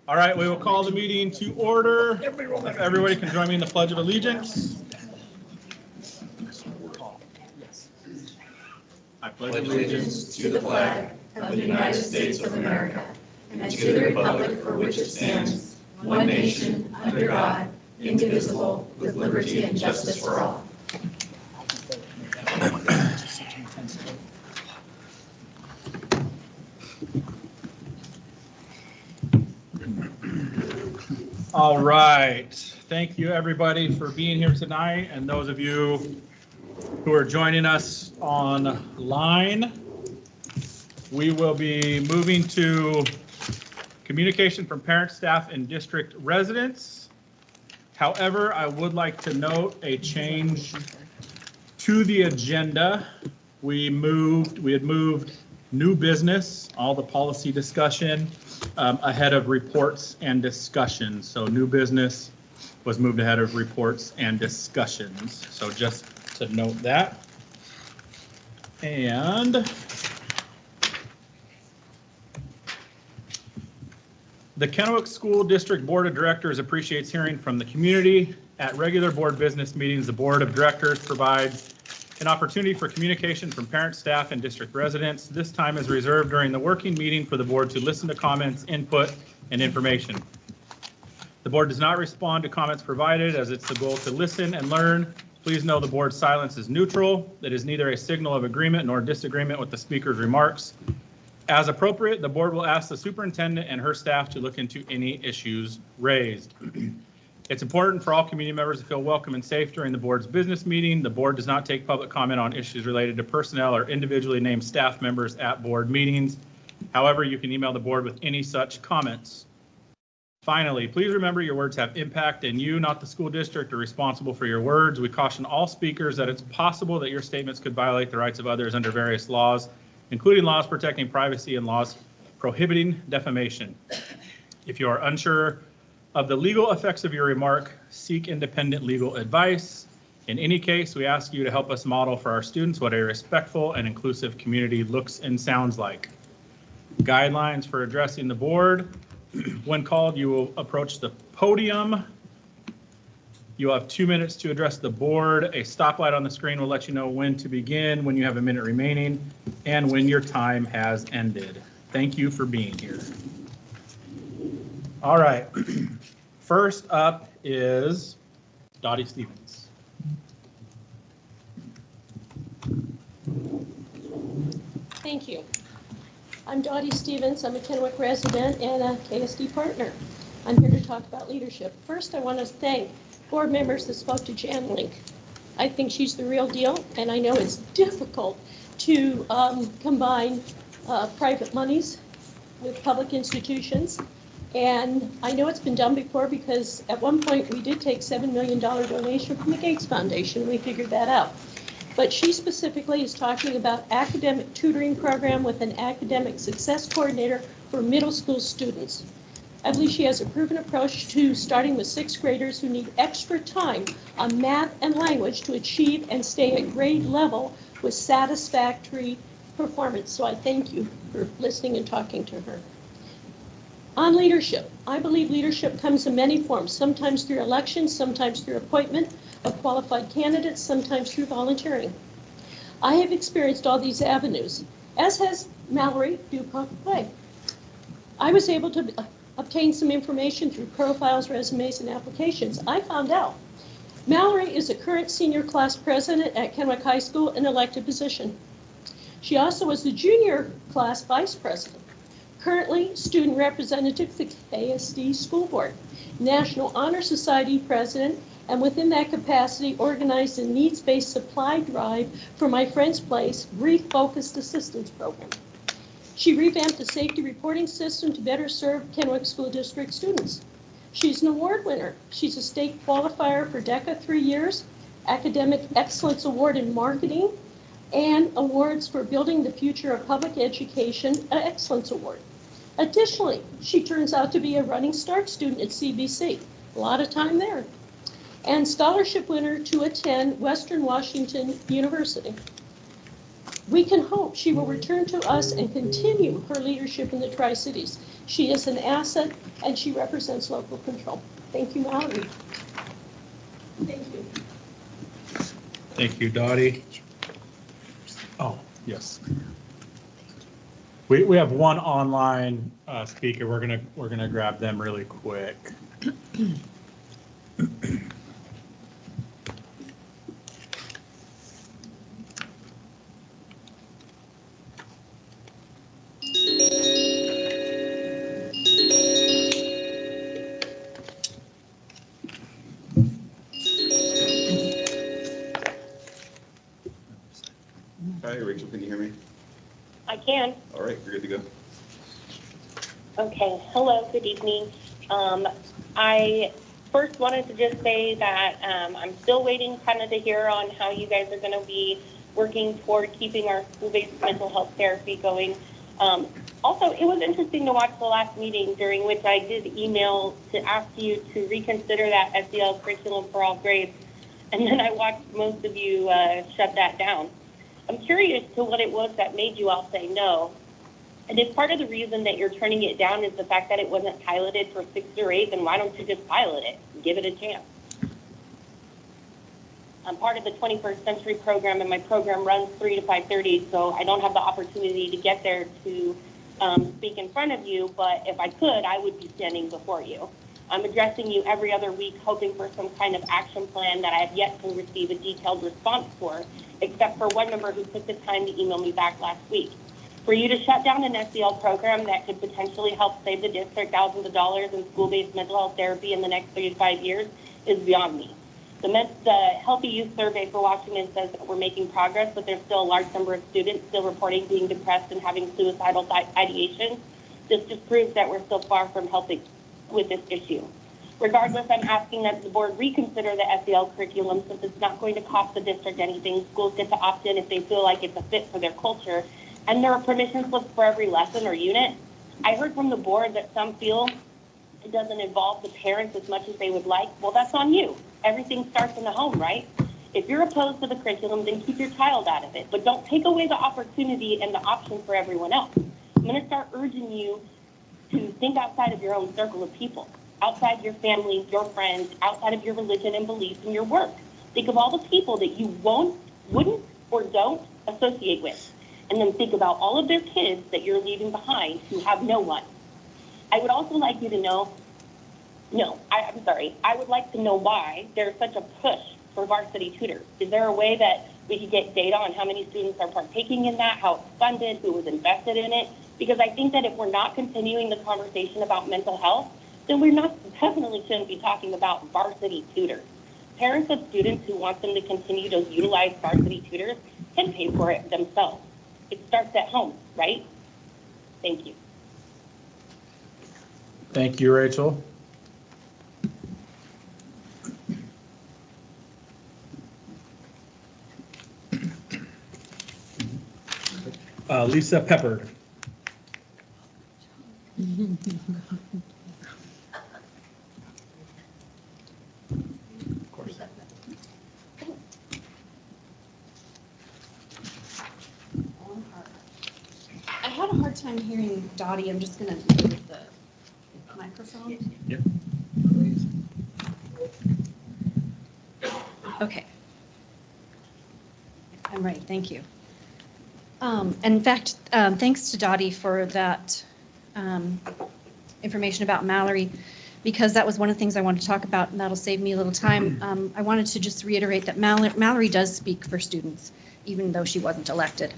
All right, we will call the meeting to order. If everybody can join me in the Pledge of Allegiance. I pledge allegiance to the flag of the United States of America and to the republic for which it stands, one nation, under God, indivisible, with liberty and justice for all. All right. Thank you, everybody, for being here tonight, and those of you who are joining us online. We will be moving to communication from parents, staff, and district residents. However, I would like to note a change to the agenda. We had moved new business, all the policy discussion, ahead of reports and discussions. So new business was moved ahead of reports and discussions. So just to note that. And the Kennewick School District Board of Directors appreciates hearing from the community. At regular board business meetings, the Board of Directors provides an opportunity for communication from parents, staff, and district residents. This time is reserved during the working meeting for the board to listen to comments, input, and information. The board does not respond to comments provided, as it's the goal to listen and learn. Please know the board's silence is neutral. It is neither a signal of agreement nor disagreement with the speaker's remarks. As appropriate, the board will ask the superintendent and her staff to look into any issues raised. It's important for all community members to feel welcome and safe during the board's business meeting. The board does not take public comment on issues related to personnel or individually named staff members at board meetings. However, you can email the board with any such comments. Finally, please remember your words have impact, and you, not the school district, are responsible for your words. We caution all speakers that it's possible that your statements could violate the rights of others under various laws, including laws protecting privacy and laws prohibiting defamation. If you are unsure of the legal effects of your remark, seek independent legal advice. In any case, we ask you to help us model for our students what a respectful and inclusive community looks and sounds like. Guidelines for addressing the board. When called, you will approach the podium. You'll have 2 minutes to address the board. A stoplight on the screen will let you know when to begin, when you have a minute remaining, and when your time has ended. Thank you for being here. All right. First up is Dottie Stevens. Thank you. I'm Dottie Stevens. I'm a Kennewick resident and a KSD partner. I'm here to talk about leadership. First, I want to thank board members that spoke to Jan Link. I think she's the real deal, and I know it's difficult to combine private monies with public institutions. And I know it's been done before because at one point we did take $7 million donation from the Gates Foundation. We figured that out. But she specifically is talking about academic tutoring program with an academic success coordinator for middle school students. I believe she has a proven approach to starting with sixth graders who need extra time on math and language to achieve and stay at grade level with satisfactory performance. So I thank you for listening and talking to her. On leadership, I believe leadership comes in many forms, sometimes through elections, sometimes through appointment of qualified candidates, sometimes through volunteering. I have experienced all these avenues, as has Mallory Dupont-Clay. I was able to obtain some information through profiles, resumes, and applications. I found out Mallory is a current senior class president at Kennewick High School, an elected position. She also was the junior class vice president. Currently, student representative for the KSD School Board, National Honor Society president, and within that capacity, organized a needs-based supply drive for My Friend's Place Grief-Focused Assistance Program. She revamped the safety reporting system to better serve Kennewick School District students. She's an award winner. She's a state qualifier for DECA 3 years, Academic Excellence Award in Marketing, and awards for Building the Future of Public Education, an Excellence Award. Additionally, she turns out to be a Running Start student at CBC, a lot of time there, and scholarship winner to attend Western Washington University. We can hope she will return to us and continue her leadership in the Tri-Cities. She is an asset and she represents local control. Thank you, Mallory. Thank you. Thank you, Dottie. Oh, yes. We have one online speaker. We're gonna grab them really quick. Hi, Rachel, can you hear me? I can. All right, you're good to go. Okay. Hello. Good evening. I first wanted to just say that I'm still waiting kind of to hear on how you guys are going to be working toward keeping our school-based mental health therapy going. Also, it was interesting to watch the last meeting during which I did email to ask you to reconsider that SEL curriculum for all grades, and then I watched most of you shut that down. I'm curious to what it was that made you all say no. And if part of the reason that you're turning it down is the fact that it wasn't piloted for 6th or 8th, then why don't you just pilot it? Give it a chance. I'm part of the 21st Century program, and my program runs 3 to 5:30, so I don't have the opportunity to get there to speak in front of you, but if I could, I would be standing before you. I'm addressing you every other week, hoping for some kind of action plan that I have yet to receive a detailed response for, except for one member who took the time to email me back last week. For you to shut down an SEL program that could potentially help save the district thousands of dollars in school-based mental health therapy in the next 3 to 5 years is beyond me. The Healthy Youth Survey for Washington says that we're making progress, but there's still a large number of students still reporting being depressed and having suicidal ideations. This just proves that we're still far from helping with this issue. Regardless, I'm asking that the board reconsider the SEL curriculum since it's not going to cost the district anything. Schools get to opt in if they feel like it's a fit for their culture, and there are permission slips for every lesson or unit. I heard from the board that some feel it doesn't involve the parents as much as they would like. Well, that's on you. Everything starts in the home, right? If you're opposed to the curriculum, then keep your child out of it, but don't take away the opportunity and the option for everyone else. I'm going to start urging you to think outside of your own circle of people, outside your family, your friends, outside of your religion and beliefs and your work. Think of all the people that you wouldn't, or don't associate with, and then think about all of their kids that you're leaving behind who have no one. I would also like you to know, I would like to know why there's such a push for varsity tutors. Is there a way that we could get data on how many students are partaking in that, how it's funded, who was invested in it? Because I think that if we're not continuing the conversation about mental health, then definitely shouldn't be talking about varsity tutors. Parents of students who want them to continue to utilize varsity tutors can pay for it themselves. It starts at home, right? Thank you. Thank you, Rachel. Lisa Pepper. Of course. I had a hard time hearing Dottie. I'm just going to move the microphone. Yep. Okay. I'm ready. Thank you. In fact, thanks to Dottie for that information about Mallory, because that was one of the things I wanted to talk about, and that'll save me a little time. I wanted to just reiterate that Mallory does speak for students, even though she wasn't elected.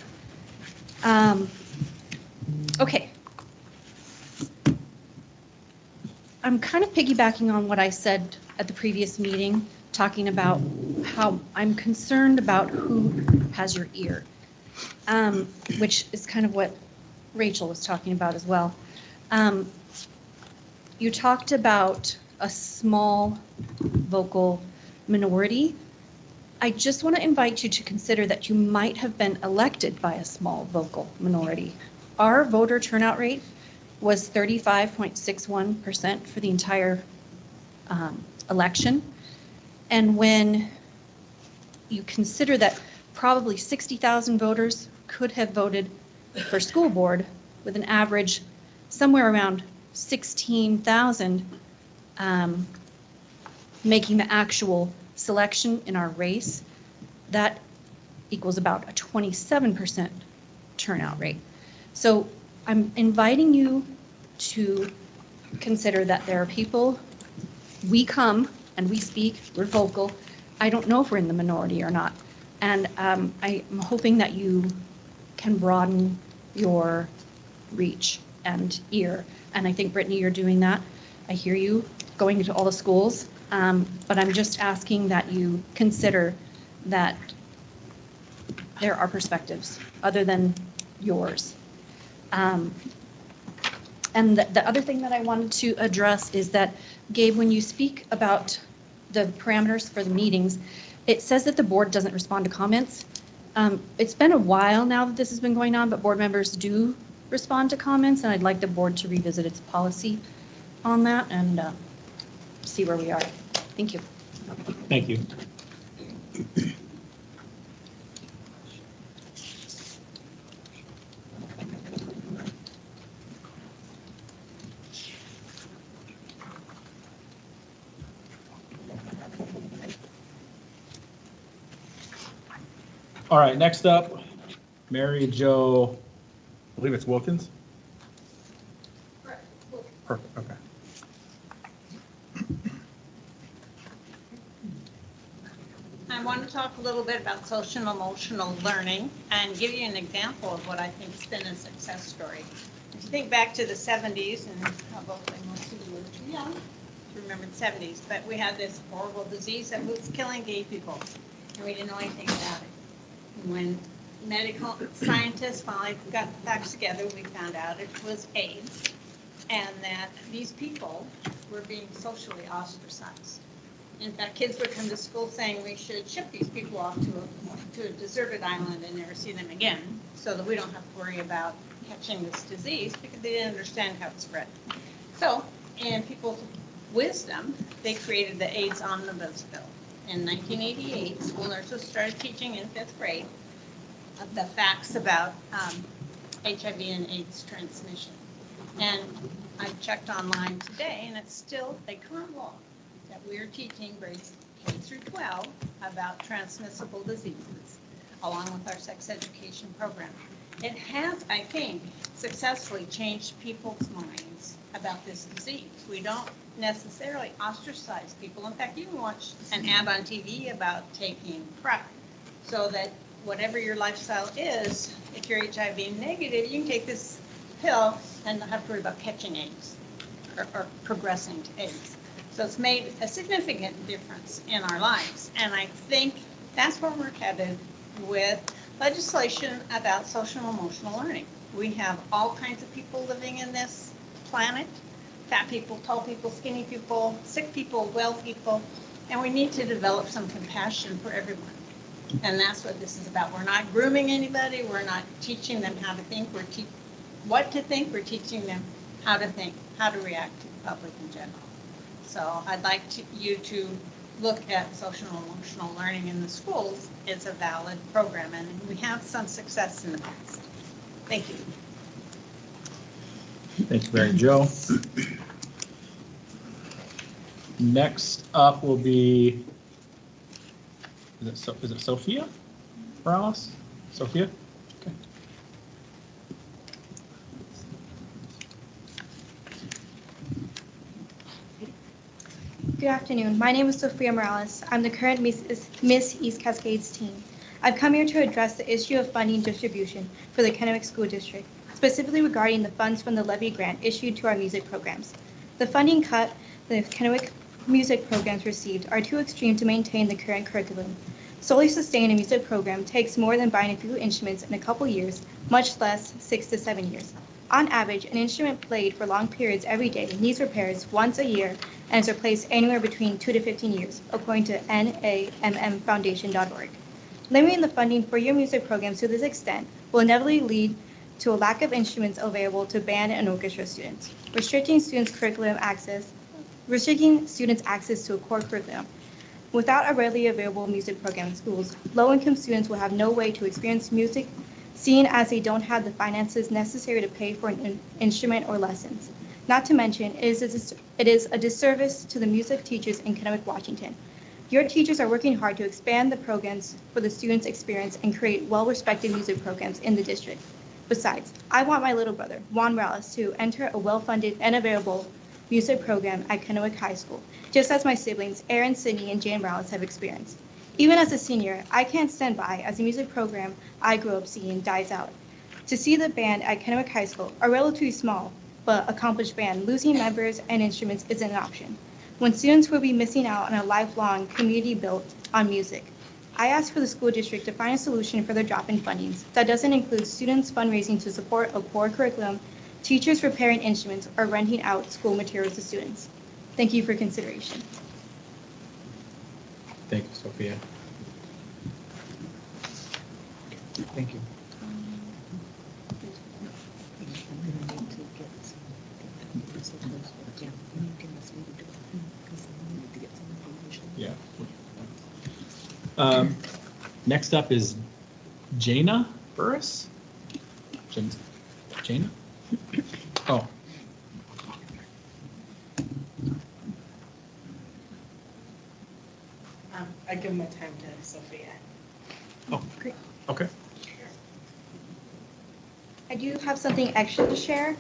Okay. I'm kind of piggybacking on what I said at the previous meeting, talking about how I'm concerned about who has your ear, which is kind of what Rachel was talking about as well. You talked about a small vocal minority. I just want to invite you to consider that you might have been elected by a small vocal minority. Our voter turnout rate was 35.61% for the entire election. And when you consider that probably 60,000 voters could have voted for school board with an average somewhere around 16,000, making the actual selection in our race, that equals about a 27% turnout rate. So I'm inviting you to consider that there are people, we come and we speak, we're vocal. I don't know if we're in the minority or not. And I'm hoping that you can broaden your reach and ear. And I think, Brittany, you're doing that. I hear you going into all the schools, but I'm just asking that you consider that there are perspectives other than yours. And the other thing that I wanted to address is that, Gabe, when you speak about the parameters for the meetings, it says that the board doesn't respond to comments. It's been a while now that this has been going on, but board members do respond to comments, and I'd like the board to revisit its policy on that and see where we are. Thank you. Thank you. All right, next up, Mary Jo, I believe it's Wilkins? Perfect, okay. I want to talk a little bit about social and emotional learning and give you an example of what I think has been a success story. If you think back to the 70s, and most of you were too young to remember the 70s, but we had this horrible disease that was killing gay people, and we didn't know anything about it. And when medical scientists finally got the facts together, we found out it was AIDS, and that these people were being socially ostracized. In fact, kids would come to school saying we should ship these people off to a deserted island and never see them again, so that we don't have to worry about catching this disease, because they didn't understand how it spread. So, in people's wisdom, they created the AIDS Omnibus Bill. In 1988, school nurses started teaching in 5th grade the facts about HIV and AIDS transmission. And I checked online today, and it's still a current law that we're teaching grades K through 12 about transmissible diseases, along with our sex education program. It has, I think, successfully changed people's minds about this disease. We don't necessarily ostracize people. In fact, you can watch an ad on TV about taking PrEP, so that whatever your lifestyle is, if you're HIV negative, you can take this pill and not have to worry about catching AIDS or progressing to AIDS. So it's made a significant difference in our lives. And I think that's where we're headed with legislation about social and emotional learning. We have all kinds of people living in this planet: fat people, tall people, skinny people, sick people, well people, and we need to develop some compassion for everyone. And that's what this is about. We're not grooming anybody. We're not teaching them how to think. What to think. We're teaching them how to think, how to react to the public in general. So I'd like you to look at social and emotional learning in the schools. It's a valid program, and we have some success in the past. Thank you. Thank you, Mary Jo. Next up will be, is it Sophia Morales? Sophia? Okay. Good afternoon. My name is Sophia Morales. I'm the current Miss East Cascades team. I've come here to address the issue of funding distribution for the Kennewick School District, specifically regarding the funds from the levy grant issued to our music programs. The funding cut the Kennewick music programs received are too extreme to maintain the current curriculum. Solely sustain a music program takes more than buying a few instruments in a couple years, much less 6 to 7 years. On average, an instrument played for long periods every day needs repairs once a year and is replaced anywhere between 2 to 15 years, according to NAMMfoundation.org. Limiting the funding for your music programs to this extent will inevitably lead to a lack of instruments available to band and orchestra students, restricting students' access to a core curriculum. Without a readily available music program in schools, low-income students will have no way to experience music seeing as they don't have the finances necessary to pay for an instrument or lessons. Not to mention, it is a disservice to the music teachers in Kennewick, Washington. Your teachers are working hard to expand the programs for the students' experience and create well-respected music programs in the district. Besides, I want my little brother, Juan Morales, to enter a well-funded and available music program at Kennewick High School, just as my siblings, Aaron, Sydney, and Jane Morales have experienced. Even as a senior, I can't stand by as the music program I grew up seeing dies out. To see the band at Kennewick High School, a relatively small but accomplished band, losing members and instruments isn't an option, when students will be missing out on a lifelong community built on music. I ask for the school district to find a solution for their drop in fundings that doesn't include students fundraising to support a core curriculum, teachers repairing instruments, or renting out school materials to students. Thank you for consideration. Thank you, Sophia. Thank you. Yeah. Next up is Jana Burris. Jana? Oh. I give my time to Sophia. Oh, great. Okay. I do have something extra to share.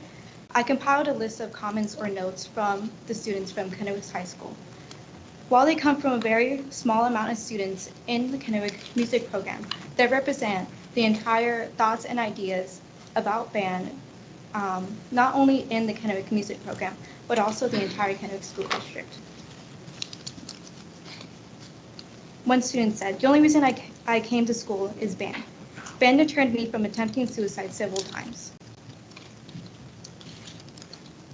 I compiled a list of comments or notes from the students from Kennewick High School. While they come from a very small amount of students in the Kennewick music program, they represent the entire thoughts and ideas about band, not only in the Kennewick music program, but also the entire Kennewick school district. One student said, "The only reason I came to school is band. Band deterred me from attempting suicide several times."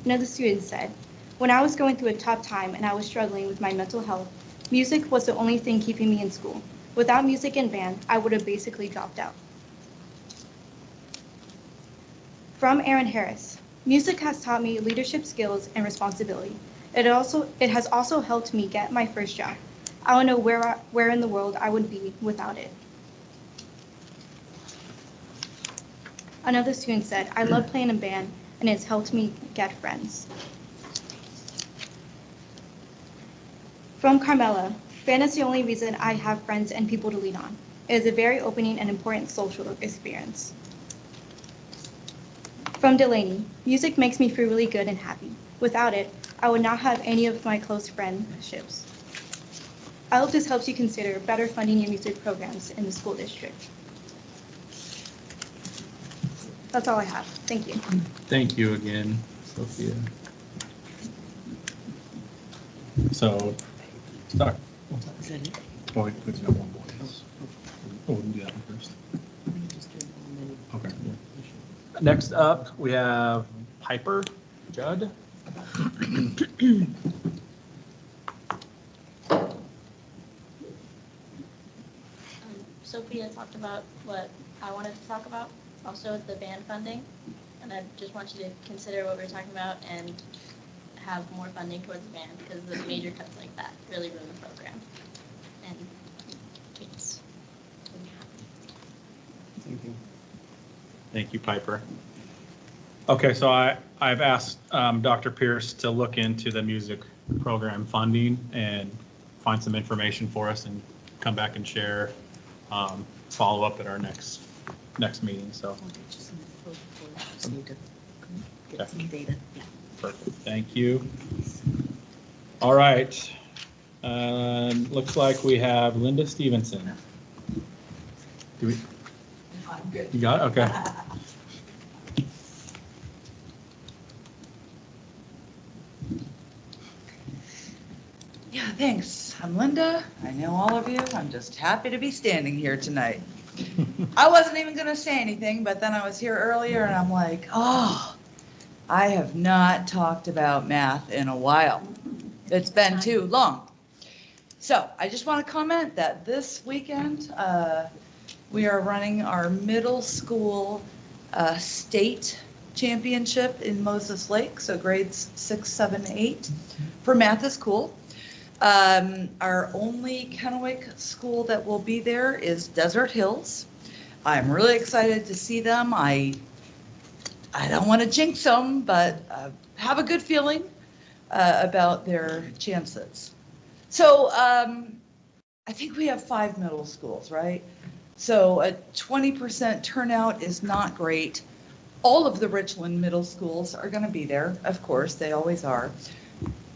Another student said, "When I was going through a tough time and I was struggling with my mental health, music was the only thing keeping me in school. Without music and band, I would have basically dropped out." From Aaron Harris, "Music has taught me leadership skills and responsibility. It has also helped me get my first job. I don't know where in the world I would be without it." Another student said, "I love playing in band and it's helped me get friends." From Carmela, "Band is the only reason I have friends and people to lean on. It is a very opening and important social experience." From Delaney, "Music makes me feel really good and happy. Without it, I would not have any of my close friendships. I hope this helps you consider better funding your music programs in the school district." That's all I have. Thank you. Thank you again, Sophia. So, start. Is that it? Oh, we do have one more. Oh, we can do that one first. Okay. Next up, we have Piper Judd. Sophia talked about what I wanted to talk about, also the band funding. And I just want you to consider what we were talking about and have more funding towards the band, because the major cuts like that really ruin the program. And it's Thank you, Piper. Okay, so I've asked Dr. Pierce to look into the music program funding and find some information for us and come back and share, follow up at our next meeting, so. Get some data. Yeah. Perfect, thank you. All right, looks like we have Linda Stevenson. Do we? I'm good. You got it? Okay. Yeah, thanks. I'm Linda. I know all of you. I'm just happy to be standing here tonight. I wasn't even going to say anything, but then I was here earlier and I'm like, oh, I have not talked about math in a while. It's been too long. So I just want to comment that this weekend, we are running our middle school state championship in Moses Lake, so grades 6, 7, 8 for Math is Cool. Our only Kennewick school that will be there is Desert Hills. I'm really excited to see them. I don't want to jinx them, but have a good feeling about their chances. So I think we have 5 middle schools, right? So a 20% turnout is not great. All of the Richland middle schools are going to be there, of course, they always are.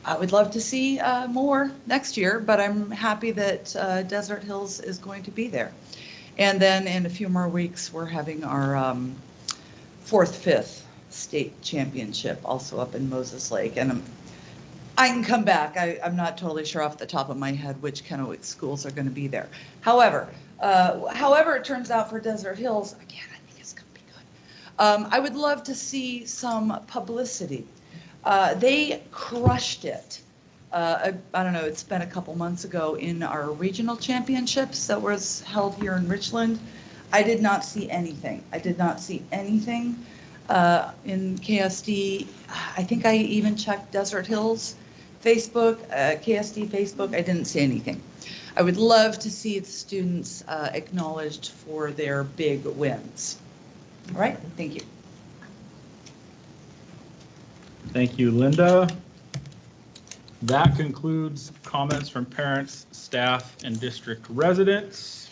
I would love to see more next year, but I'm happy that Desert Hills is going to be there. And then in a few more weeks, we're having our 4th, 5th state championship also up in Moses Lake. And I can come back. I'm not totally sure off the top of my head which Kennewick schools are going to be there. However it turns out for Desert Hills, again, I think it's going to be good. I would love to see some publicity. They crushed it. I don't know, it's been a couple months ago in our regional championships that was held here in Richland. I did not see anything. In KSD. I think I even checked Desert Hills Facebook, KSD Facebook. I didn't see anything. I would love to see the students acknowledged for their big wins. All right, thank you. Thank you, Linda. That concludes comments from parents, staff, and district residents.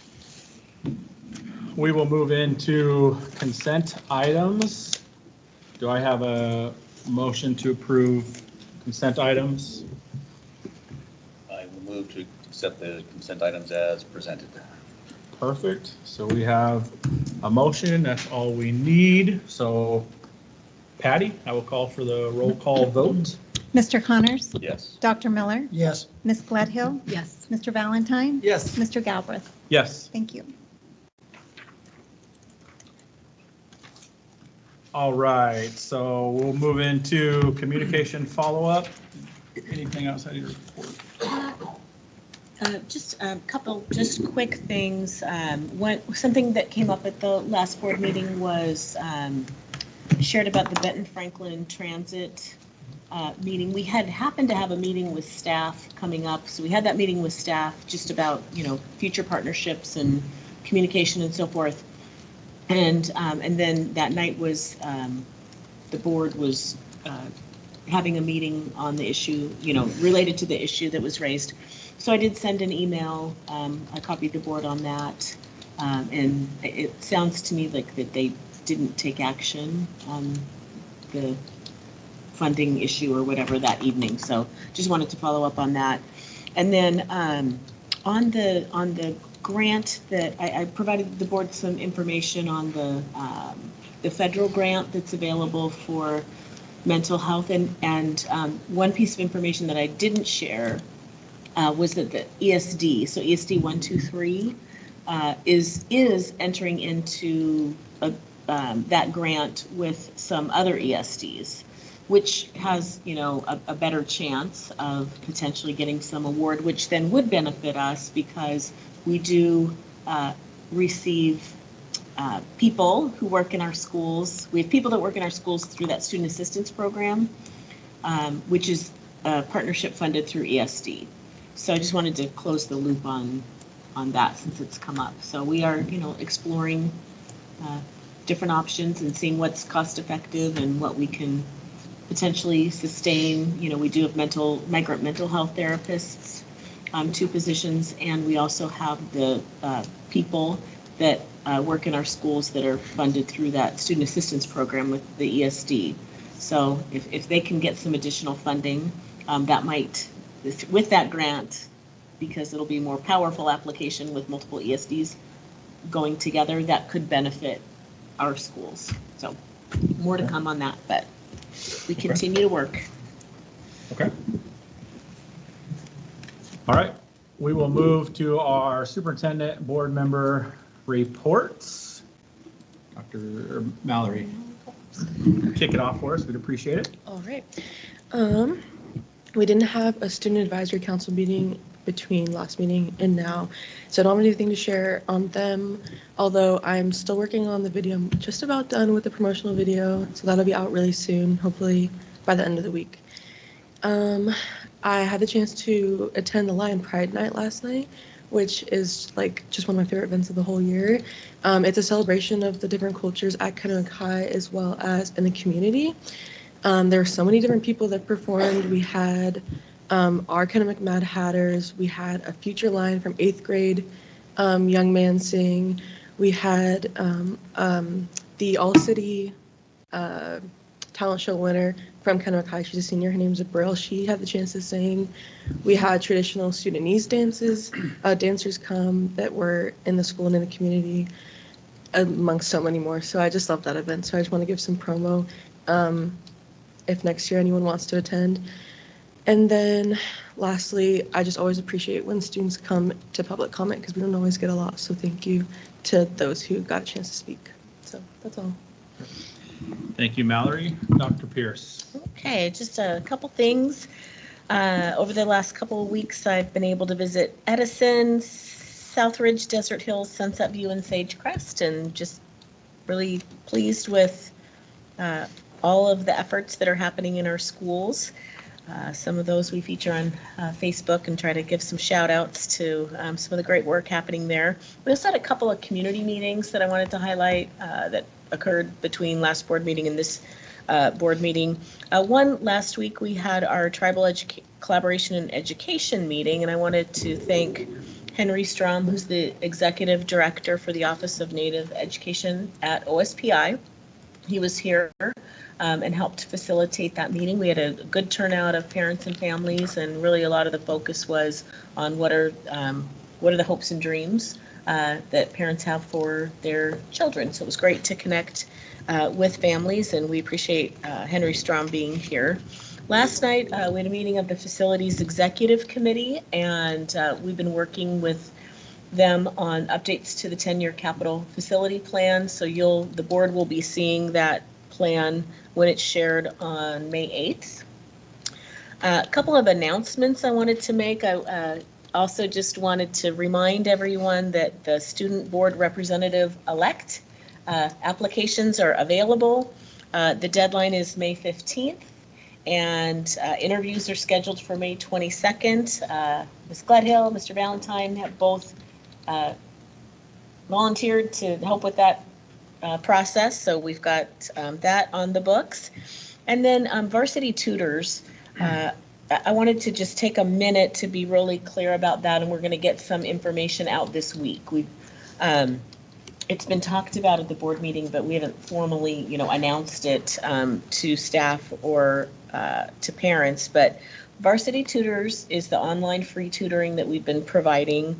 We will move into consent items. Do I have a motion to approve consent items? I will move to accept the consent items as presented. Perfect. So we have a motion. That's all we need. So Patty, I will call for the roll call vote. Mr. Connors? Yes. Dr. Miller? Yes. Ms. Gledhill? Yes. Mr. Valentine? Yes. Mr. Galbraith? Yes. Thank you. All right. So we'll move into communication follow-up. Anything outside of your report? Just a couple, just quick things. Something that came up at the last board meeting was shared about the Benton Franklin Transit meeting. We had happened to have a meeting with staff coming up, so we had that meeting with staff just about, future partnerships and communication and so forth. And then that night was the board was having a meeting on the issue, related to the issue that was raised. So I did send an email. I copied the board on that, and it sounds to me like that they didn't take action on the funding issue or whatever that evening. So just wanted to follow up on that. And then on the grant that I provided the board some information on the federal grant that's available for mental health, and one piece of information that I didn't share was that the ESD, so ESD 123, is entering into that grant with some other ESDs, which has, a better chance of potentially getting some award, which then would benefit us because we do receive people who work in our schools. We have people that work in our schools through that student assistance program, which is a partnership funded through ESD. So I just wanted to close the loop on that since it's come up. So we are, exploring different options and seeing what's cost effective and what we can potentially sustain. We do have migrant mental health therapists, 2 positions, and we also have the people that work in our schools that are funded through that student assistance program with the ESD. So if they can get some additional funding, that might, with that grant, because it'll be a more powerful application with multiple ESDs going together, that could benefit our schools. So more to come on that, but we continue to work. Okay. All right. We will move to our superintendent board member reports. Dr. Mallory, kick it off for us. We'd appreciate it. All right. We didn't have a student advisory council meeting between last meeting and now, so I don't have anything to share on them, although I'm still working on the video. I'm just about done with the promotional video, so that'll be out really soon, hopefully by the end of the week. I had the chance to attend the Lion Pride night last night, which is like just one of my favorite events of the whole year. It's a celebration of the different cultures at Kennewick High as well as in the community. There were so many different people that performed. We had our Kennewick Mad Hatters. We had a Future Line from 8th grade young man sing. We had the All-City talent show winner from Kennewick High. She's a senior. Her name's Abril. She had the chance to sing. We had traditional student needs dancers come that were in the school and in the community, amongst so many more. So I just love that event. So I just want to give some promo if next year anyone wants to attend. And then lastly, I just always appreciate when students come to public comment because we don't always get a lot. So thank you to those who got a chance to speak. So that's all. Thank you, Mallory. Dr. Pierce. Okay, just a couple things. Over the last couple of weeks, I've been able to visit Edison, Southridge, Desert Hills, Sunset View, and Sagecrest, and just really pleased with all of the efforts that are happening in our schools. Some of those we feature on Facebook and try to give some shout outs to some of the great work happening there. We also had a couple of community meetings that I wanted to highlight that occurred between last board meeting and this board meeting. One last week we had our Tribal Collaboration and Education meeting, and I wanted to thank Henry Strom, who's the Executive Director for the Office of Native Education at OSPI. He was here and helped facilitate that meeting. We had a good turnout of parents and families, and really a lot of the focus was on what are the hopes and dreams that parents have for their children. So it was great to connect with families, and we appreciate Henry Strom being here. Last night, we had a meeting of the Facilities Executive Committee, and we've been working with them on updates to the 10-year capital facility plan. So the board will be seeing that plan when it's shared on May 8th. A couple of announcements I wanted to make. I also just wanted to remind everyone that the student board representative-elect applications are available. The deadline is May 15th, and interviews are scheduled for May 22nd. Ms. Gledhill, Mr. Valentine have both volunteered to help with that process, so we've got that on the books. And then varsity tutors, I wanted to just take a minute to be really clear about that, and we're going to get some information out this week. It's been talked about at the board meeting, but we haven't formally, announced it to staff or to parents. But Varsity Tutors is the online free tutoring that we've been providing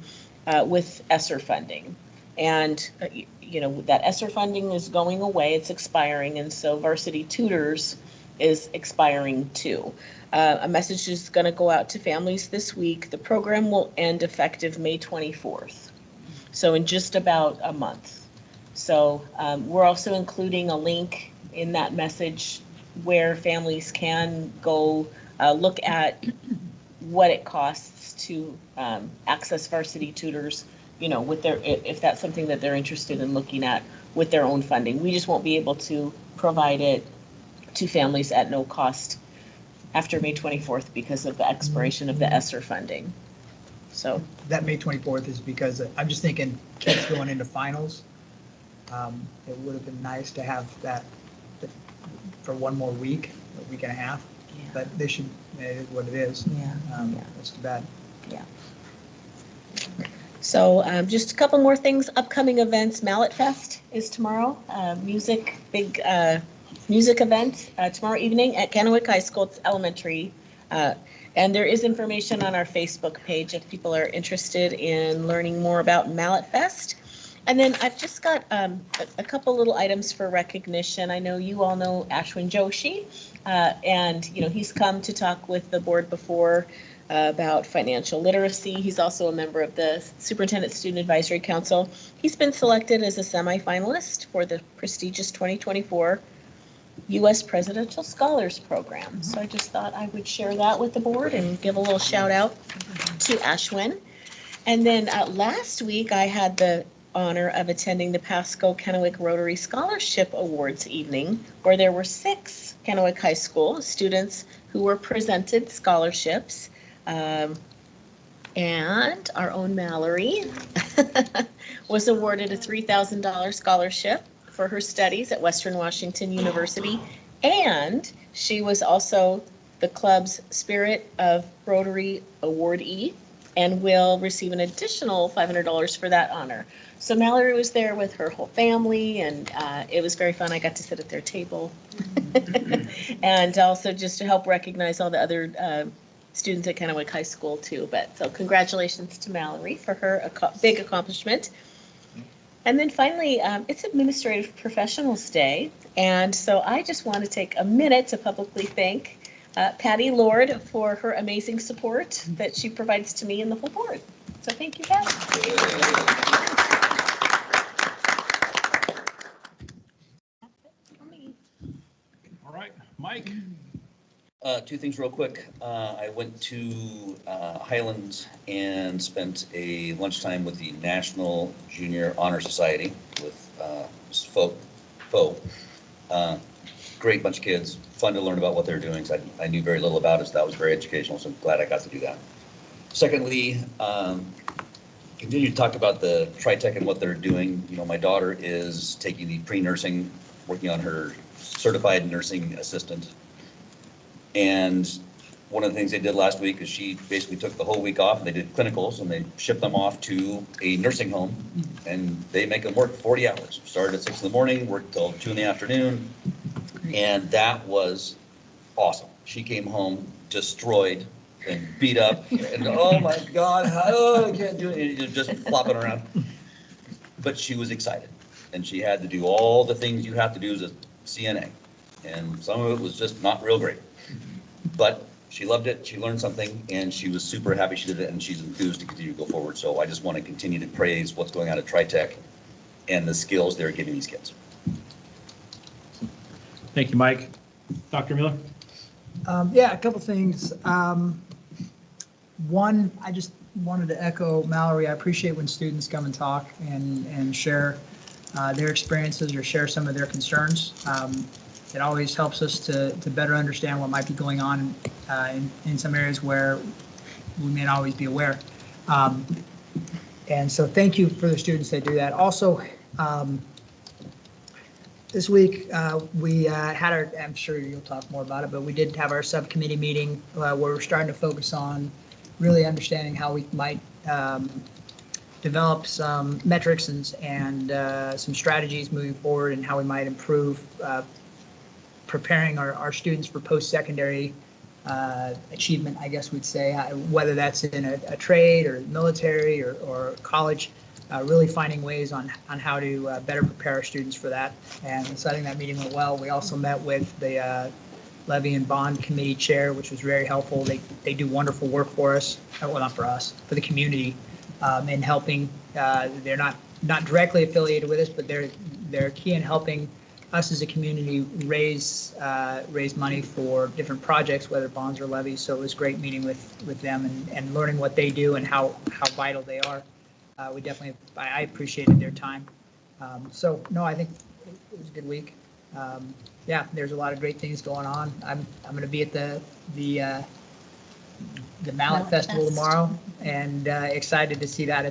with ESSER funding. And that ESSER funding is going away, it's expiring, and so Varsity Tutors is expiring too. A message is going to go out to families this week. The program will end effective May 24th, so in just about a month. So we're also including a link in that message where families can go look at what it costs to access Varsity Tutors, with if that's something that they're interested in looking at with their own funding. We just won't be able to provide it to families at no cost after May 24th because of the expiration of the ESSER funding. So that May 24th is because I'm just thinking kids going into finals. It would have been nice to have that for one more week, a week and a half. Yeah. But it is what it is. Yeah. That's too bad. Yeah. So just a couple more things. Upcoming events. Mallet Fest is tomorrow. Big music event tomorrow evening at Kennewick High School. It's elementary. And there is information on our Facebook page if people are interested in learning more about Mallet Fest. And then I've just got a couple little items for recognition. I know you all know Ashwin Joshi, and he's come to talk with the board before about financial literacy. He's also a member of the Superintendent Student Advisory Council. He's been selected as a semifinalist for the prestigious 2024 U.S. Presidential Scholars Program. So I just thought I would share that with the board and give a little shout out to Ashwin. And then last week I had the honor of attending the Pasco Kennewick Rotary Scholarship Awards evening, where there were 6 Kennewick High School students who were presented scholarships. And our own Mallory was awarded a $3,000 scholarship for her studies at Western Washington University. And she was also the club's Spirit of Rotary awardee and will receive an additional $500 for that honor. So Mallory was there with her whole family, and it was very fun. I got to sit at their table. And also just to help recognize all the other students at Kennewick High School too. But so congratulations to Mallory for her big accomplishment. And then finally, it's Administrative Professionals Day. And so I just want to take a minute to publicly thank Patty Lord for her amazing support that she provides to me and the whole board. So thank you, Patty. All right, Mike. Two things real quick. I went to Highlands and spent a lunchtime with the National Junior Honor Society with folk. Great bunch of kids, fun to learn about what they're doing. So I knew very little about it, so that was very educational, so I'm glad I got to do that. Secondly, continue to talk about the TriTech and what they're doing. You know, my daughter is taking the pre-nursing, working on her certified nursing assistant. And one of the things they did last week is she basically took the whole week off and they did clinicals and they shipped them off to a nursing home and they make them work 40 hours. Started at 6 in the morning, worked till 2 in the afternoon. And that was awesome. She came home destroyed and beat up and oh my God, I can't do it. And just flopping around. But she was excited and she had to do all the things you have to do as a CNA. And some of it was just not real great. But she loved it, she learned something, and she was super happy she did it, and she's enthused to continue to go forward. So I just want to continue to praise what's going on at TriTech and the skills they're giving these kids. Thank you, Mike. Dr. Miller? Yeah, a couple things. One, I just wanted to echo Mallory. I appreciate when students come and talk and share their experiences or share some of their concerns. It always helps us to better understand what might be going on in some areas where we may not always be aware. And so thank you for the students that do that. Also, this week we had our, I'm sure you'll talk more about it, but we did have our subcommittee meeting where we're starting to focus on really understanding how we might develop some metrics and some strategies moving forward and how we might improve preparing our students for post-secondary achievement, I guess we'd say, whether that's in a trade or military or college, really finding ways on how to better prepare our students for that. And so I think that meeting went well. We also met with the Levy and Bond Committee Chair, which was very helpful. They do wonderful work for us, well, not for us, for the community in helping. They're not directly affiliated with us, but they're key in helping us as a community raise money for different projects, whether bonds or levies. So it was great meeting with them and learning what they do and how vital they are. We definitely, I appreciated their time. So no, I think it was a good week. Yeah, there's a lot of great things going on. I'm going to be at the Mallet Festival tomorrow and excited to see that.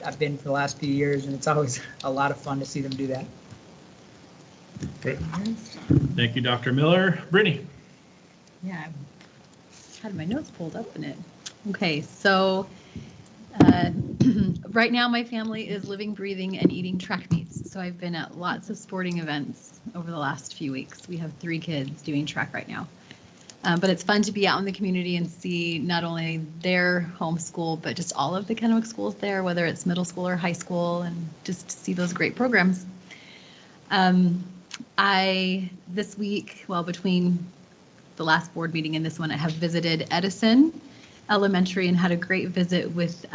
I've been for the last few years and it's always a lot of fun to see them do that. Great. Thank you, Dr. Miller. Brittany? Yeah, I had my notes pulled up in it. Okay, so right now my family is living, breathing, and eating track meets. So I've been at lots of sporting events over the last few weeks. We have 3 kids doing track right now. But it's fun to be out in the community and see not only their home school, but just all of the Kennewick schools there, whether it's middle school or high school, and just see those great programs. This week, well, between the last board meeting and this one, I have visited Edison Elementary and had a great visit with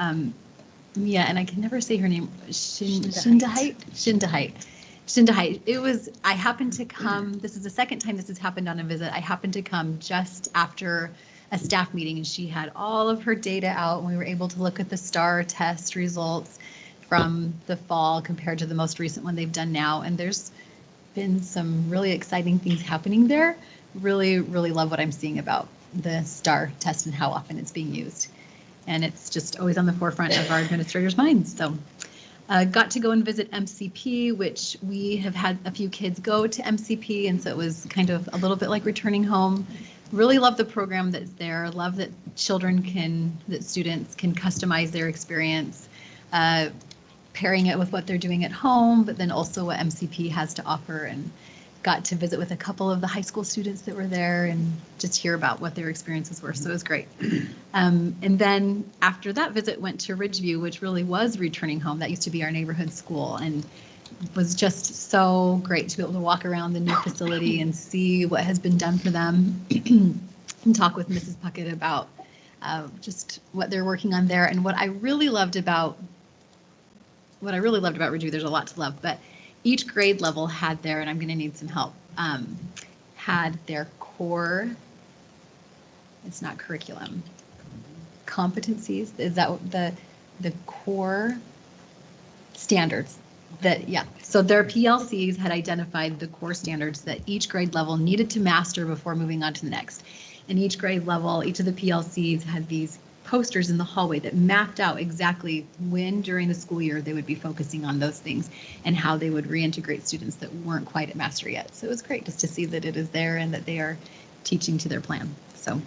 Mia, and I can never say her name, Shindahite. I happened to come, this is the second time this has happened on a visit. I happened to come just after a staff meeting and she had all of her data out and we were able to look at the STAR test results from the fall compared to the most recent one they've done now. And there's been some really exciting things happening there. Really, really love what I'm seeing about the STAR test and how often it's being used. And it's just always on the forefront of our administrators' minds. So got to go and visit MCP, which we have had a few kids go to MCP. And so it was kind of a little bit like returning home. Really love the program that's there. Love that students can customize their experience, pairing it with what they're doing at home, but then also what MCP has to offer, and got to visit with a couple of the high school students that were there and just hear about what their experiences were. So it was great. And then after that visit, went to Ridgeview, which really was returning home. That used to be our neighborhood school, and was just so great to be able to walk around the new facility and see what has been done for them and talk with Mrs. Puckett about just what they're working on there. And what I really loved about Ridgeview, there's a lot to love, but each grade level had their, and I'm going to need some help, had their core, it's not curriculum, competencies, is that the core standards that, yeah. So their PLCs had identified the core standards that each grade level needed to master before moving on to the next. And each grade level, each of the PLCs had these posters in the hallway that mapped out exactly when during the school year they would be focusing on those things and how they would reintegrate students that weren't quite at mastery yet. So it was great just to see that it is there and that they are teaching to their plan. So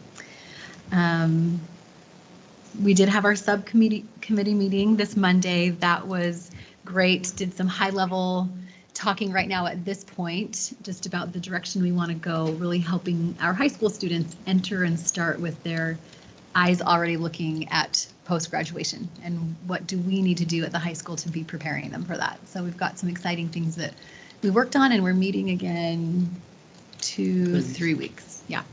we did have our subcommittee meeting this Monday. That was great. Did some high level talking right now at this point just about the direction we want to go, really helping our high school students enter and start with their eyes already looking at post-graduation and what do we need to do at the high school to be preparing them for that. So we've got some exciting things that we worked on, and we're meeting again 2-3 weeks. Yeah.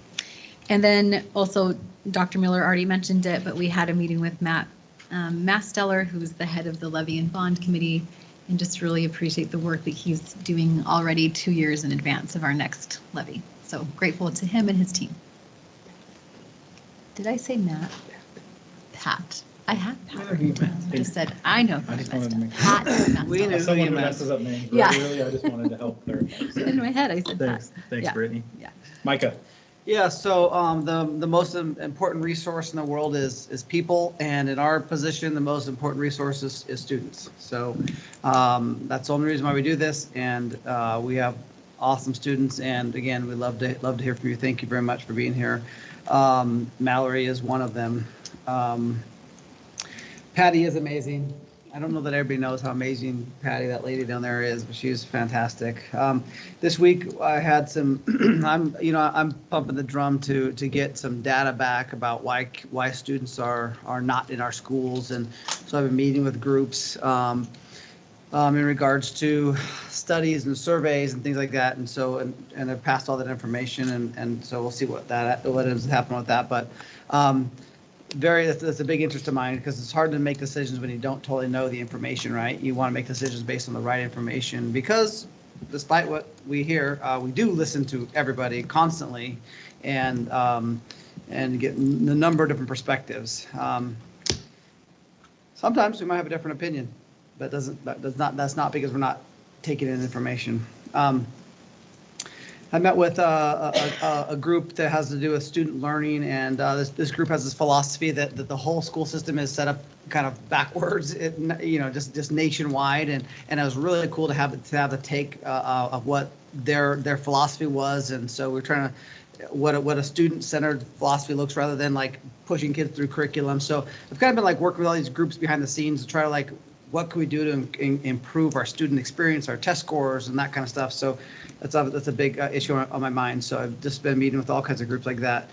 And then also Dr. Miller already mentioned it, but we had a meeting with Matt Masteller, who's the head of the Levy and Bond Committee, and just really appreciate the work that he's doing already 2 years in advance of our next levy. So grateful to him and his team. Did I say Matt? Pat. I had Pat. I just said, I know. I just wanted to make Pat. As someone who messes up names Yeah. regularly, I just wanted to help clarify. So. In my head, I said Thanks. Pat. Thanks, Yeah. Brittany. Yeah. Micah. Yeah, so the most important resource in the world is people, and in our position, the most important resource is students. So that's the only reason why we do this, and we have awesome students, and again, we love to hear from you. Thank you very much for being here. Mallory is one of them. Patty is amazing. I don't know that everybody knows how amazing Patty, that lady down there, is, but she's fantastic. This week I had some. I'm pumping the drum to get some data back about why students are not in our schools, and so I've been meeting with groups in regards to studies and surveys and things like that, and so and I've passed all that information, and so we'll see what ends up happening with that, but. That's a big interest of mine, because it's hard to make decisions when you don't totally know the information, right? You want to make decisions based on the right information, because despite what we hear, we do listen to everybody constantly and get a number of different perspectives. Sometimes we might have a different opinion, but that's not because we're not taking in information. I met with a group that has to do with student learning, and this group has this philosophy that the whole school system is set up kind of backwards, just nationwide, and it was really cool to have the take of what their philosophy was, and so we're trying to what a student-centered philosophy looks, rather than like pushing kids through curriculum. So I've kind of been like working with all these groups behind the scenes to try to what can we do to improve our student experience, our test scores, and that kind of stuff. So that's a big issue on my mind. So I've just been meeting with all kinds of groups like that,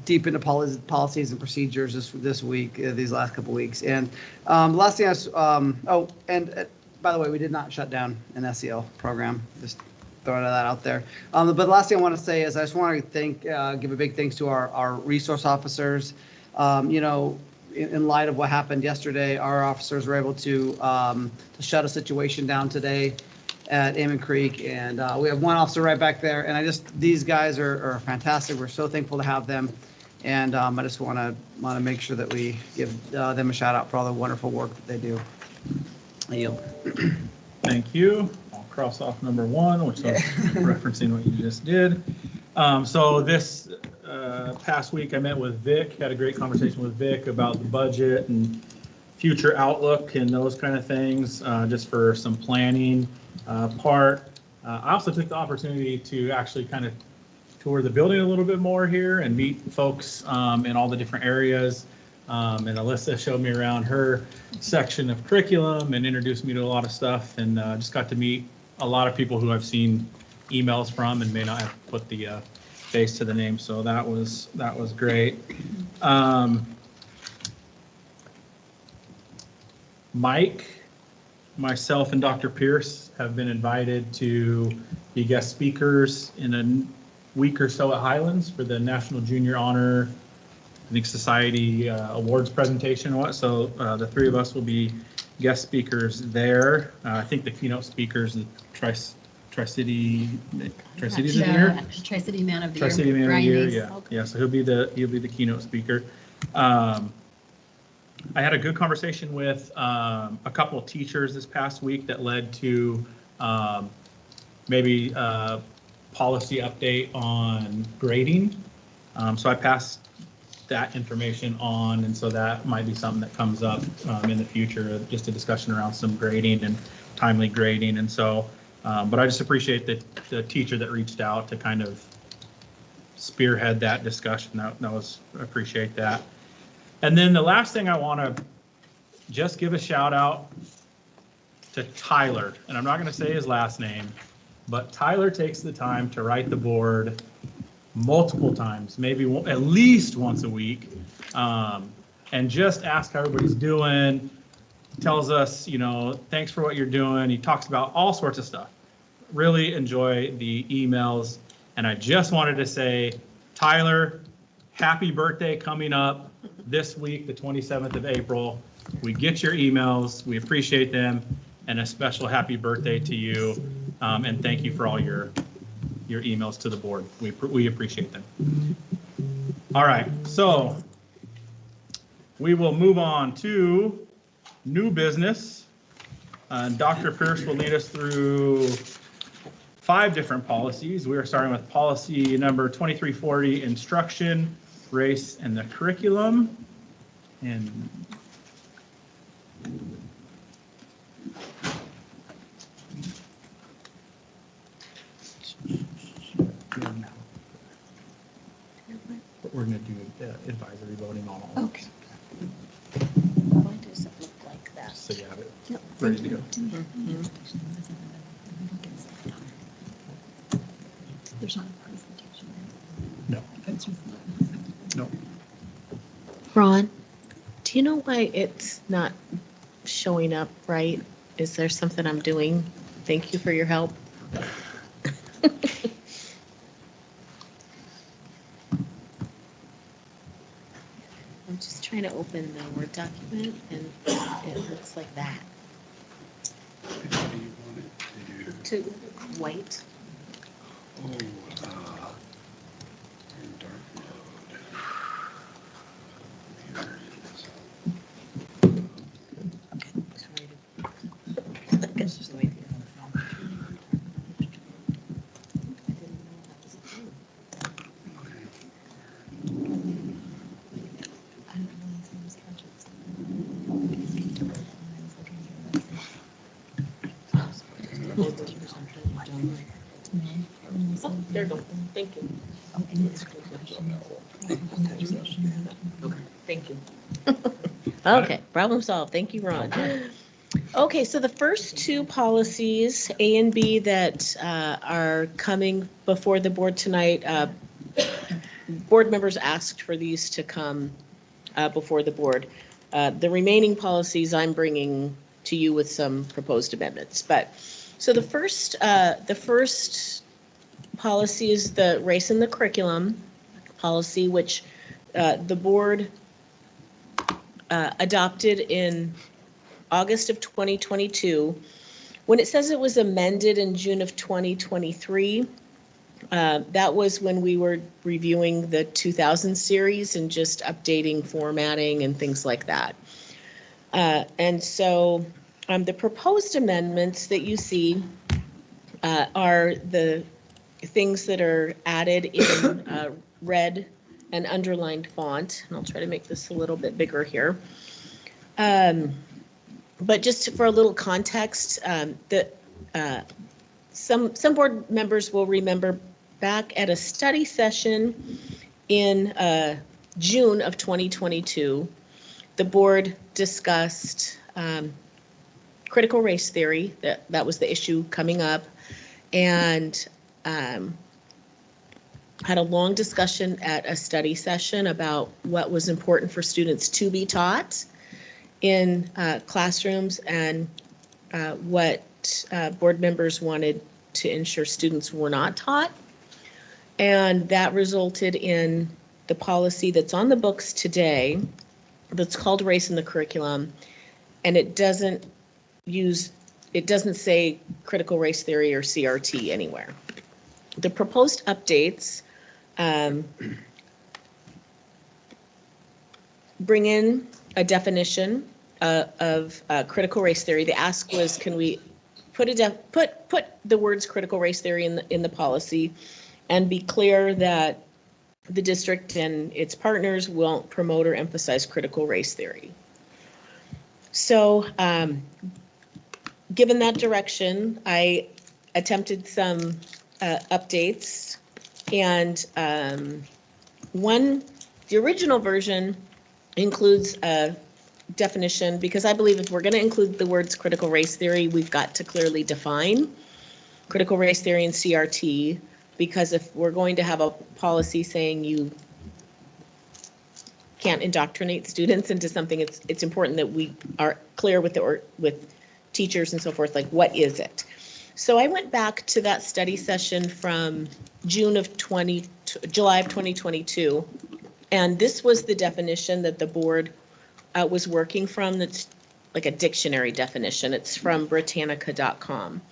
deep into policies and procedures this week, these last couple of weeks. And last thing by the way, we did not shut down an SEL program. Just throwing that out there. But the last thing I want to say is I just want to give a big thanks to our resource officers. In light of what happened yesterday, our officers were able to shut a situation down today at Ammon Creek, and we have one officer right back there, and these guys are fantastic. We're so thankful to have them, and I just want to make sure that we give them a shout out for all the wonderful work that they do. I yield. Thank you. I'll cross off number 1, which is referencing what you just did. So this past week, I met with Vic, had a great conversation with Vic about the budget and future outlook and those kind of things, just for some planning part. I also took the opportunity to actually kind of tour the building a little bit more here and meet folks in all the different areas. And Alyssa showed me around her section of curriculum and introduced me to a lot of stuff, and just got to meet a lot of people who I've seen emails from and may not have put the face to the name. So that was great. Mike, myself, and Dr. Pierce have been invited to be guest speakers in a week or so at Highlands for the National Junior Honor, I think, Society awards presentation. So the three of us will be guest speakers there. I think the keynote speakers, the Tri-City of the Year? Tri-City Man of the Year. Tri-City Man of the Ryan Year, Mace. yeah. Yeah, so he'll be the keynote speaker. I had a good conversation with a couple of teachers this past week that led to maybe a policy update on grading. So I passed that information on, and so that might be something that comes up in the future, just a discussion around some grading and timely grading. And so, but I just appreciate the teacher that reached out to kind of spearhead that discussion. That was, I appreciate that. And then the last thing I want to just give a shout out to Tyler, and I'm not going to say his last name, but Tyler takes the time to write the board multiple times, maybe at least once a week, and just ask how everybody's doing, tells us, thanks for what you're doing. He talks about all sorts of stuff. Really enjoy the emails. And I just wanted to say, Tyler, happy birthday coming up this week, the 27th of April. We get your emails. We appreciate them. And a special happy birthday to you. And thank you for all your emails to the board. We appreciate them. All right, so we will move on to new business. Dr. Pierce will lead us through 5 different policies. We are starting with policy number 2340, instruction, race, and the curriculum. And we're going to do advisory voting on all. Okay. Why does it look like that? So you have it Yep. ready to go. There's not a presentation. No. No. Ron, do you know why it's not showing up right? Is there something I'm doing? Thank you for your help. I'm just trying to open the Word document and it looks like that. To white. Oh, in dark mode. Here it is. That's just the way Oh, there you go. Thank you. Okay, thank you. Okay, problem solved. Thank you, Ron. Okay, so the first 2 policies, A and B, that are coming before the board tonight, board members asked for these to come before the board. The remaining policies I'm bringing to you with some proposed amendments. But so the first policy is the race in the curriculum policy, which the board adopted in August of 2022. When it says it was amended in June of 2023, that was when we were reviewing the 2000 series and just updating formatting and things like that. And so the proposed amendments that you see are the things that are added in red an underlined font, and I'll try to make this a little bit bigger here. But just for a little context, some board members will remember back at a study session in June of 2022, the board discussed critical race theory. That was the issue coming up, and had a long discussion at a study session about what was important for students to be taught in classrooms and what board members wanted to ensure students were not taught. And that resulted in the policy that's on the books today that's called Race in the Curriculum. And it doesn't say critical race theory or CRT anywhere. The proposed updates bring in a definition of critical race theory. The ask was, can we put the words critical race theory in the policy and be clear that the district and its partners won't promote or emphasize critical race theory. So given that direction, I attempted some updates, and the original version includes a definition, because I believe if we're going to include the words critical race theory, we've got to clearly define critical race theory and CRT, because if we're going to have a policy saying you can't indoctrinate students into something, it's important that we are clear with teachers and so forth, like what is it? So I went back to that study session from July of 2022, and this was the definition that the board was working from. That's like a dictionary definition. It's from Britannica.com.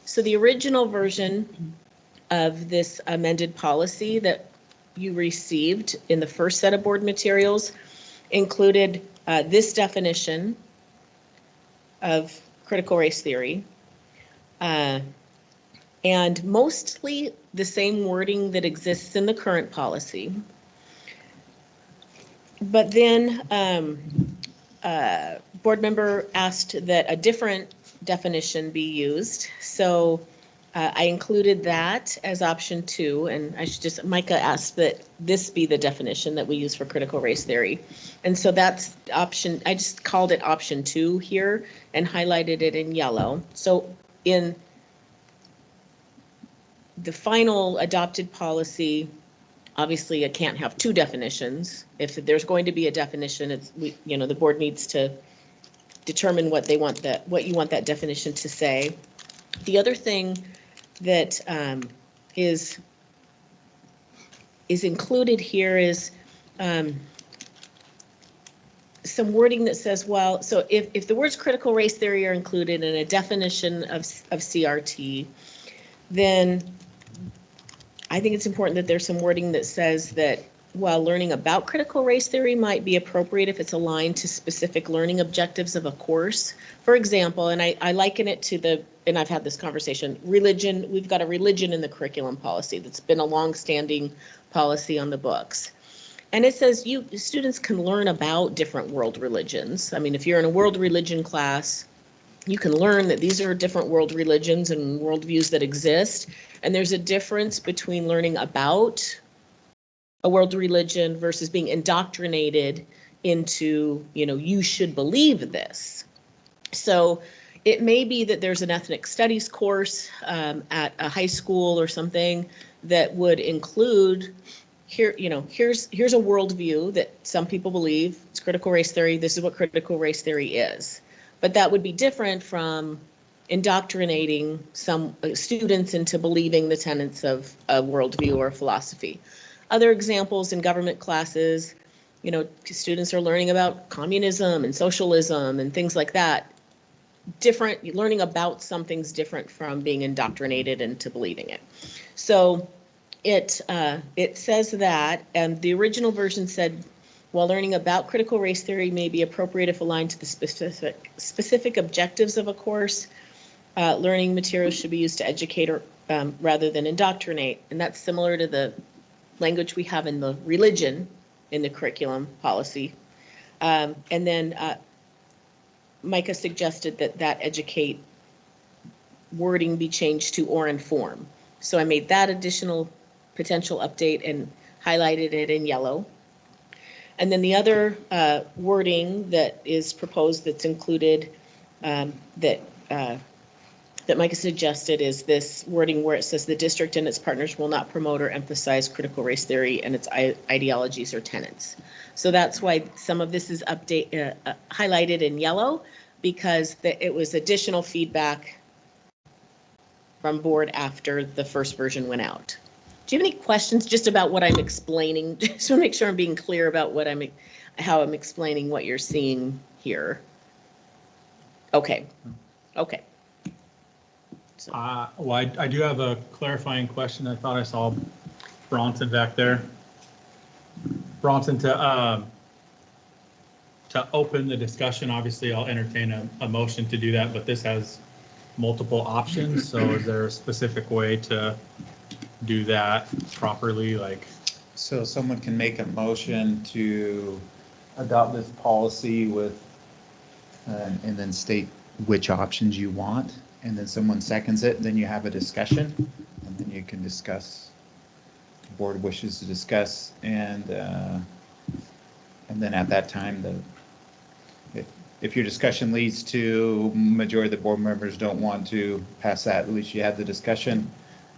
So the original version of this amended policy that you received in the first set of board materials included this definition of critical race theory, and mostly the same wording that exists in the current policy. But then board member asked that a different definition be used. So I included that as option 2, and Micah asked that this be the definition that we use for critical race theory. And so that's option, I just called it option 2 here and highlighted it in yellow. So in the final adopted policy, obviously it can't have 2 definitions. If there's going to be a definition, the board needs to determine what you want that definition to say. The other thing that is included here is some wording that says, well, so if the words critical race theory are included in a definition of CRT, then I think it's important that there's some wording that says that while learning about critical race theory might be appropriate if it's aligned to specific learning objectives of a course. For example, and I liken it to and I've had this conversation, religion. We've got a religion in the curriculum policy that's been a long-standing policy on the books. And it says students can learn about different world religions. I mean, if you're in a world religion class, you can learn that these are different world religions and worldviews that exist. And there's a difference between learning about a world religion versus being indoctrinated into, you should believe this. So it may be that there's an ethnic studies course at a high school or something that would include here's a worldview that some people believe it's critical race theory. This is what critical race theory is. But that would be different from indoctrinating some students into believing the tenets of a worldview or philosophy. Other examples in government classes, students are learning about communism and socialism and things like that. Learning about something's different from being indoctrinated into believing it. So it says that, and the original version said, while learning about critical race theory may be appropriate if aligned to the specific objectives of a course, learning materials should be used to educate rather than indoctrinate. And that's similar to the language we have in the religion, in the curriculum policy. And then Micah suggested that educate wording be changed to or inform. So I made that additional potential update and highlighted it in yellow. And then the other wording that is proposed that's included that Micah suggested is this wording where it says the district and its partners will not promote or emphasize critical race theory and its ideologies or tenets. So that's why some of this is highlighted in yellow, because it was additional feedback from board after the first version went out. Do you have any questions just about what I'm explaining? Just want to make sure I'm being clear about how I'm explaining what you're seeing here. Okay. Okay. Well, I do have a clarifying question. I thought I saw Bronson back there. Bronson, to open the discussion, obviously I'll entertain a motion to do that, but this has multiple options. So is there a specific way to do that properly? So someone can make a motion to adopt this policy with, and then state which options you want. And then someone seconds it, then you have a discussion, and then you can discuss, the board wishes to discuss, and then at that time, if your discussion leads to majority of the board members don't want to pass that, at least you have the discussion,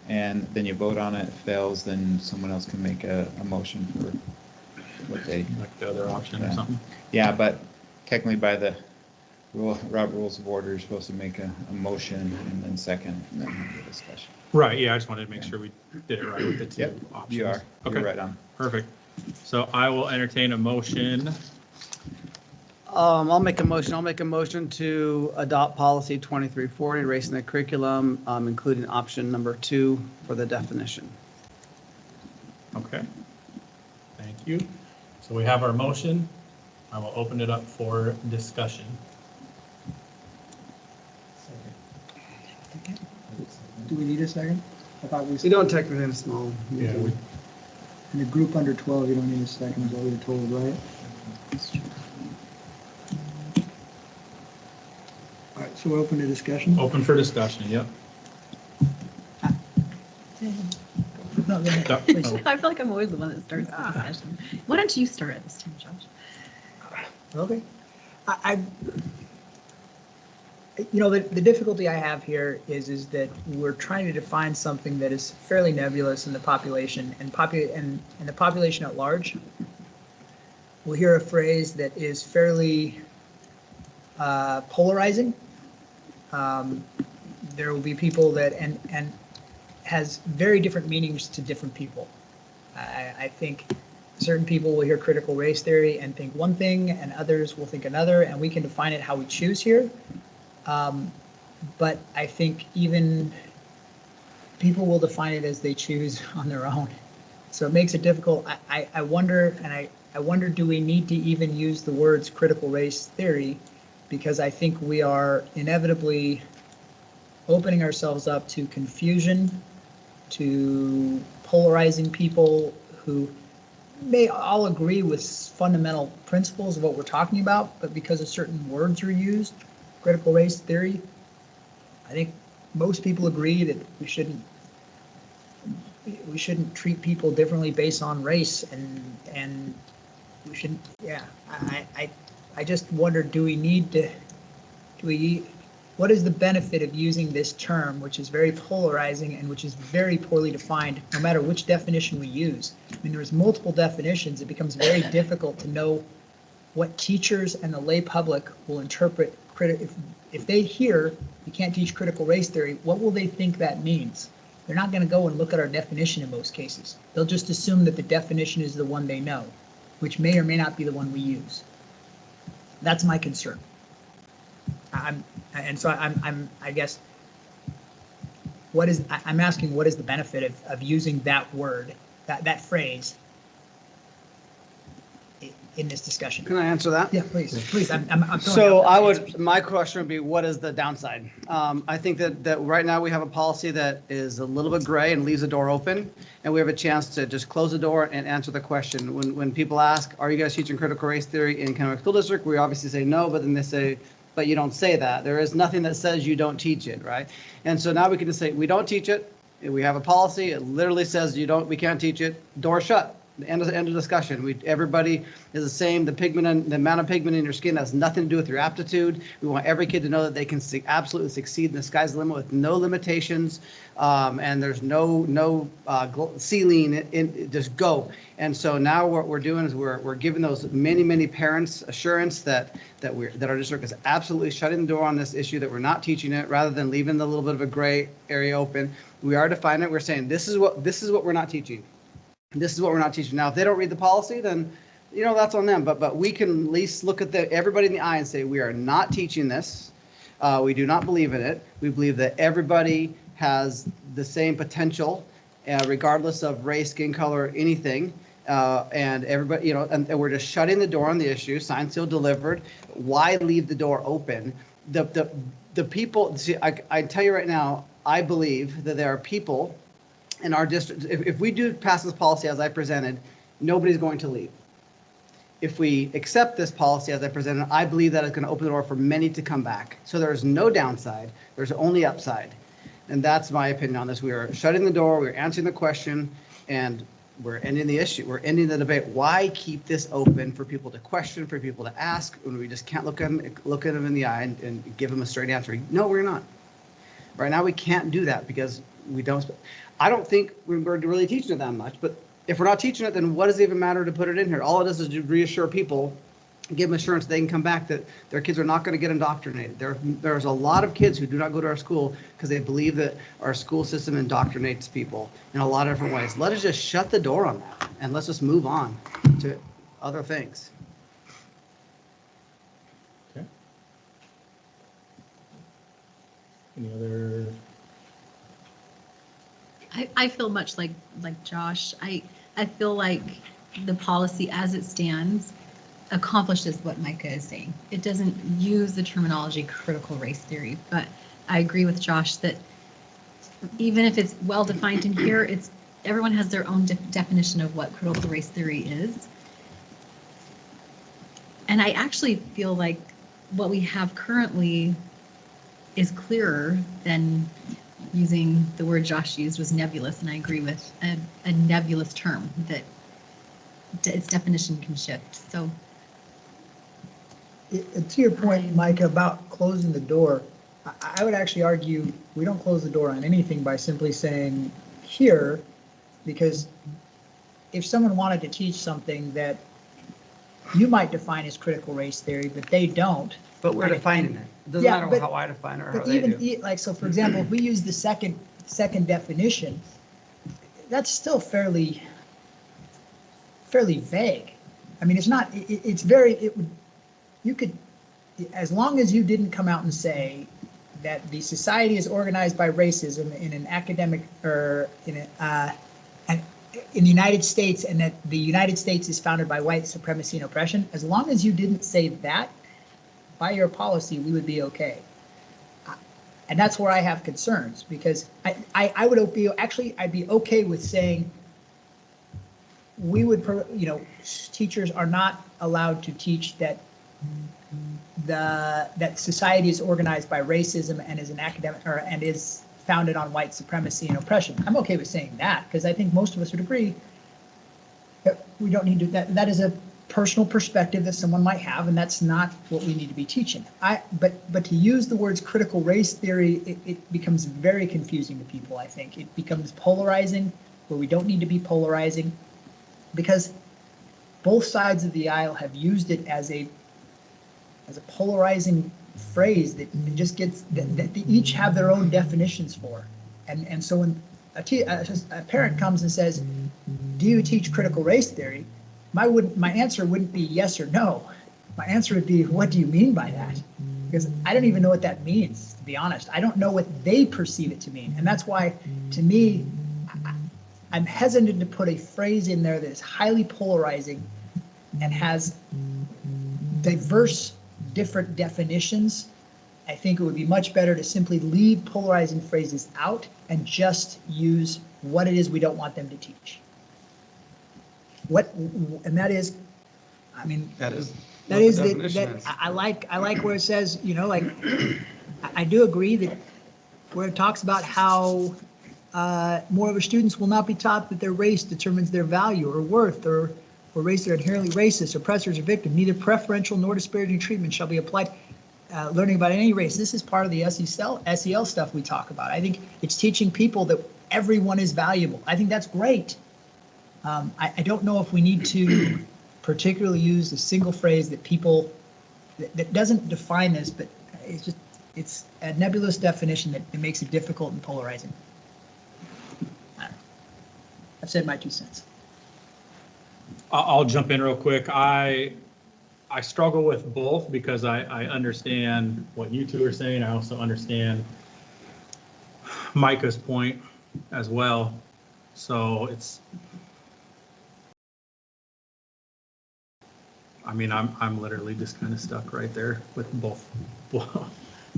and then you vote on it. If it fails, then someone else can make a motion for what they. Like the other option or something? Yeah, but technically by the Robert Rules of Order, you're supposed to make a motion and then second, and then have the discussion. Right, yeah, I just wanted to make sure we did it right with the two options. You are. Okay. You're right on. Perfect. So I will entertain a motion. I'll make a motion. I'll make a motion to adopt policy 2340, race in the curriculum, including option number 2 for the definition. Okay. Thank you. So we have our motion. I will open it up for discussion. Do we need a second? I thought we. You don't technically in a small. Yeah. In a group under 12, you don't need a second, is what we were told, right? All right, so we're open to discussion? Open for discussion, yep. No, go ahead. I feel like I'm always the one that starts the discussion. Why don't you start at this time, Josh? Okay. The difficulty I have here is that we're trying to define something that is fairly nebulous in the population, and the population at large will hear a phrase that is fairly polarizing. There will be people that and has very different meanings to different people. I think certain people will hear critical race theory and think one thing, and others will think another, and we can define it how we choose here. But I think even people will define it as they choose on their own. So it makes it difficult. I wonder, and I wonder, do we need to even use the words critical race theory? Because I think we are inevitably opening ourselves up to confusion, to polarizing people who may all agree with fundamental principles of what we're talking about, but because of certain words are used, critical race theory, I think most people agree that we shouldn't treat people differently based on race, and we shouldn't. Yeah, I just wonder, what is the benefit of using this term, which is very polarizing and which is very poorly defined, no matter which definition we use? I mean, there's multiple definitions. It becomes very difficult to know what teachers and the lay public will interpret. If they hear you can't teach critical race theory, what will they think that means? They're not going to go and look at our definition in most cases. They'll just assume that the definition is the one they know, which may or may not be the one we use. That's my concern. I guess, I'm asking, what is the benefit of using that word, that phrase, in this discussion? Can I answer that? Yeah, please. I'm throwing So out I answers. would, my question would be, what is the downside? I think that right now we have a policy that is a little bit gray and leaves the door open, and we have a chance to just close the door and answer the question. When people ask, are you guys teaching critical race theory in Kennewick School District? We obviously say no, but then they say, but you don't say that. There is nothing that says you don't teach it, right? And so now we can just say, we don't teach it. We have a policy. It literally says we can't teach it. Door shut. The end of discussion. Everybody is the same. The amount of pigment in your skin has nothing to do with your aptitude. We want every kid to know that they can absolutely succeed in the sky's the limit with no limitations, and there's no ceiling. Just go. And so now what we're doing is we're giving those many parents assurance that our district is absolutely shutting the door on this issue, that we're not teaching it, rather than leaving the little bit of a gray area open. We are defining it. We're saying this is what we're not teaching. This is what we're not teaching. Now, if they don't read the policy, then, that's on them. But we can at least look at everybody in the eye and say, we are not teaching this. We do not believe in it. We believe that everybody has the same potential, regardless of race, skin color, anything. And everybody, and we're just shutting the door on the issue. Signed, sealed, delivered. Why leave the door open? The people, see, I tell you right now, I believe that there are people in our district. If we do pass this policy as I presented, nobody's going to leave. If we accept this policy as I presented, I believe that it's going to open the door for many to come back. So there's no downside, there's only upside. And that's my opinion on this. We are shutting the door, we're answering the question, and we're ending the issue. We're ending the debate. Why keep this open for people to question, for people to ask, when we just can't look at them in the eye and give them a straight answer? No, we're not. Right now, we can't do that because we don't. I don't think we're really teaching it that much, but if we're not teaching it, then what does it even matter to put it in here? All it does is to reassure people, give them assurance they can come back, that their kids are not going to get indoctrinated. There's a lot of kids who do not go to our school because they believe that our school system indoctrinates people in a lot of different ways. Let us just shut the door on that, and let's just move on to other things. Okay. Any other? I feel much like Josh. I feel like the policy as it stands accomplishes what Micah is saying. It doesn't use the terminology critical race theory, but I agree with Josh that even if it's well defined in here, everyone has their own definition of what critical race theory is. And I actually feel like what we have currently is clearer than using the word Josh used was nebulous, and I agree with a nebulous term that its definition can shift. So, to your point, Mike, about closing the door, I would actually argue we don't close the door on anything by simply saying here, because if someone wanted to teach something that you might define as critical race theory, but they don't. But we're defining it. It doesn't matter how I define it or how they do. Like, so for example, if we use the second definition, that's still fairly vague. I mean, it's not, you could, as long as you didn't come out and say that the society is organized by racism in an academic or in the United States, and that the United States is founded by white supremacy and oppression, as long as you didn't say that by your policy, we would be okay. And that's where I have concerns, because I would be, actually, I'd be okay with saying we would, teachers are not allowed to teach that that society is organized by racism and is an academic and is founded on white supremacy and oppression. I'm okay with saying that, because I think most of us would agree that we don't need to, that is a personal perspective that someone might have, and that's not what we need to be teaching. But to use the words critical race theory, it becomes very confusing to people, I think. It becomes polarizing where we don't need to be polarizing, because both sides of the aisle have used it as a polarizing phrase that it just gets, that they each have their own definitions for. And so when a parent comes and says, do you teach critical race theory? My answer wouldn't be yes or no. My answer would be, what do you mean by that? Because I don't even know what that means, to be honest. I don't know what they perceive it to mean. And that's why, to me, I'm hesitant to put a phrase in there that is highly polarizing, and has diverse, different definitions, I think it would be much better to simply leave polarizing phrases out and just use what it is we don't want them to teach. And that is, I mean. That is. I like where it says, like, I do agree that where it talks about how moreover students will not be taught that their race determines their value or worth, or race are inherently racist, oppressors or victim. Neither preferential nor disparaging treatment shall be applied. Learning about any race. This is part of the SEL stuff we talk about. I think it's teaching people that everyone is valuable. I think that's great. I don't know if we need to particularly use a single phrase that people, that doesn't define this, but it's a nebulous definition that it makes it difficult and polarizing. I've said my 2 cents. I'll jump in real quick. I struggle with both because I understand what you two are saying. I also understand Micah's point as well. So I'm literally just kind of stuck right there with both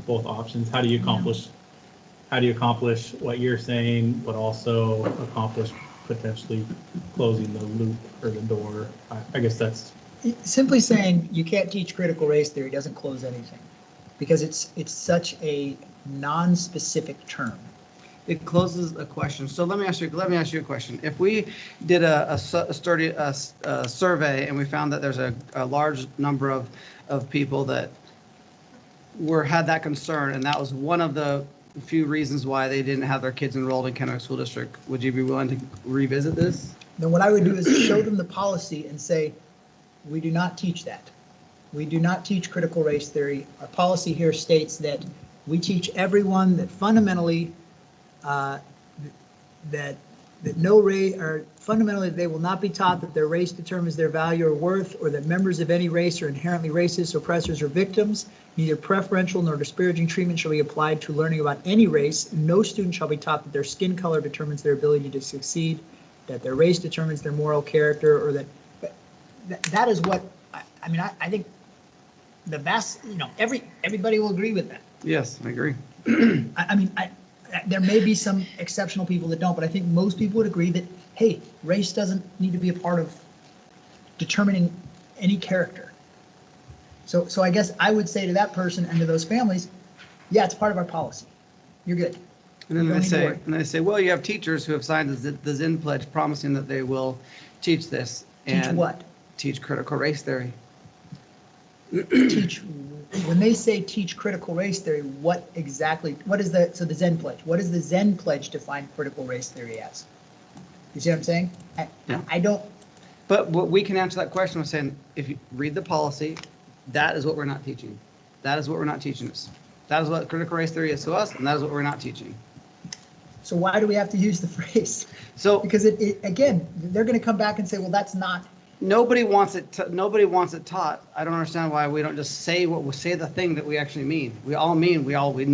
options. How do you accomplish what you're saying, but also accomplish potentially closing the loop or the door? I guess that's simply saying you can't teach critical race theory doesn't close anything, because it's such a non-specific term. It closes a question. So let me ask you a question. If we did a survey and we found that there's a large number of people that had that concern, and that was one of the few reasons why they didn't have their kids enrolled in Kennewick School District, would you be willing to revisit this? Then what I would do is show them the policy and say, we do not teach that. We do not teach critical race theory. Our policy here states that we teach everyone that fundamentally fundamentally they will not be taught that their race determines their value or worth, or that members of any race are inherently racist, oppressors, or victims. Neither preferential nor disparaging treatment shall be applied to learning about any race. No student shall be taught that their skin color determines their ability to succeed, that their race determines their moral character, or that is what I think the vast, everybody will agree with that. Yes, I agree. There may be some exceptional people that don't, but I think most people would agree that, hey, race doesn't need to be a part of determining any character. So I guess I would say to that person and to those families, yeah, it's part of our policy. You're good. And then they say, well, you have teachers who have signed the Zinn Pledge promising that they will teach this. Teach what? Teach critical race theory. When they say teach critical race theory, what is the Zinn Pledge? What does the Zinn Pledge define critical race theory as? You see what I'm saying? I don't. But we can answer that question by saying, if you read the policy, that is what we're not teaching. That is what we're not teaching us. That is what critical race theory is to us, and that is what we're not teaching. So why do we have to use the phrase? Because again, they're going to come back and say, well, that's not. Nobody wants it taught. I don't understand why we don't just say the thing that we actually mean. We all mean,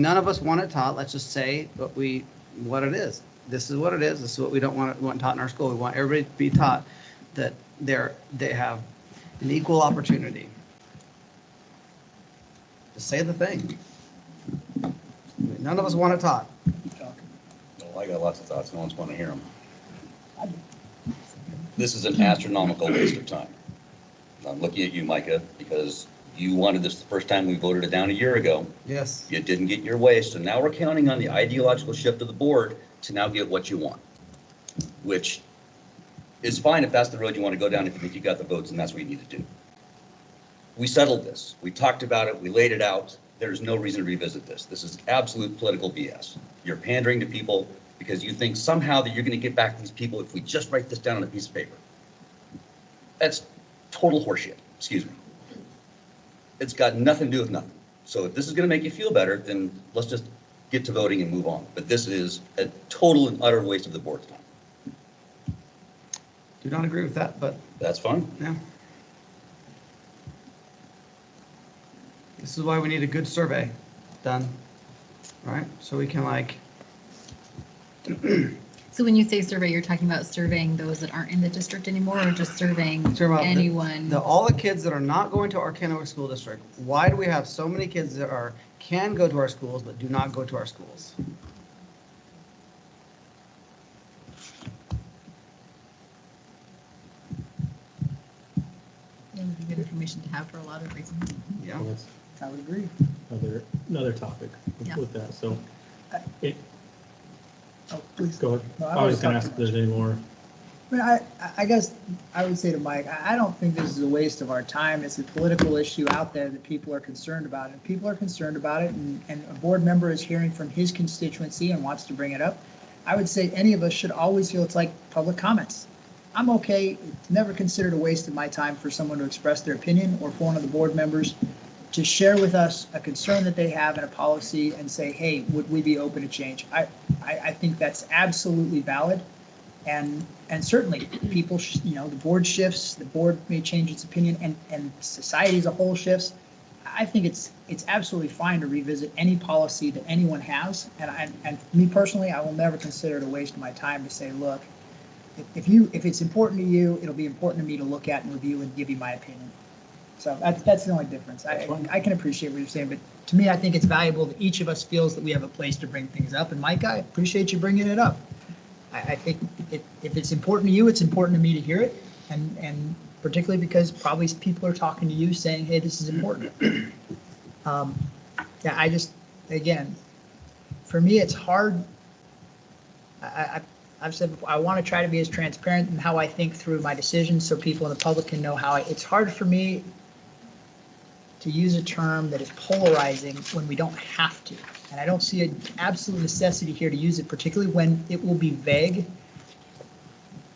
none of us want it taught. Let's just say what it is. This is what it is. This is what we don't want taught in our school. We want everybody to be taught that they have an equal opportunity. Just say the thing. None of us want it taught. Well, I got lots of thoughts. No one's going to hear them. This is an astronomical waste of time. I'm looking at you, Micah, because you wanted this the first time we voted it down a year ago. Yes. You didn't get your way, so now we're counting on the ideological shift of the board to now get what you want, which is fine if that's the road you want to go down, if you think you got the votes and that's what you need to do. We settled this. We talked about it. We laid it out. There's no reason to revisit this. This is absolute political BS. You're pandering to people because you think somehow that you're going to get back these people if we just write this down on a piece of paper. That's total horseshit. Excuse me. It's got nothing to do with nothing. So if this is going to make you feel better, then let's just get to voting and move on. But this is a total and utter waste of the board's time. Do not agree with that, but that's fine. Yeah. This is why we need a good survey done, right? So we can So when you say survey, you're talking about surveying those that aren't in the district anymore, or just surveying Talking about anyone? all the kids that are not going to our Kennewick School District. Why do we have so many kids that can go to our schools but do not go to our schools? That would be good information to have for a lot of reasons. Yeah. Well, that's I would agree. another topic Yeah. with that, so. it- Oh, please. Go ahead. No, I was gonna talked ask if there's any more. I mean, I guess I would say to Mike, I don't think this is a waste of our time. It's a political issue out there that people are concerned about. And people are concerned about it, and a board member is hearing from his constituency and wants to bring it up. I would say any of us should always feel it's like public comments. I'm okay, it's never considered a waste of my time for someone to express their opinion or for one of the board members to share with us a concern that they have in a policy and say, hey, would we be open to change? I think that's absolutely valid. And certainly people, the board shifts, the board may change its opinion, and society as a whole shifts. I think it's absolutely fine to revisit any policy that anyone has. And me personally, I will never consider it a waste of my time to say, look, if it's important to you, it'll be important to me to look at and review and give you my opinion. So that's the only difference. I can appreciate what you're saying, but to me, I think it's valuable that each of us feels that we have a place to bring things up. And Mike, I appreciate you bringing it up. I think if it's important to you, it's important to me to hear it, and particularly because probably people are talking to you saying, hey, this is important. Yeah, again, for me, it's hard. I've said before, I want to try to be as transparent in how I think through my decisions so people in the public can know how it's hard for me to use a term that is polarizing when we don't have to. And I don't see an absolute necessity here to use it, particularly when it will be vague.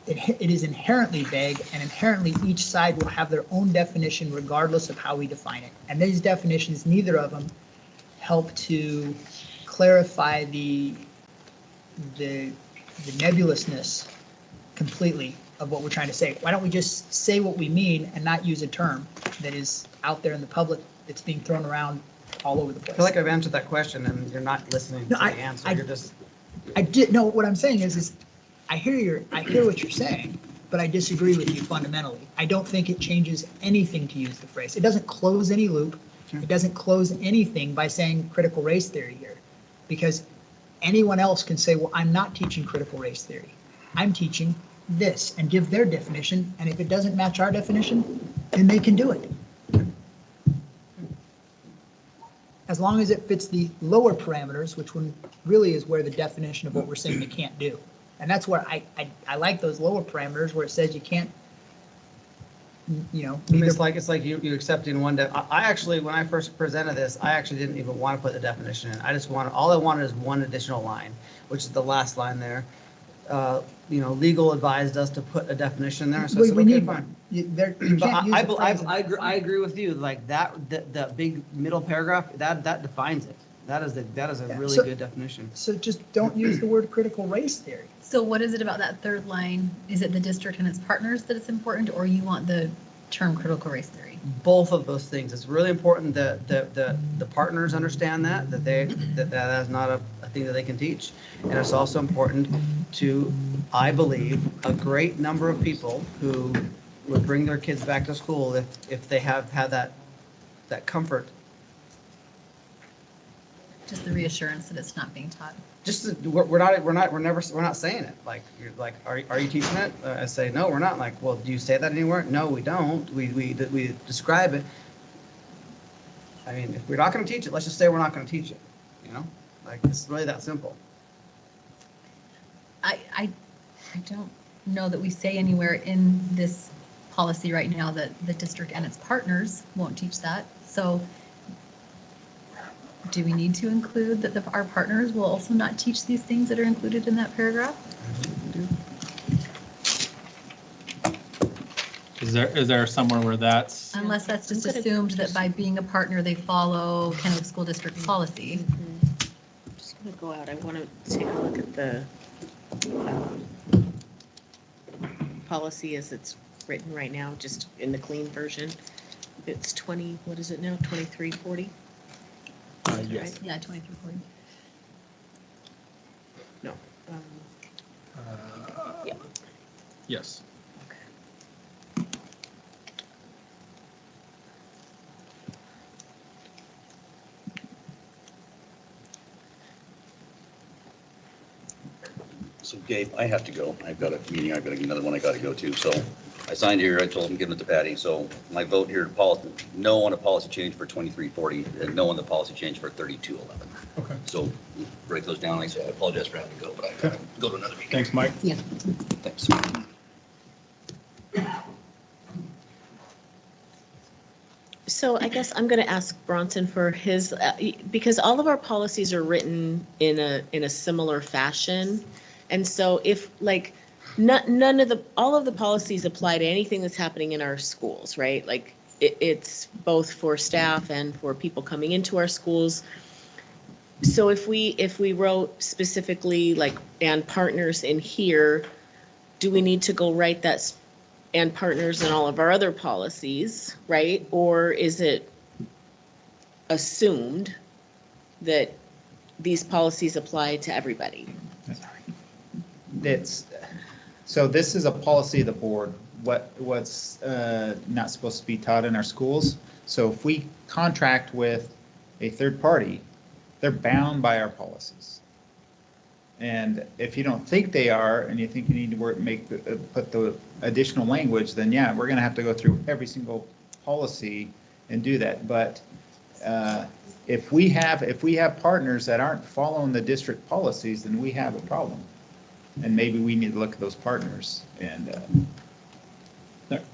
It is inherently vague, and inherently each side will have their own definition regardless of how we define it. And these definitions, neither of them help to clarify the nebulousness completely of what we're trying to say. Why don't we just say what we mean and not use a term that is out there in the public that's being thrown around all over the place? I feel like I've answered that question and you're not listening to the answer. You're just. I did no. What I'm saying is I hear what you're saying, but I disagree with you fundamentally. I don't think it changes anything to use the phrase. It doesn't close any loop. Sure. It doesn't close anything by saying critical race theory here, because anyone else can say, well, I'm not teaching critical race theory. I'm teaching this, and give their definition. And if it doesn't match our definition, then they can do it. As long as it fits the lower parameters, which one really is where the definition of what we're saying they can't do. And that's where I like those lower parameters where it says you can't, It's like you accepting one. I actually, when I first presented this, I actually didn't even want to put the definition in. All I wanted is one additional line, which is the last line there. Legal advised us to put a definition there. So we need one. I agree with you. Like that, the big middle paragraph that defines it. That is a really good definition. So just don't use the word critical race theory. So what is it about that third line? Is it the district and its partners that it's important, or you want the term critical race theory? Both of those things. It's really important that the partners understand that is not a thing that they can teach. And it's also important to, I believe, a great number of people who would bring their kids back to school if they have had that comfort. Just the reassurance that it's not being taught. We're not saying it. Like you're like, are you teaching it? I say no, we're not. Like, well, do you say that anywhere? No, we don't. We describe it. I mean, if we're not going to teach it, let's just say we're not going to teach it. Like it's really that simple. I don't know that we say anywhere in this policy right now that the district and its partners won't teach that. So do we need to include that our partners will also not teach these things that are included in that paragraph? Is there somewhere where that's? Unless that's just assumed that by being a partner, they follow Kennewick School District policy. I'm just going to go out. I want to take a look at the policy as it's written right now, just in the clean version. It's 20, what is it now, 2340? Yes. Yeah, 2340. No. Yes. So Gabe, I have to go. I've got a meeting, I've got another one I got to go to. So I signed here, I told him, give it to Patty. So my vote here, no on a policy change for 2340 and no on the policy change for 3211. Okay. So break those down. Like I said, I apologize for having to go, but I got to go to another meeting. Thanks, Mike. Yeah. Thanks. So I guess I'm going to ask Bronson for his, because all of our policies are written in a similar fashion. And so if like, all of the policies apply to anything that's happening in our schools, right? Like it's both for staff and for people coming into our schools. So if we wrote specifically like and partners in here, do we need to go write that and partners in all of our other policies, right? Or is it assumed that these policies apply to everybody? So this is a policy of the board, what's not supposed to be taught in our schools. So if we contract with a third party, they're bound by our policies. And if you don't think they are, and you think you need to put the additional language, then yeah, we're going to have to go through every single policy and do that. But if we have partners that aren't following the district policies, then we have a problem. And maybe we need to look at those partners and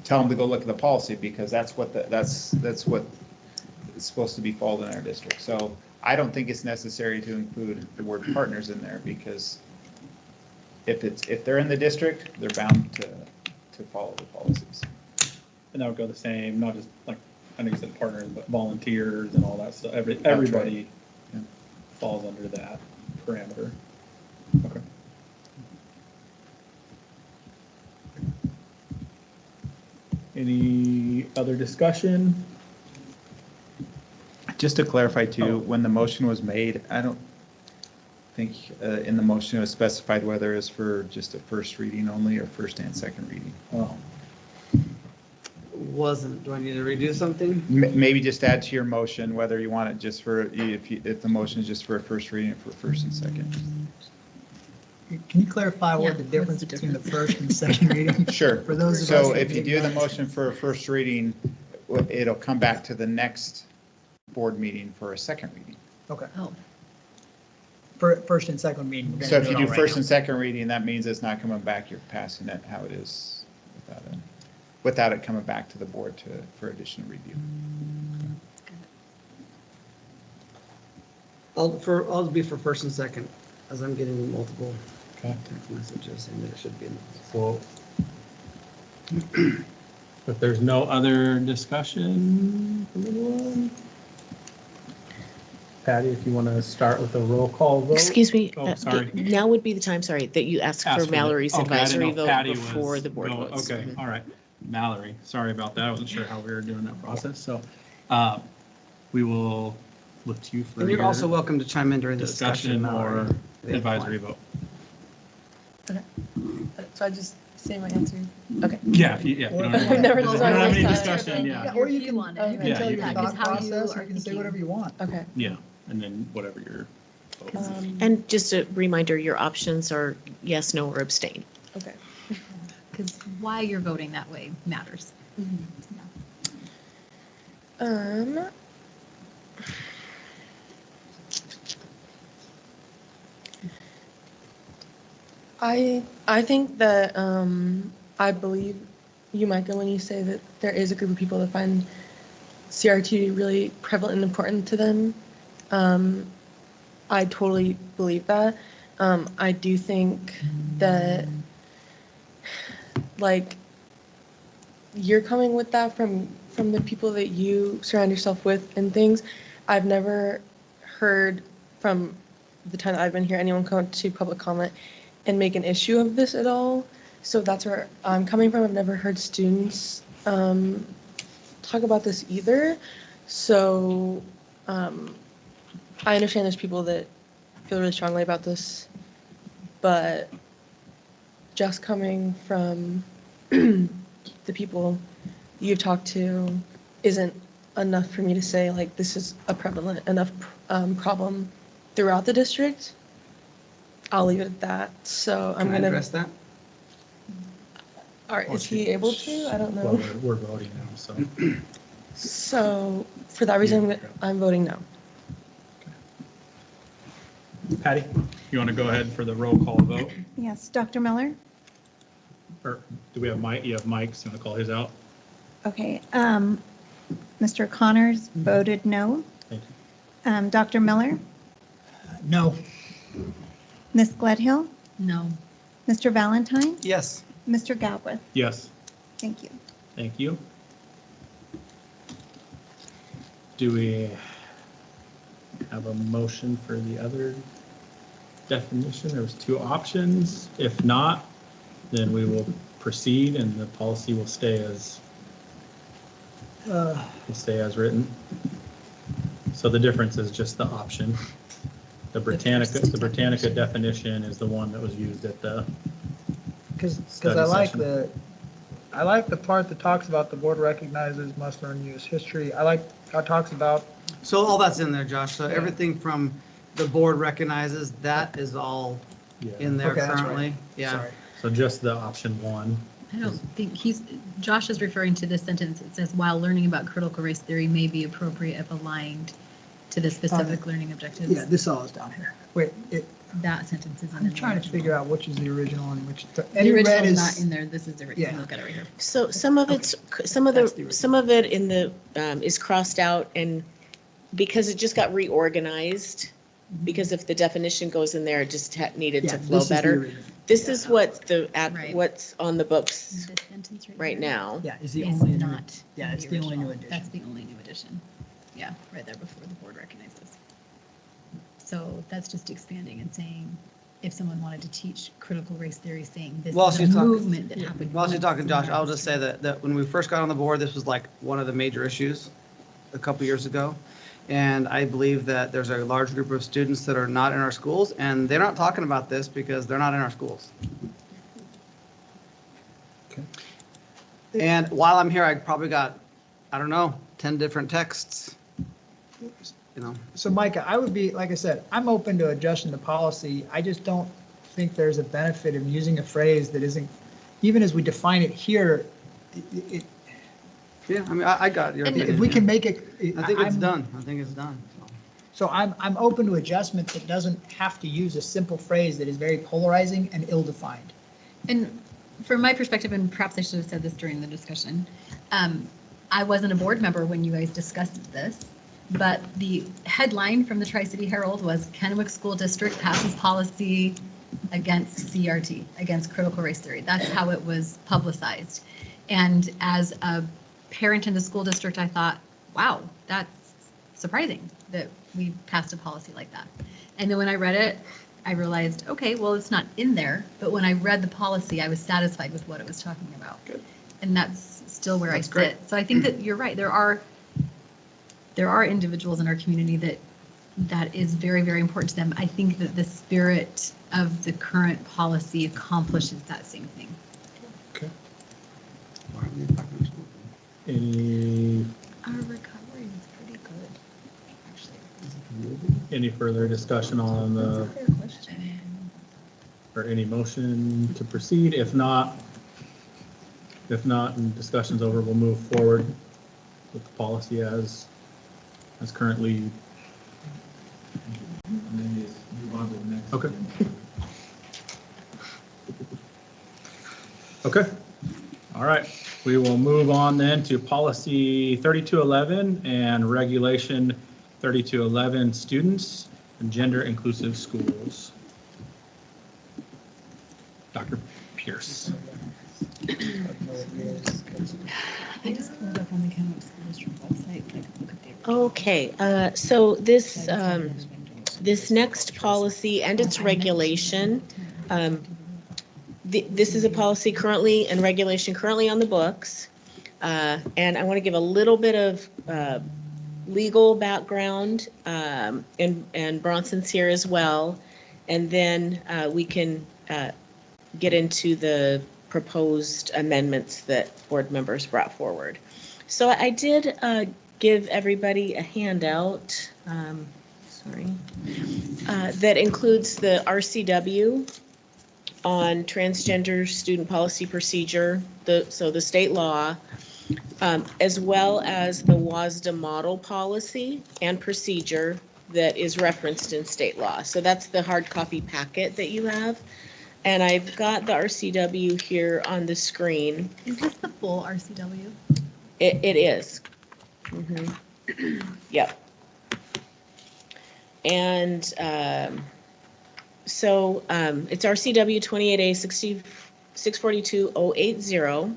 tell them to go look at the policy, because that's what that's what is supposed to be followed in our district. So I don't think it's necessary to include the word partners in there, because if they're in the district, they're bound to follow the policies. And that would go the same, not just like, I know you said partners, but volunteers and all that stuff. Everybody falls under that parameter. Okay. Any other discussion? Just to clarify too, when the motion was made, I don't think in the motion it was specified whether it's for just a first reading only or first and second reading. Oh. Do I need to redo something? Maybe just add to your motion whether you want it just for, if the motion is just for a first reading or for first and second. Can you clarify what the difference between the first and second reading? Sure. For those of us So that if you do the didn't motion for a first reading, it'll come back to the next board meeting for a second reading. Okay. Oh. For first and second meeting. we're gonna So if it you all do right first now. and second reading, that means it's not coming back, you're passing it how it is without it coming back to the board for additional review. I'll be for first and second, as I'm getting multiple Okay. text messages saying that it should be in. So if there's no other discussion from anyone? Patty, if you want to start with a roll call vote. Excuse me. Oh, sorry. Now would be the time, sorry, that you ask Ask for for Mallory's okay, I didn't advisory know if vote Patty before was the board going- votes. Okay, all right. Mallory, sorry about that. I wasn't sure how we were doing that process. So we will look to you for And you're your also welcome to chime in during the discussion discussion. or Yeah, advisory fine. vote. Okay. So I just say my answer? Okay. Yeah, if you don't I've never if you don't done have any this. discussion, yeah. Or you can Yeah, tell you your can- thought how you process, are or you can say thinking. whatever you want. Okay. Yeah, and then whatever your vote is. And just a reminder, your options are yes, no, or abstain. Okay. Because why you're voting that way matters. I think that I believe you, Micah, when you say that there is a group of people that find CRT really prevalent and important to them. I totally believe that. I do think that, like, you're coming with that from the people that you surround yourself with and things. I've never heard from the time that I've been here anyone come to public comment and make an issue of this at all. So that's where I'm coming from. I've never heard students talk about this either. So I understand there's people that feel really strongly about this, but just coming from the people you've talked to isn't enough for me to say like this is a prevalent enough problem throughout the district. I'll leave it at that. So I'm Can I gonna address that? All right, is he able to? I don't Well, know. we're voting now, so. So for that reason, I'm voting no. Patty, you want to go ahead for the roll call vote? Yes, Dr. Miller? Or do we have Mike? You have Mike, so you want to call his out? Okay, Mr. Connors voted no. Thank Dr. Miller? No. Ms. Gledhill? No. Mr. Valentine? Yes. Mr. Galbraith? Yes, Thank you. thank you. Do we have a motion for the other definition? There was two options. If not, then we will proceed and the policy will stay as written. So the difference is just the option. The Britannica definition is the one that was used at the Because study I like the part that talks about the board recognizes must learn US history. I like how it talks about. So all that's in there, Josh. So everything from the board recognizes, that is all in there Okay, that's right. currently. Yeah. Sorry. So just the option one. I don't think Josh is referring to this sentence. It says, while learning about critical race theory may be appropriate if aligned to the specific learning objectives. Yeah, this all is down here. Wait, That sentence is in the I'm trying to original. figure out which is the original and which. The Any red original is is not in there. This is the original. Yeah. Look at it right here. So some of it's, some of it in the, is crossed out and because it just got reorganized, because if the definition goes in there, it just needed to Yeah, flow this is the better. original. This is what the, Right. what's on the books This sentence right here now. Yeah, is the is only new. not. Yeah, in it's the only new original. addition. That's the only new addition. Yeah, right there before the board recognizes. So that's just expanding and saying, if someone wanted to teach critical race theory, saying this Well, is a she's talking- movement that happened. While she's talking, once Josh, in I'll our just say that when we first got on the board, this was like one of the major issues a couple years ago. And I believe that there's a large group of students that are not in our schools, and they're not talking about this because they're not in our schools. And while I'm here, I probably got, I don't know, 10 different texts, you know. So Micah, I would be, like I said, I'm open to adjusting the policy. I just don't think there's a benefit in using a phrase that isn't, even as we define it here, it. Yeah, I mean, I got your opinion. If we can make it. I think it's I'm- done. I think it's done. So I'm open to adjustment that doesn't have to use a simple phrase that is very polarizing and ill-defined. And from my perspective, and perhaps I should have said this during the discussion, I wasn't a board member when you guys discussed this, but the headline from the Tri-City Herald was Kennewick School District passes policy against CRT, against critical race theory. That's how it was publicized. And as a parent in the school district, I thought, wow, that's surprising that we passed a policy like that. And then when I read it, I realized, okay, well, it's not in there, but when I read the policy, I was satisfied with what it was talking about. Good. And that's still where That's I great. sit. So I think that you're right. There are individuals in our community that is very, very important to them. I think that the spirit of the current policy accomplishes that same thing. Okay. Any, Our recovery is pretty good, actually. any further discussion on the, Fair question. or any motion to proceed? If not, and discussion's over, we'll move forward with the policy as currently. And then just move on to the next. Okay. Okay, all right. We will move on then to policy 3211 and regulation 3211, students and gender inclusive schools. Dr. Pierce. I just pulled it up on the Kennewick School District website. I could look at the Okay, so this, this next policy and its regulation, this is a policy currently and regulation currently on the books. And I want to give a little bit of legal background, and Bronson's here as well. And then we can get into the proposed amendments that board members brought forward. So I did give everybody a handout, that includes the RCW on transgender student policy procedure, so the state law, as well as the WASDA model policy and procedure that is referenced in state law. So that's the hard copy packet that you have. And I've got the RCW here on the screen. Is this the full RCW? It is. Yep. And so it's RCW 28A 642-080.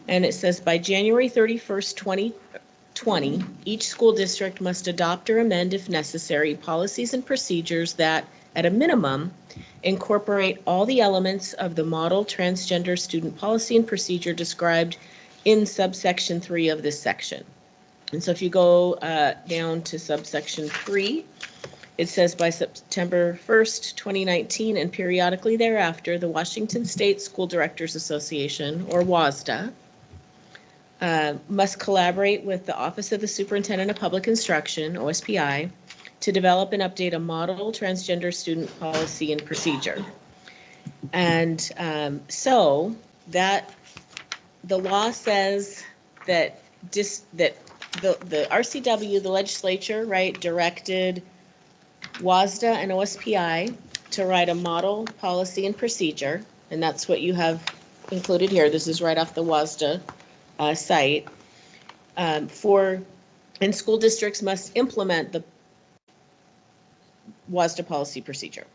And it says by January 31st, 2020, each school district must adopt or amend, if necessary, policies and procedures that, at a minimum, incorporate all the elements of the model transgender student policy and procedure described in subsection 3 of this section. And so if you go down to subsection 3, it says by September 1st, 2019, and periodically thereafter, the Washington State School Directors Association, or WASDA, must collaborate with the Office of the Superintendent of Public Instruction, OSPI, to develop and update a model transgender student policy and procedure. And so that the law says that the RCW, the legislature, right, directed WASDA and OSPI to write a model policy and procedure, and that's what you have included here. This is right off the WASDA site. And school districts must implement the WASDA policy procedure.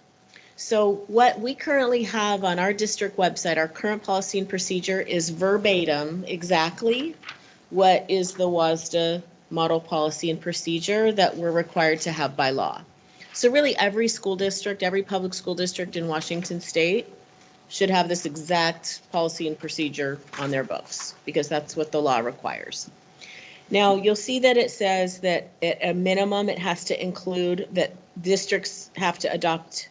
So what we currently have on our district website, our current policy and procedure, is verbatim exactly what is the WASDA model policy and procedure that we're required to have by law. So really every school district, every public school district in Washington State should have this exact policy and procedure on their books, because that's what the law requires. Now, you'll see that it says that at a minimum, it has to include that districts have to adopt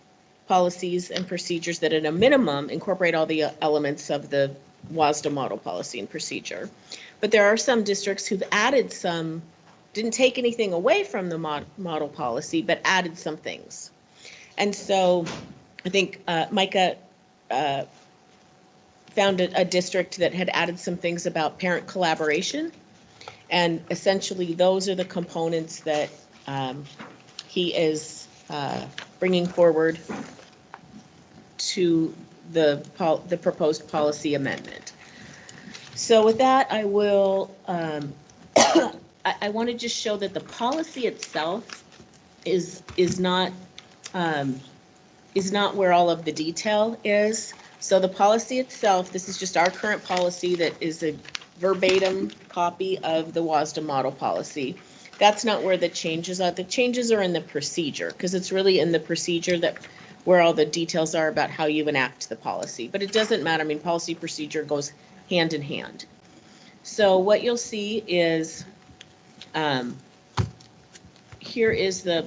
policies and procedures that at a minimum incorporate all the elements of the WASDA model policy and procedure. But there are some districts who've added some, didn't take anything away from the model policy, but added some things. And so I think Micah found a district that had added some things about parent collaboration. And essentially, those are the components that he is bringing forward to the proposed policy amendment. So with that, I will, I want to just show that the policy itself is not where all of the detail is. So the policy itself, this is just our current policy that is a verbatim copy of the WASDA model policy. That's not where the changes are. The changes are in the procedure, because it's really in the procedure that where all the details are about how you enact the policy. But it doesn't matter. I mean, policy procedure goes hand in hand. So what you'll see is here is the,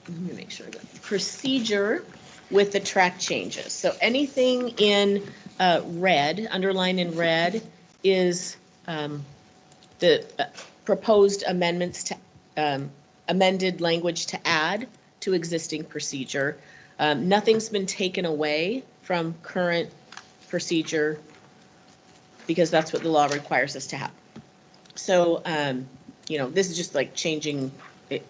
let me make sure, the procedure with the track changes. So anything in red, underlined in red, is the proposed amendments to amended language to add to existing procedure. Nothing's been taken away from current procedure because that's what the law requires us to have. So, you know, this is just like changing it.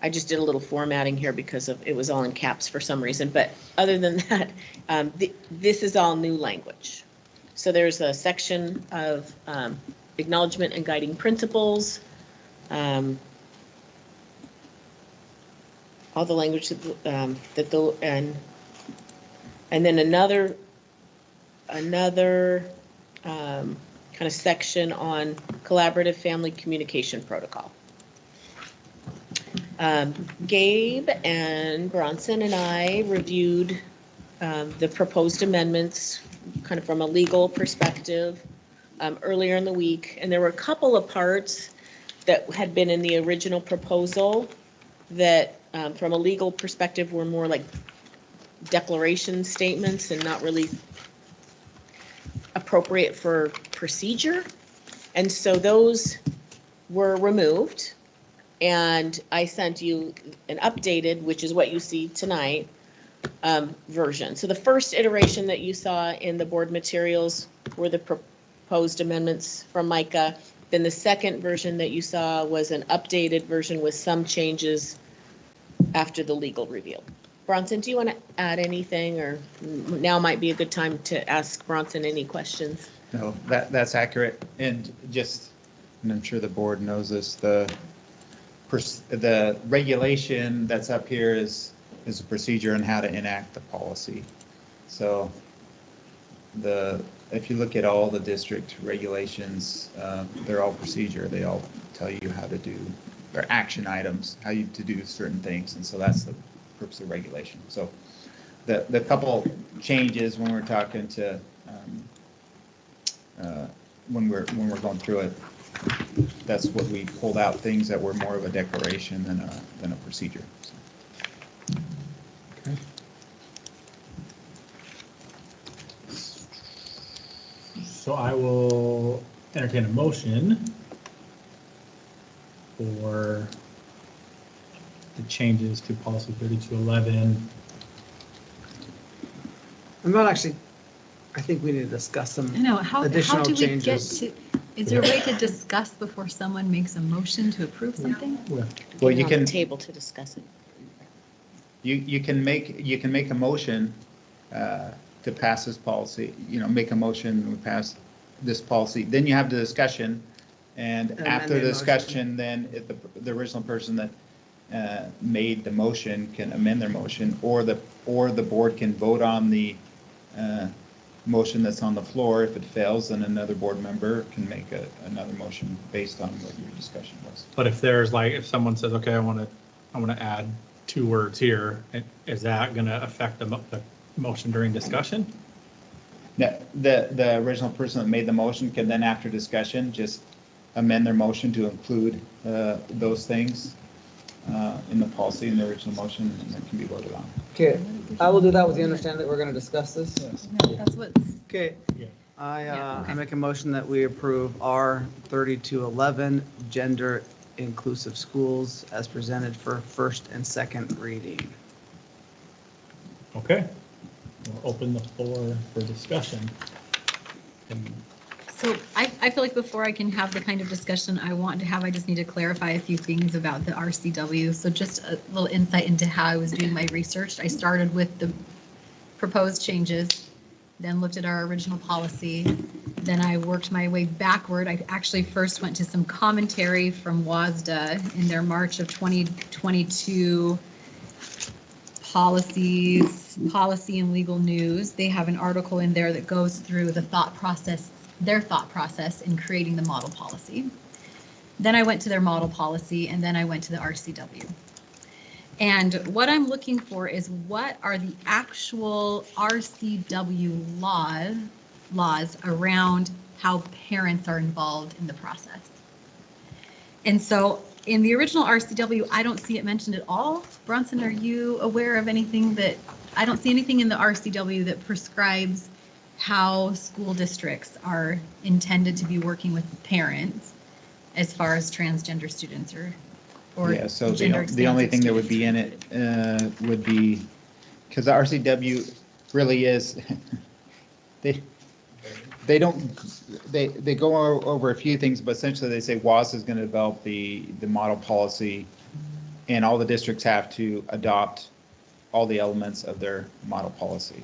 I just did a little formatting here because of it was all in caps for some reason. But other than that, this is all new language. So there's a section of acknowledgement and guiding principles, all the language that and then another kind of section on collaborative family communication protocol. Gabe and Bronson and I reviewed the proposed amendments kind of from a legal perspective earlier in the week, and there were a couple of parts that had been in the original proposal that from a legal perspective were more like declaration statements and not really appropriate for procedure. And so those were removed. And I sent you an updated, which is what you see tonight, version. So the first iteration that you saw in the board materials were the proposed amendments from Micah. Then the second version that you saw was an updated version with some changes after the legal review. Bronson, do you want to add anything, or now might be a good time to ask Bronson any questions? No, that's accurate. And just, and I'm sure the board knows this, the regulation that's up here is a procedure on how to enact the policy. So if you look at all the district regulations, they're all procedure. They all tell you how to do their action items, how you to do certain things. And so that's the purpose of regulation. So the couple changes when we're talking to, when we're going through it, that's what we pulled out, things that were more of a declaration than a procedure. So. Okay. So I will entertain a motion for the changes to policy 3211. I'm not actually, I think we need to discuss some I know, how additional do we changes. get to, is there a way to discuss before someone makes a motion to approve something? Well, you On the can table to discuss it. you can make a motion to pass this policy. You know, make a motion to pass this policy. Then you have the discussion, and amend after the the discussion, then if the original person that made the motion can amend their motion, or the board can vote on the motion that's on the floor. If it fails, then another board member can make another motion based on what your discussion was. But if there's like, if someone says, okay, I want to add 2 words here, is that going to affect the motion during discussion? The original person that made the motion can then, after discussion, just amend their motion to include those things in the policy in the original motion, and that can be voted on. Okay, I will do that with the understanding that we're going to discuss this. No, that's what's. Okay. Yeah. I make a motion that we approve R 3211, gender inclusive schools, as presented for first and second reading. Okay. We'll open the floor for discussion. So I feel like before I can have the kind of discussion I want to have, I just need to clarify a few things about the RCW. So just a little insight into how I was doing my research. I started with the proposed changes, then looked at our original policy. Then I worked my way backward. I actually first went to some commentary from WASDA in their March of 2022 policy and legal news. They have an article in there that goes through the thought process, their thought process in creating the model policy. Then I went to their model policy, and then I went to the RCW. And what I'm looking for is what are the actual RCW laws around how parents are involved in the process. And so in the original RCW, I don't see it mentioned at all. Bronson, are you aware of anything that, I don't see anything in the RCW that prescribes how school districts are intended to be working with parents as far as transgender students or Yeah, so gender the only expansive thing that would be in it would be, because the RCW really is, they go over a few things, but essentially they say WAS is going to develop the model policy, and all the districts have to adopt all the elements of their model policy.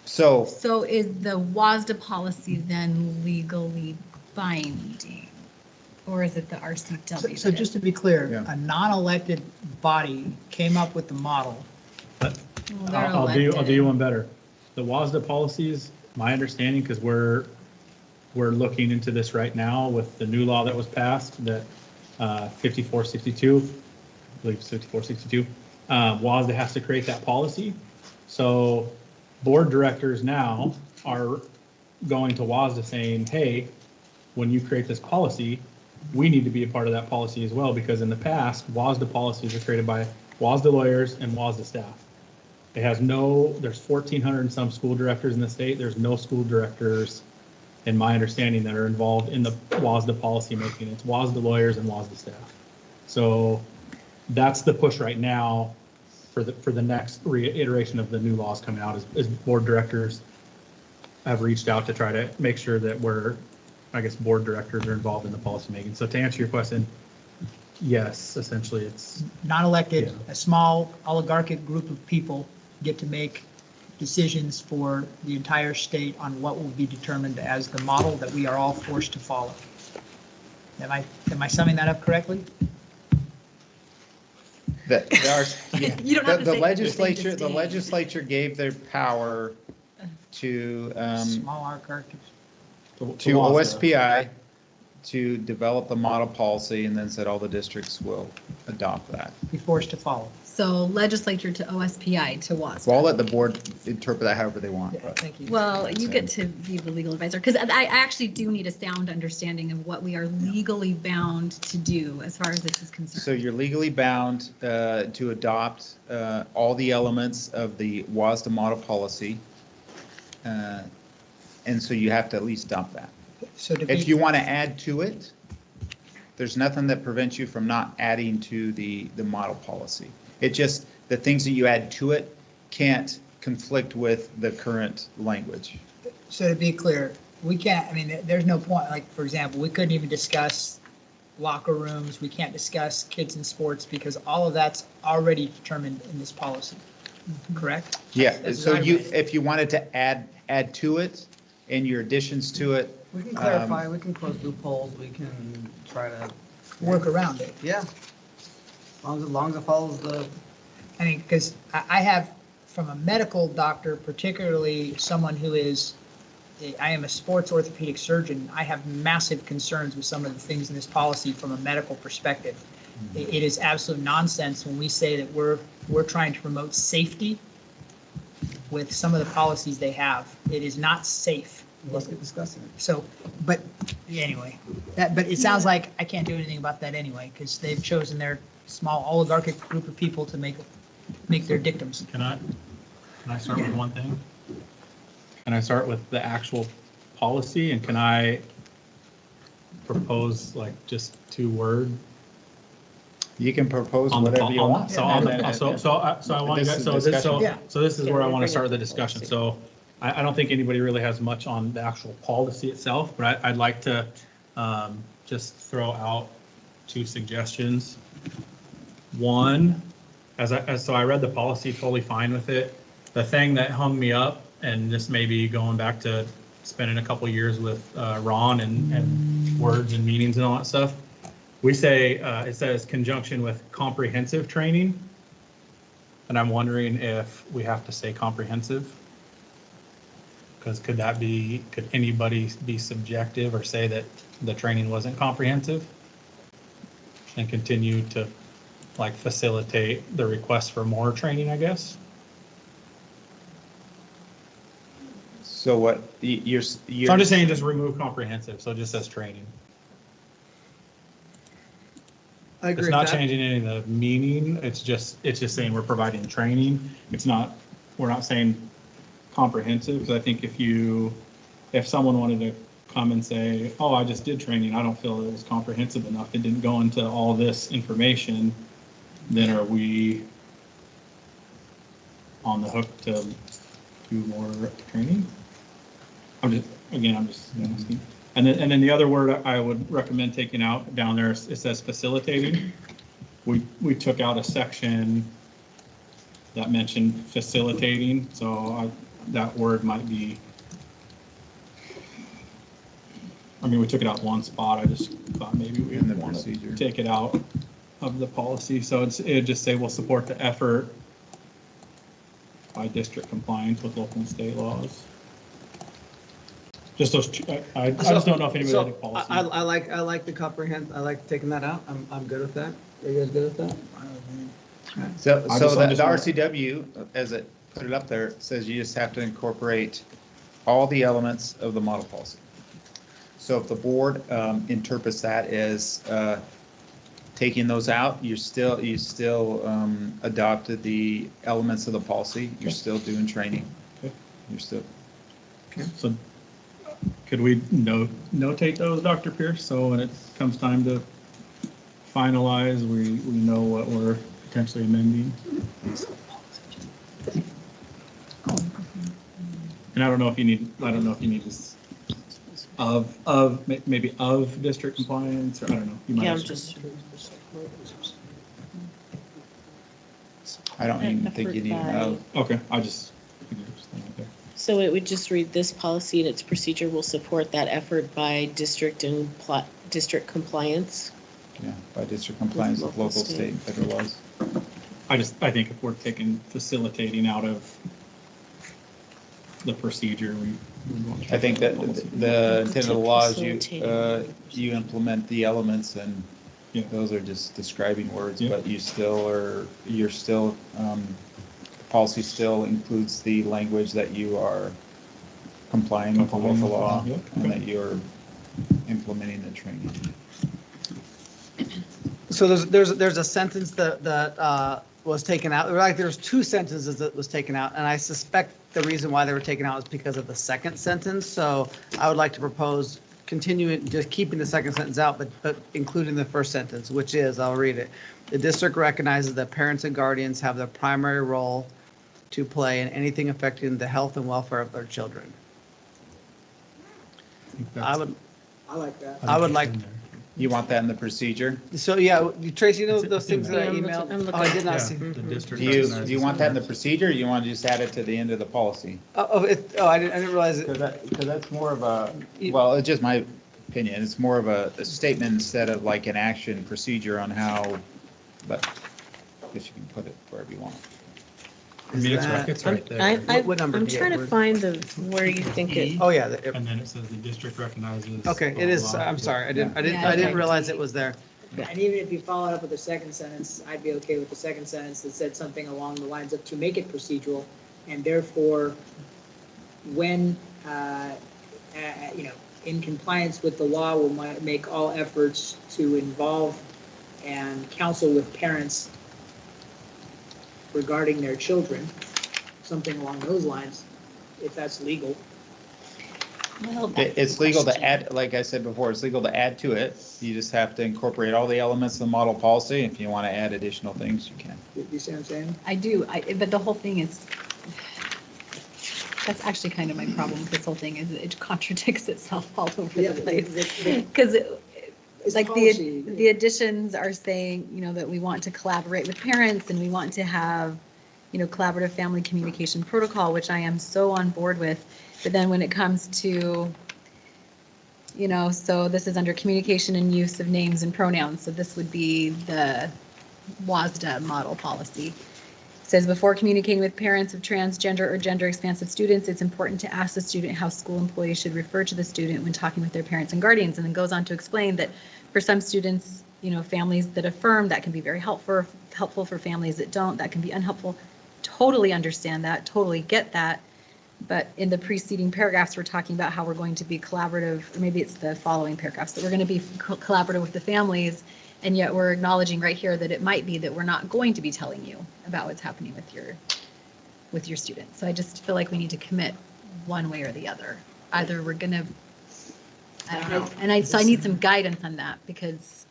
So is the WASDA policy then legally binding? Or is it the RCW? So just to be clear, Yeah. a non-elected body came up with the model. I'll do you one better. The WASDA policies, my understanding, because we're looking into this right now with the new law that was passed, that 5462, I believe it's 5462, WASDA has to create that policy. So board directors now are going to WASDA saying, hey, when you create this policy, we need to be a part of that policy as well, because in the past, WASDA policies are created by WASDA lawyers and WASDA staff. It has no, there's 1,400 and some school directors in the state. There's no school directors, in my understanding, that are involved in the WASDA policymaking. It's WASDA lawyers and WASDA staff. So that's the push right now for the next reiteration of the new laws coming out is board directors have reached out to try to make sure that board directors are involved in the policymaking. So to answer your question, yes, essentially it's. Non-elected, Yeah. a small oligarchic group of people get to make decisions for the entire state on what will be determined as the model that we are all forced to follow. Am I summing that up correctly? You don't have to The say legislature, anything the legislature gave their power to, Small oligarchic. to OSPI to develop a model policy and then said all the districts will adopt that. Be forced to follow. So legislature to OSPI to WASDA. So I'll let the board interpret that however they want. but- Thank you. Well, you get to be the legal advisor, because I actually do need a sound understanding of what we are legally bound to do as far as this is concerned. So you're legally bound to adopt all the elements of the WASDA model policy. And so you have to at least adopt that. So to If be- you want to add to it, there's nothing that prevents you from not adding to the model policy. It just, the things that you add to it can't conflict with the current language. So to be clear, we can't, I mean, there's no point, like, for example, we couldn't even discuss locker rooms, we can't discuss kids in sports, because all of that's already determined in this policy, correct? Yeah, That's so what I you, read. if you wanted to add to it and your additions to it. We can clarify, we can close loopholes, we can try to. Work around it. Yeah. As long as it follows the. I mean, because I have, from a medical doctor, particularly someone who is, I am a sports orthopedic surgeon, I have massive concerns with some of the things in this policy from a medical perspective. It is absolute nonsense when we say that we're trying to promote safety with some of the policies they have. It is not safe. Let's get discussing it. So, but anyway, but it sounds like I can't do anything about that anyway, because they've chosen their small oligarchic group of people to make their dictums. Can I start with one thing? Can I start with the actual policy, and can I propose like just 2 words? You can propose On the whatever po- you on- want. So I want you This guys, is so this, discussion. so this is where I want to bring start up the the discussion. policy. So I don't think anybody really has much on the actual policy itself, but I'd like to just throw out 2 suggestions. One, so I read the policy, totally fine with it. The thing that hung me up, and this may be going back to spending a couple years with Ron and words and meanings and all that stuff. We say, it says conjunction with comprehensive training. And I'm wondering if we have to say comprehensive? Because could anybody be subjective or say that the training wasn't comprehensive? And continue to like facilitate the request for more training, I guess? So what, you're. So I'm just saying, just remove comprehensive, so it just says training. I agree It's with not that. changing any of the meaning, it's just saying we're providing training. We're not saying comprehensive, because I think if someone wanted to come and say, oh, I just did training, I don't feel it was comprehensive enough, it didn't go into all this information, then are we on the hook to do more training? I'm just asking. And then the other word I would recommend taking out down there, it says facilitating. We took out a section that mentioned facilitating, so that word might be, we took it out one spot. I just thought maybe we In the want to procedure. take it out of the policy. So it'd just say we'll support the effort by district compliance with local and state laws. Just those, I just don't know if anybody had a policy. I like the comprehend, I like taking that out. I'm good with that. Are you guys good with that? So I the just wanna- RCW, as it put it up there, says you just have to incorporate all the elements of the model policy. So if the board interprets that as taking those out, you still adopted the elements of the policy. You're still doing training. Okay. You're still. So could we notate those, Dr. Pierce, so when it comes time to finalize, we know what we're potentially amending? And I don't know if you need this maybe of district compliance, or I don't know. You might Yeah, have I'm just. I don't even think you need to know. Okay, So it would just read, this policy and its procedure will support that effort by district and district compliance. Yeah, by district compliance with local, state, and federal laws. I think if we're taking facilitating out of the procedure, I think that the intent of the law is you implement the elements, and those are just describing words, but the policy still includes the language that you are complying with the local law and that you're implementing the training. So there's a sentence that was taken out. There's two sentences that was taken out, and I suspect the reason why they were taken out is because of the second sentence. So I would like to propose continuing, just keeping the second sentence out, but including the first sentence, which is, I'll read it. The district recognizes that parents and guardians have the primary role to play in anything affecting the health and welfare of their children. I like that. I would like. You want that in the procedure? So yeah, Tracy, those things that I emailed. Oh, I did not see. Do you want that in the procedure, or you want to just add it to the end of the policy? I didn't realize it. Because that's more of a, well, it's just my opinion. It's more of a statement instead of like an action procedure on how, but I guess you can put it wherever you want. I mean, it's right there. I'm trying to find where you think it. Oh, yeah. And then it says the district recognizes. Okay, it is, I'm sorry, I didn't realize it was there. And even if you follow it up with the second sentence, I'd be okay with the second sentence that said something along the lines of to make it procedural, and therefore, when, in compliance with the law, we'll make all efforts to involve and counsel with parents regarding their children, something along those lines, if that's legal. Well, It's legal to add, like I said before, it's legal to add to it. You just have to incorporate all the elements of the model policy. If you want to add additional things, you can. You see what I'm saying? I do, but the whole thing is, that's actually kind of my problem with this whole thing, is it contradicts itself all over the place. Because like the additions are saying, that we want to collaborate with parents and we want to have, collaborative family communication protocol, which I am so on board with. But then when it comes to, so this is under communication and use of names and pronouns. So this would be the WASDA model policy. It says before communicating with parents of transgender or gender expansive students, it's important to ask the student how school employees should refer to the student when talking with their parents and guardians, and then goes on to explain that for some students, families that affirm, that can be very helpful for families that don't, that can be unhelpful. Totally understand that, totally get that. But in the preceding paragraphs, we're talking about how we're going to be collaborative, or maybe it's the following paragraphs, that we're going to be collaborative with the families, and yet we're acknowledging right here that it might be that we're not going to be telling you about what's happening with your students. So I just feel like we need to commit one way or the other. Either we're going to, I don't know, and I need some guidance on that, because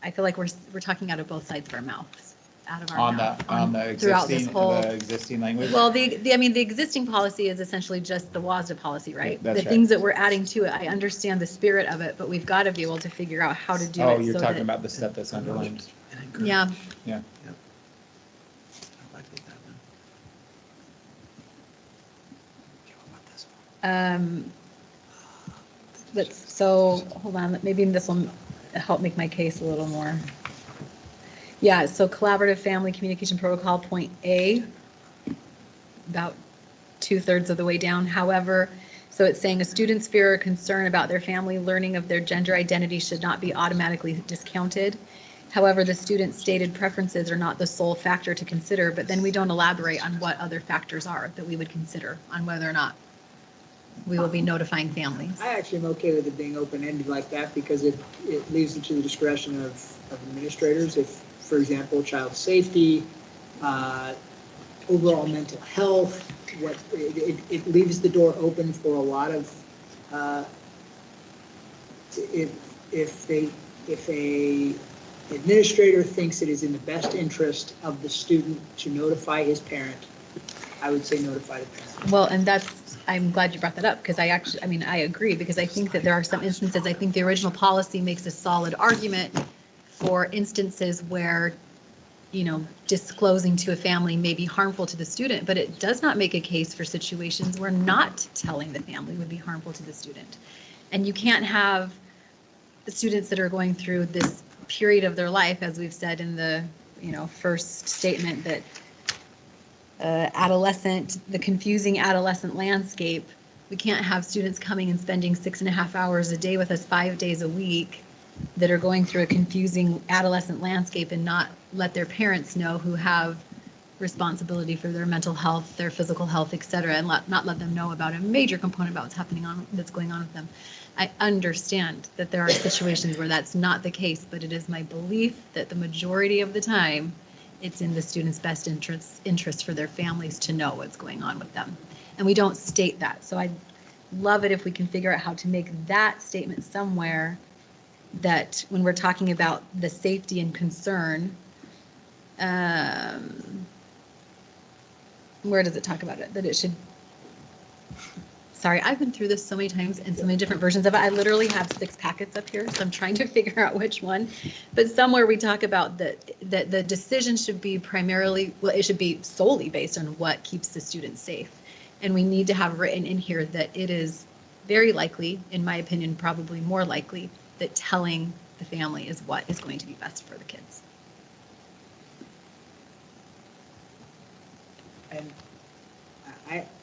I feel like we're talking out of both sides of our mouths. Out of our mouth on the existing language. Well, the existing policy is essentially just the WASDA policy, right? That's the things that we're adding to it, I understand the spirit of it, but we've got to be able to figure out how to do it. Oh, you're talking about the stuff that's underlined. Yeah. Yeah. So hold on, maybe this will help make my case a little more. Yeah, so collaborative family communication protocol, point A, about 2/3 of the way down. However, so it's saying a student's fear or concern about their family learning of their gender identity should not be automatically discounted. However, the student's stated preferences are not the sole factor to consider, but then we don't elaborate on what other factors are that we would consider on whether or not we will be notifying families. I actually am okay with it being open-ended like that because it leaves it to the discretion of administrators. If, for example, child safety, overall mental health, it leaves the door open for a lot of, if a administrator thinks it is in the best interest of the student to notify his parent, I would say notify the parent. Well, and I'm glad you brought that up because I agree because I think that there are some instances, I think the original policy makes a solid argument for instances where, disclosing to a family may be harmful to the student, but it does not make a case for situations where not telling the family would be harmful to the student. And you can't have the students that are going through this period of their life, as we've said in the, first statement, that the confusing adolescent landscape, we can't have students coming and spending 6.5 hours a day with us 5 days a week that are going through a confusing adolescent landscape and not let their parents know, who have responsibility for their mental health, their physical health, et cetera, and not let them know about a major component about that's going on with them. I understand that there are situations where that's not the case, but it is my belief that the majority of the time, it's in the student's best interest for their families to know what's going on with them. And we don't state that. So I'd love it if we can figure out how to make that statement somewhere, that when we're talking about the safety and concern, where does it talk about it? That it should, sorry, I've been through this so many times and so many different versions of it. I literally have 6 packets up here, so I'm trying to figure out which one. But somewhere we talk about that the decision should be primarily, well, it should be solely based on what keeps the student safe. And we need to have written in here that it is very likely, in my opinion, probably more likely, that telling the family is what is going to be best for the kids. And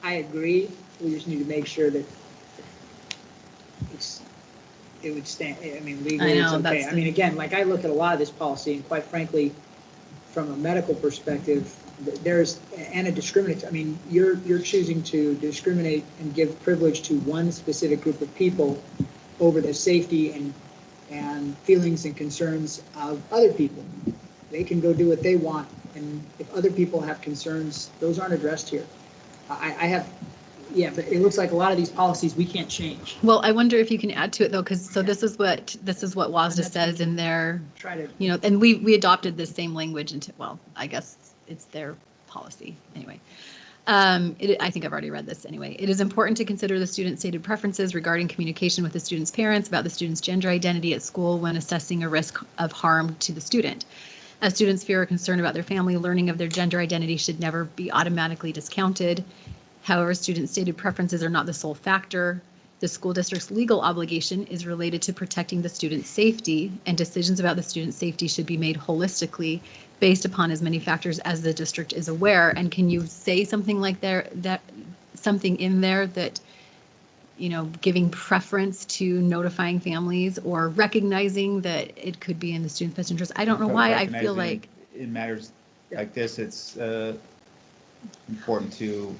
I agree. We just need to make sure that it would stand, legally it's okay. Again, like I look at a lot of this policy and quite frankly, from a medical perspective, and a discriminatory, you're choosing to discriminate and give privilege to one specific group of people over the safety and feelings and concerns of other people. They can go do what they want, and if other people have concerns, those aren't addressed here. But it looks like a lot of these policies we can't change. Well, I wonder if you can add to it though, because this is what WASDA says in their, and we adopted this same language into, well, I guess it's their policy anyway. I think I've already read this anyway. It is important to consider the student's stated preferences regarding communication with the student's parents about the student's gender identity at school when assessing a risk of harm to the student. As students fear or concern about their family, learning of their gender identity should never be automatically discounted. However, student stated preferences are not the sole factor. The school district's legal obligation is related to protecting the student's safety, and decisions about the student's safety should be made holistically based upon as many factors as the district is aware. And can you say something like something in there that, giving preference to notifying families or recognizing that it could be in the student's best interest? I don't know why I feel like in matters like this, it's important to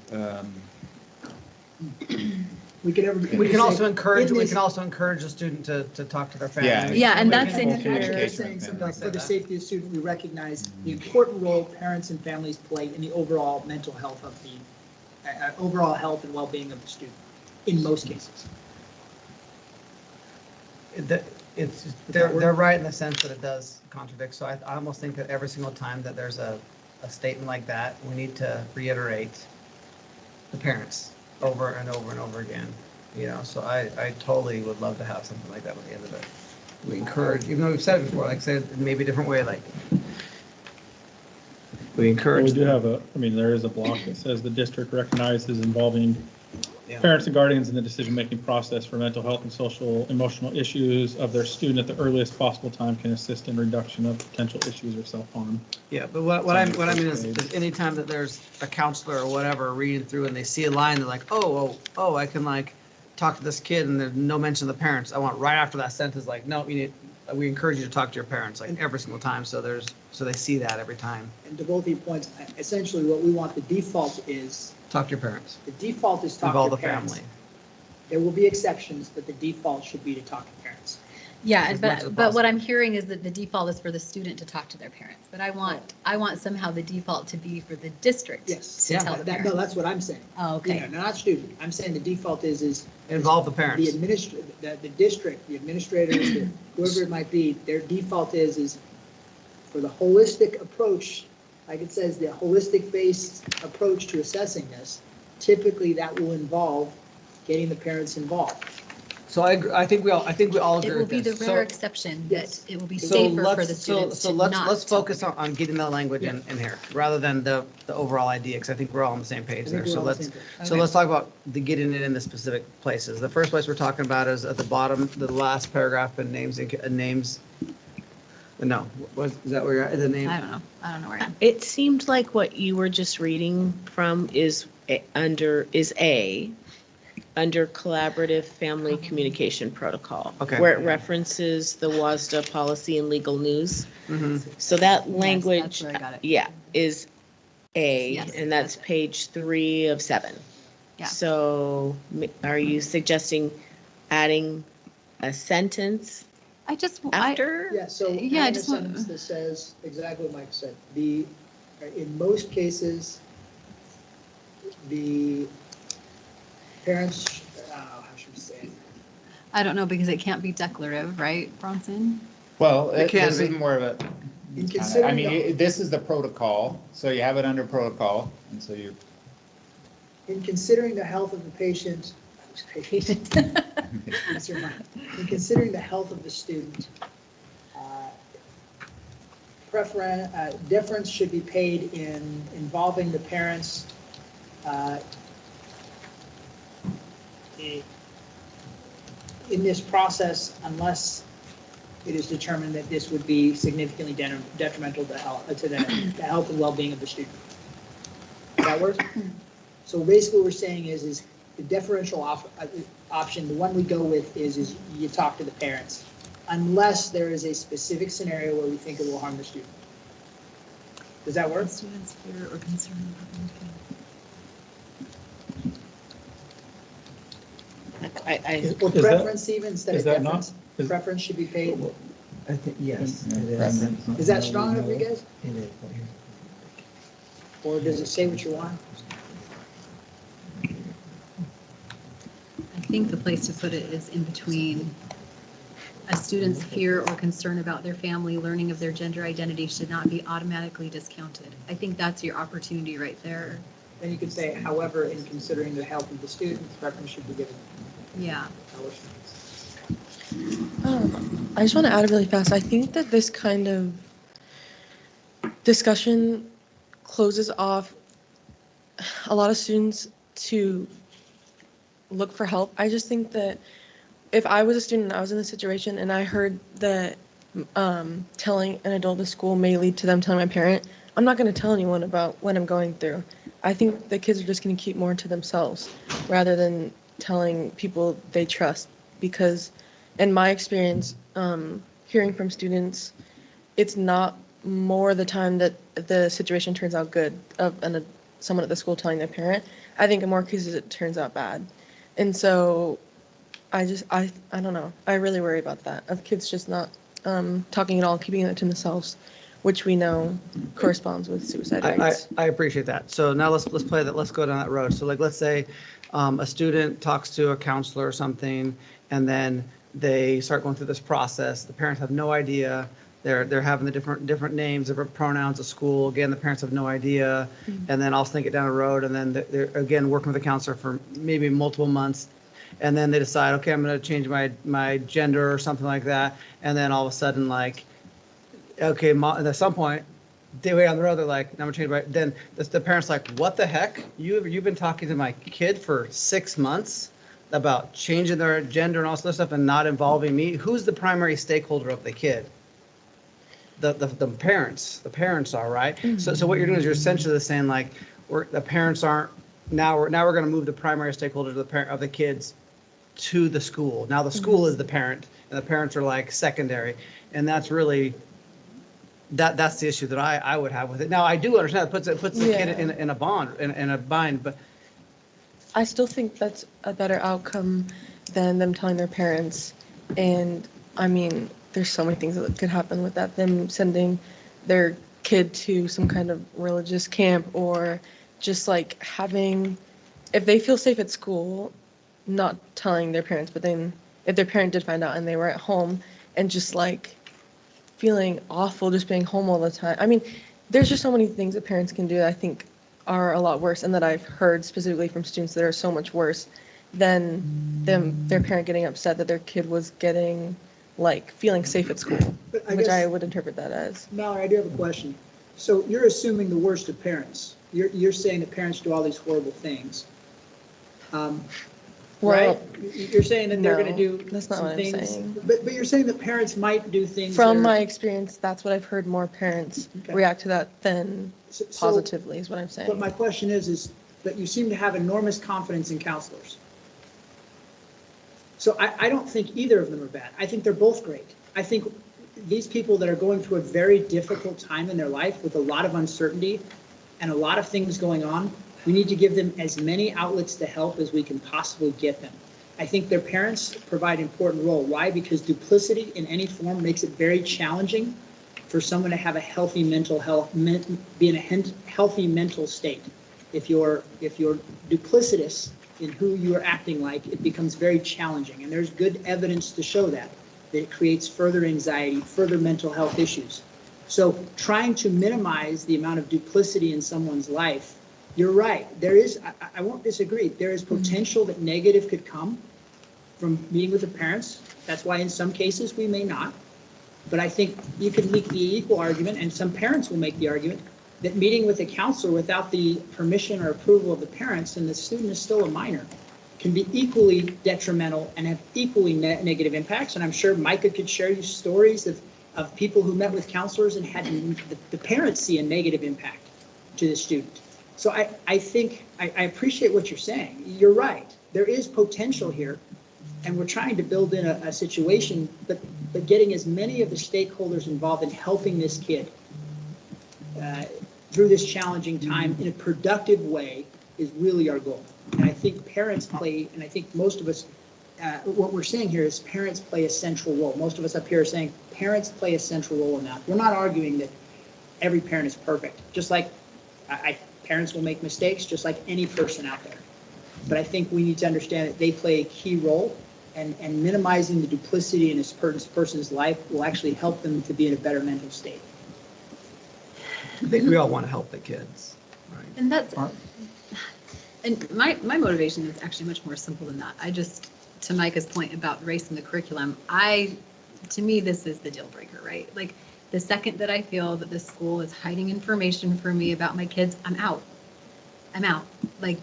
we can also encourage the student to talk to their family. Yeah, and that's in here. Saying something like, for the safety of the student, we recognize the important role parents and families play in the overall mental health of the overall health and well-being of the student. In most cases, they're right in the sense that it does contradict. So I almost think that every single time that there's a statement like that, we need to reiterate the parents over and over and over again. So I totally would love to have something like that at the end of it. We encourage, even though we've said it before, like say it maybe a different way, like we encourage. We do have there is a block that says the district recognizes involving parents and guardians in the decision-making process for mental health and social emotional issues of their student at the earliest possible time can assist in reduction of potential issues or self-harm. Yeah, but what I mean is anytime that there's a counselor or whatever reading through and they see a line, they're like, oh, I can talk to this kid and there's no mention of the parents. I want right after that sentence, no, we encourage you to talk to your parents every single time. So they see that every time. And to both of your points, essentially what we want the default is talk to your parents. The default is talk to your parents. Family. There will be exceptions, but the default should be to talk to parents. Yeah, As much as but what I'm hearing is that the default is for the student to talk to their parents. But I want somehow the default to be for the district Yes. to tell the No, parents. that's what I'm saying. Oh, okay. You know, not student. I'm saying the default is. Involve the parents. The district, the administrators, whoever it might be, their default is for the holistic approach, like it says, the holistic based approach to assessing this, typically that will involve getting the parents involved. So I think we all It agree will with be the this. rare exception that it will be So safer for the let's, students so to let's, not. let's tell focus the on getting that language in here, rather than the overall idea, because I think we're all on the same page I there. think we're So all on the let's, same so Okay. let's talk about the getting it in the specific places. The first place we're talking about is at the bottom, the last paragraph, and names. No, is that where you're at, the name? I don't know where I am. It seemed like what you were just reading from is under collaborative family communication protocol. Okay. Where it references the WASDA policy and legal news. Mhm. So that Yes, language, that's where I got it. yeah, is A, Yes, and that's page 3 of 7. Yeah. So are you suggesting adding a sentence I just, after? Yeah, so Yeah, I having a just want- sentence that says exactly what Mike said. In most cases, the parents, how should we say it? I don't know because it can't be declarative, right, Bronson? Well, It can this is be. more of a, In I considering mean, the- this is the protocol, so you have it under protocol, and so you're. In considering the health of the patient, that's your mind. In considering the health of the student, deference should be paid in involving the parents in this process unless it is determined that this would be significantly detrimental to the health and well-being of the student. Does that work? So basically what we're saying is the deferential option, the one we go with is you talk to the parents, unless there is a specific scenario where we think it will harm the student. Does that work? Students' fear or concern Or Is that- preference even, instead of is that deference? not- Preference should be paid. I think, yes. Is that strong enough for you guys? It is. Or does it say what you want? I think the place to put it is in between. A student's fear or concern about their family learning of their gender identity should not be automatically discounted. I think that's your opportunity right there. Then you could say, however, in considering the health of the student, preference should be given. Yeah. I just want to add really fast. I think that this kind of discussion closes off a lot of students to look for help. I just think that if I was a student and I was in this situation and I heard that telling an adult at school may lead to them telling my parent, I'm not going to tell anyone about what I'm going through. I think the kids are just going to keep more to themselves rather than telling people they trust, because in my experience, hearing from students, it's not more the time that the situation turns out good of someone at the school telling their parent. I think in more cases it turns out bad. And so I don't know. I really worry about that, of kids just not talking at all, keeping it to themselves, which we know corresponds with suicide rates. I appreciate that. So now let's go down that road. So like, let's say a student talks to a counselor or something, and then they start going through this process. The parents have no idea. They're having the different names, different pronouns at school. Again, the parents have no idea. And then I'll think it down the road, and then they're again working with the counselor for maybe multiple months. And then they decide, okay, I'm going to change my gender or something like that. And then all of a sudden, like, okay, at some point, way down the road, they're like, I'm going to change my, then the parent's like, what the heck? You've been talking to my kid for 6 months about changing their gender and all this stuff and not involving me. Who's the primary stakeholder of the kid? The parents. The parents are, right? Mm-hmm. So what you're doing is you're essentially saying, like, the parents aren't, now we're going to move the primary stakeholder of the kids to the school. Now the school is the parent, and the parents are like secondary, and that's really that's the issue that I would have with it. Now I do understand it puts the kid in a bind, but I still think that's a better outcome than them telling their parents. And I mean, there's so many things that could happen with that. Them sending their kid to some kind of religious camp, or just like having, if they feel safe at school, not telling their parents, but then if their parent did find out and they were at home and just like feeling awful just being home all the time. I mean, there's just so many things that parents can do that I think are a lot worse, and that I've heard specifically from students that are so much worse than their parent getting upset that their kid was getting, like, feeling safe at school, which I would interpret that as. Mallory, I do have a question. So you're assuming the worst of parents. You're saying that parents do all these horrible things. Right? You're saying that they're going to do that's not some what I'm things. saying. But you're saying that parents might do things. From my experience, that's what I've heard more parents Okay. react to that than So- positively, is what I'm saying. But my question is that you seem to have enormous confidence in counselors. So I don't think either of them are bad. I think they're both great. I think these people that are going through a very difficult time in their life with a lot of uncertainty and a lot of things going on, we need to give them as many outlets to help as we can possibly get them. I think their parents provide an important role. Why? Because duplicity in any form makes it very challenging for someone to have a healthy mental health, be in a healthy mental state. If you're duplicitous in who you are acting like, it becomes very challenging. And there's good evidence to show that it creates further anxiety, further mental health issues. So trying to minimize the amount of duplicity in someone's life, you're right. There is, I won't disagree, there is potential that negative could come from meeting with the parents. That's why in some cases we may not. But I think you can make the equal argument, and some parents will make the argument, that meeting with a counselor without the permission or approval of the parents, and the student is still a minor, can be equally detrimental and have equally negative impacts. And I'm sure Micah could share you stories of people who met with counselors and had the parents see a negative impact to the student. So I think, I appreciate what you're saying. You're right. There is potential here, and we're trying to build in a situation, but getting as many of the stakeholders involved in helping this kid through this challenging time in a productive way is really our goal. And I think parents play, and I think most of us, what we're saying here is parents play a central role. Most of us up here are saying parents play a central role in that. We're not arguing that every parent is perfect. Just like parents will make mistakes, just like any person out there. But I think we need to understand that they play a key role, and minimizing the duplicity in this person's life will actually help them to be in a better mental state. I think we all want to help the kids. And that's, and my motivation is actually much more simple than that. I just, to Micah's point about race in the curriculum, to me, this is the deal breaker, right? Like, the second that I feel that the school is hiding information from me about my kids, I'm out. Like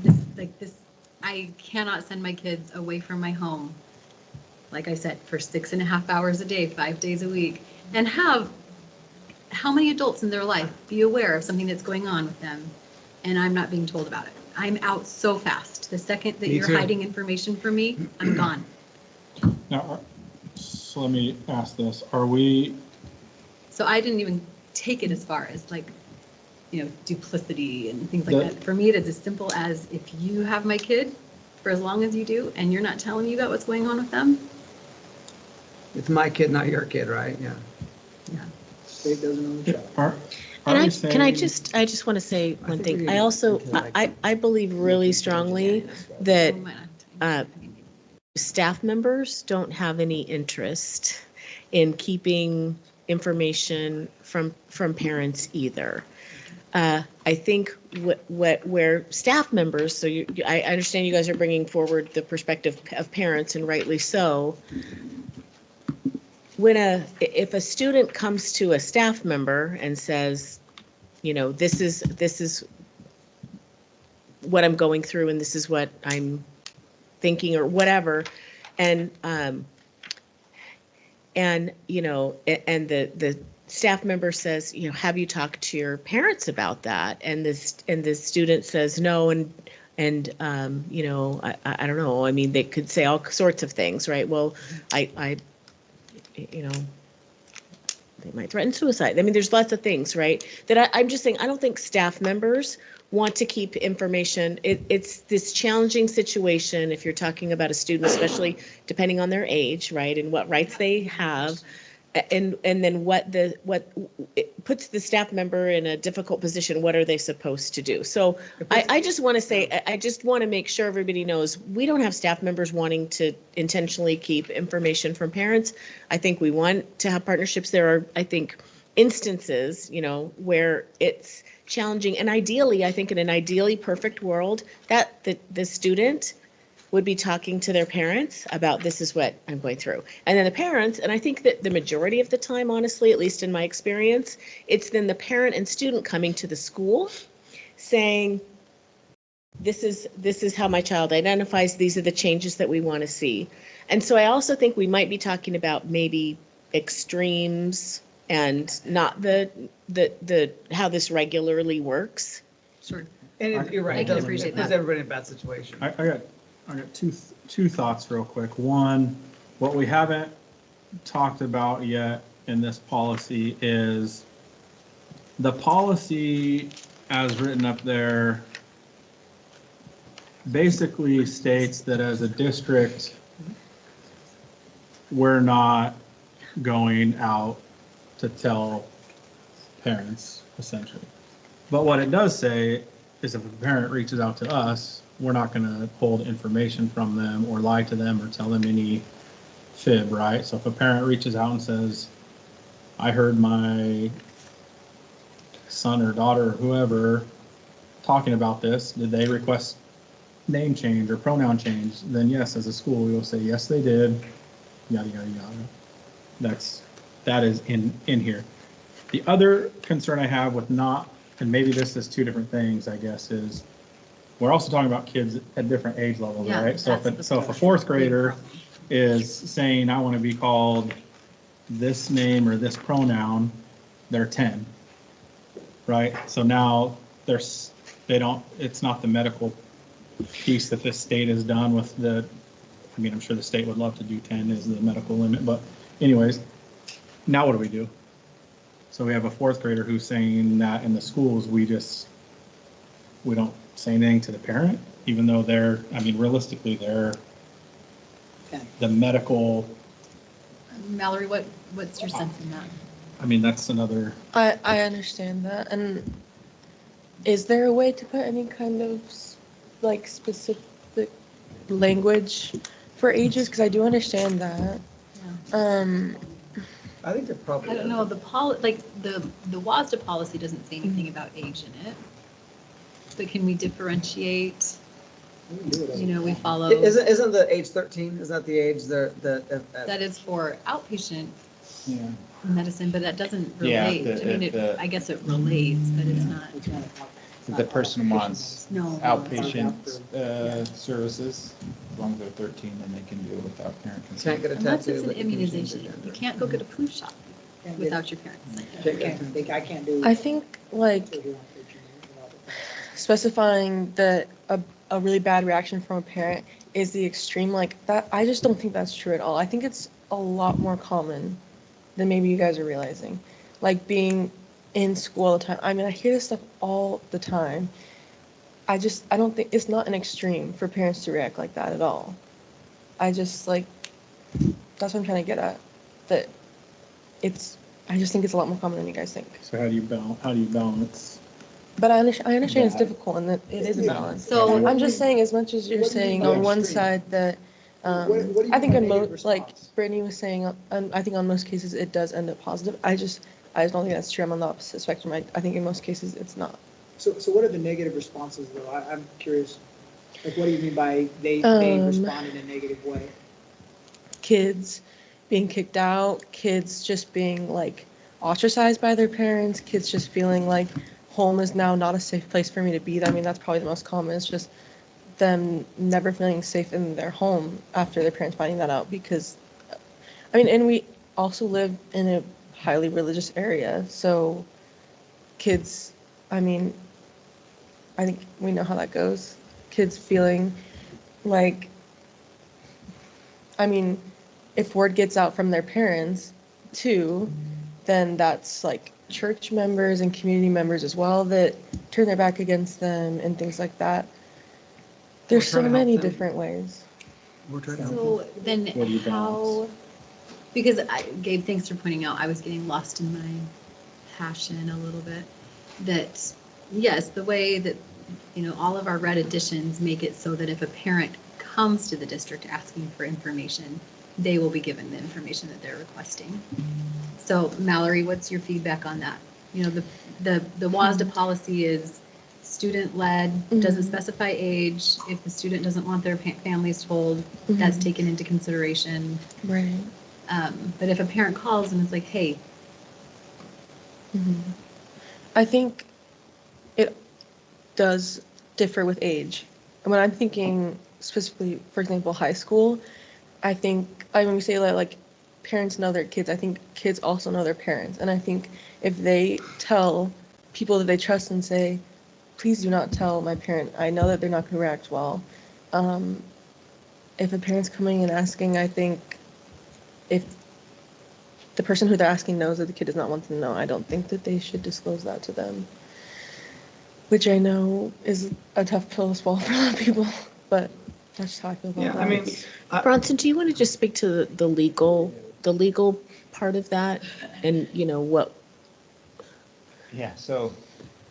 this, I cannot send my kids away from my home, like I said, for 6.5 hours a day, 5 days a week, and have how many adults in their life be aware of something that's going on with them, and I'm not being told about it. I'm out so fast. The second that you're hiding information from me, I'm gone. Now, so let me ask this. So I didn't even take it as far as like, duplicity and things like that. For me, it is as simple as, if you have my kid for as long as you do, and you're not telling me about what's going on with them. It's my kid, not your kid, right? Yeah. State doesn't own the child. I just want to say one thing. I also, I believe really strongly that staff members don't have any interest in keeping information from parents either. I think where staff members, so I understand you guys are bringing forward the perspective of parents, and rightly so. If a student comes to a staff member and says, this is what I'm going through, and this is what I'm thinking, or whatever, and the staff member says, have you talked to your parents about that? And the student says no, and I don't know. I mean, they could say all sorts of things, right? Well, they might threaten suicide. I mean, there's lots of things, right? That I'm just saying, I don't think staff members want to keep information. It's this challenging situation if you're talking about a student, especially depending on their age, right, and what rights they have, and then what it puts the staff member in a difficult position. What are they supposed to do? So I just want to say, I just want to make sure everybody knows we don't have staff members wanting to intentionally keep information from parents. I think we want to have partnerships. There are, I think, instances, where it's challenging, and ideally, I think in an ideally perfect world, that the student would be talking to their parents about, this is what I'm going through. And then the parents, and I think that the majority of the time, honestly, at least in my experience, it's then the parent and student coming to the school saying, this is how my child identifies, these are the changes that we want to see. And so I also think we might be talking about maybe extremes and not the how this regularly works. Sure. And you're right, I it can doesn't appreciate put that. everybody in a bad situation. I got two thoughts real quick. One, what we haven't talked about yet in this policy is the policy as written up there basically states that as a district, we're not going out to tell parents, essentially. But what it does say is if a parent reaches out to us, we're not going to hold information from them or lie to them or tell them any fib, right? So if a parent reaches out and says, I heard my son or daughter or whoever talking about this, did they request name change or pronoun change? Then yes, as a school, we will say, yes, they did, yada, yada, yada. That is in here. The other concern I have with not, and maybe this is two different things, I guess, is we're also talking about kids at different age levels, Yeah, right? So if a fourth grader is saying, I want to be called this name or this pronoun, they're 10, right? So now it's not the medical piece that this state has done with I'm sure the state would love to do 10 as the medical limit, but anyways, now what do we do? So we have a fourth grader who's saying that in the schools, we don't say anything to the parent, even though realistically, they're the medical. Mallory, what's your sense in that? That's another. I understand that. And is there a way to put any kind of specific language for ages? Because I do understand that. Yeah. I think they're probably. I don't know, the WASDA policy doesn't say anything about age in it. But can we differentiate? We follow. Isn't the age 13? Is that the age that is for outpatient medicine, but that doesn't relate. I guess it relates, but it's not. The person wants No. outpatient services, as long as they're 13, then they can do it without parent consent. Can't get a Unless tattoo. it's an immunization. You can't go get a flu shot without your parents. I can't do. I think specifying that a really bad reaction from a parent is the extreme that. I just don't think that's true at all. I think it's a lot more common than maybe you guys are realizing. Being in school all the time. I hear this stuff all the time. I don't think it's not an extreme for parents to react like that at all. I just that's what I'm trying to get at. That I just think it's a lot more common than you guys think. So how do you balance? But I understand it's difficult and that it is a balance. So I'm just saying, as much as you're saying on one side that I think on most, Brittany was saying, I think on most cases it does end up positive. I just don't think that's true. I'm on the opposite spectrum. I think in most cases it's not. So what are the negative responses though? I'm curious. What do you mean by they respond in a negative way? Kids being kicked out, kids just being ostracized by their parents, kids just feeling like home is now not a safe place for me to be. That's probably the most common. It's just them never feeling safe in their home after their parents finding that out because, and we also live in a highly religious area. So kids, I think we know how that goes. Kids feeling if word gets out from their parents too, then that's like church members and community members as well that turn their back against them and things like that. There's so trying to help many them. different ways. We're trying to help So then What do you how, because Gabe, thanks for pointing out, I was getting lost in my passion a little bit. That, yes, the way that, all of our red additions make it so that if a parent comes to the district asking for information, they will be given the information that they're requesting. So Mallory, what's your feedback on that? The WASDA policy is student-led, doesn't specify age. If the student doesn't want their families told, that's taken into consideration. Right. But if a parent calls and it's like, hey. I think it does differ with age. And when I'm thinking specifically, for example, high school, I think, when we say that, like, parents know their kids, I think kids also know their parents. And I think if they tell people that they trust and say, please do not tell my parent, I know that they're not going to react well. If a parent's coming and asking, I think if the person who they're asking knows that the kid does not want them to know, I don't think that they should disclose that to them. Which I know is a tough pill to swallow for a lot of people, but that's just how I feel about that. I mean, Bronson, do you want to just speak to the legal part of that and, what? Yeah, so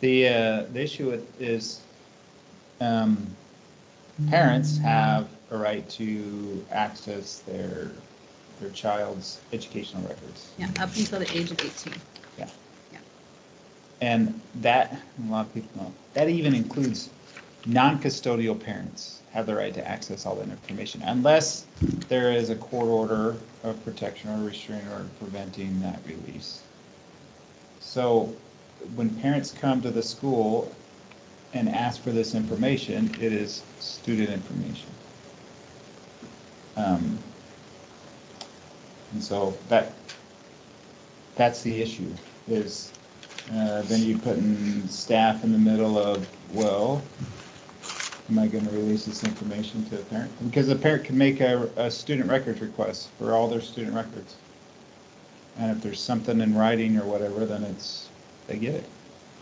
the issue is parents have a right to access their child's educational records. Yeah, up until the age of 18. Yeah. Yeah. And that, a lot of people know, that even includes non-custodial parents have the right to access all that information unless there is a court order of protection or restraining order preventing that release. So when parents come to the school and ask for this information, it is student information. And so that's the issue, is then you putting staff in the middle of, well, am I going to release this information to a parent? Because the parent can make a student records request for all their student records. And if there's something in writing or whatever, then they get it.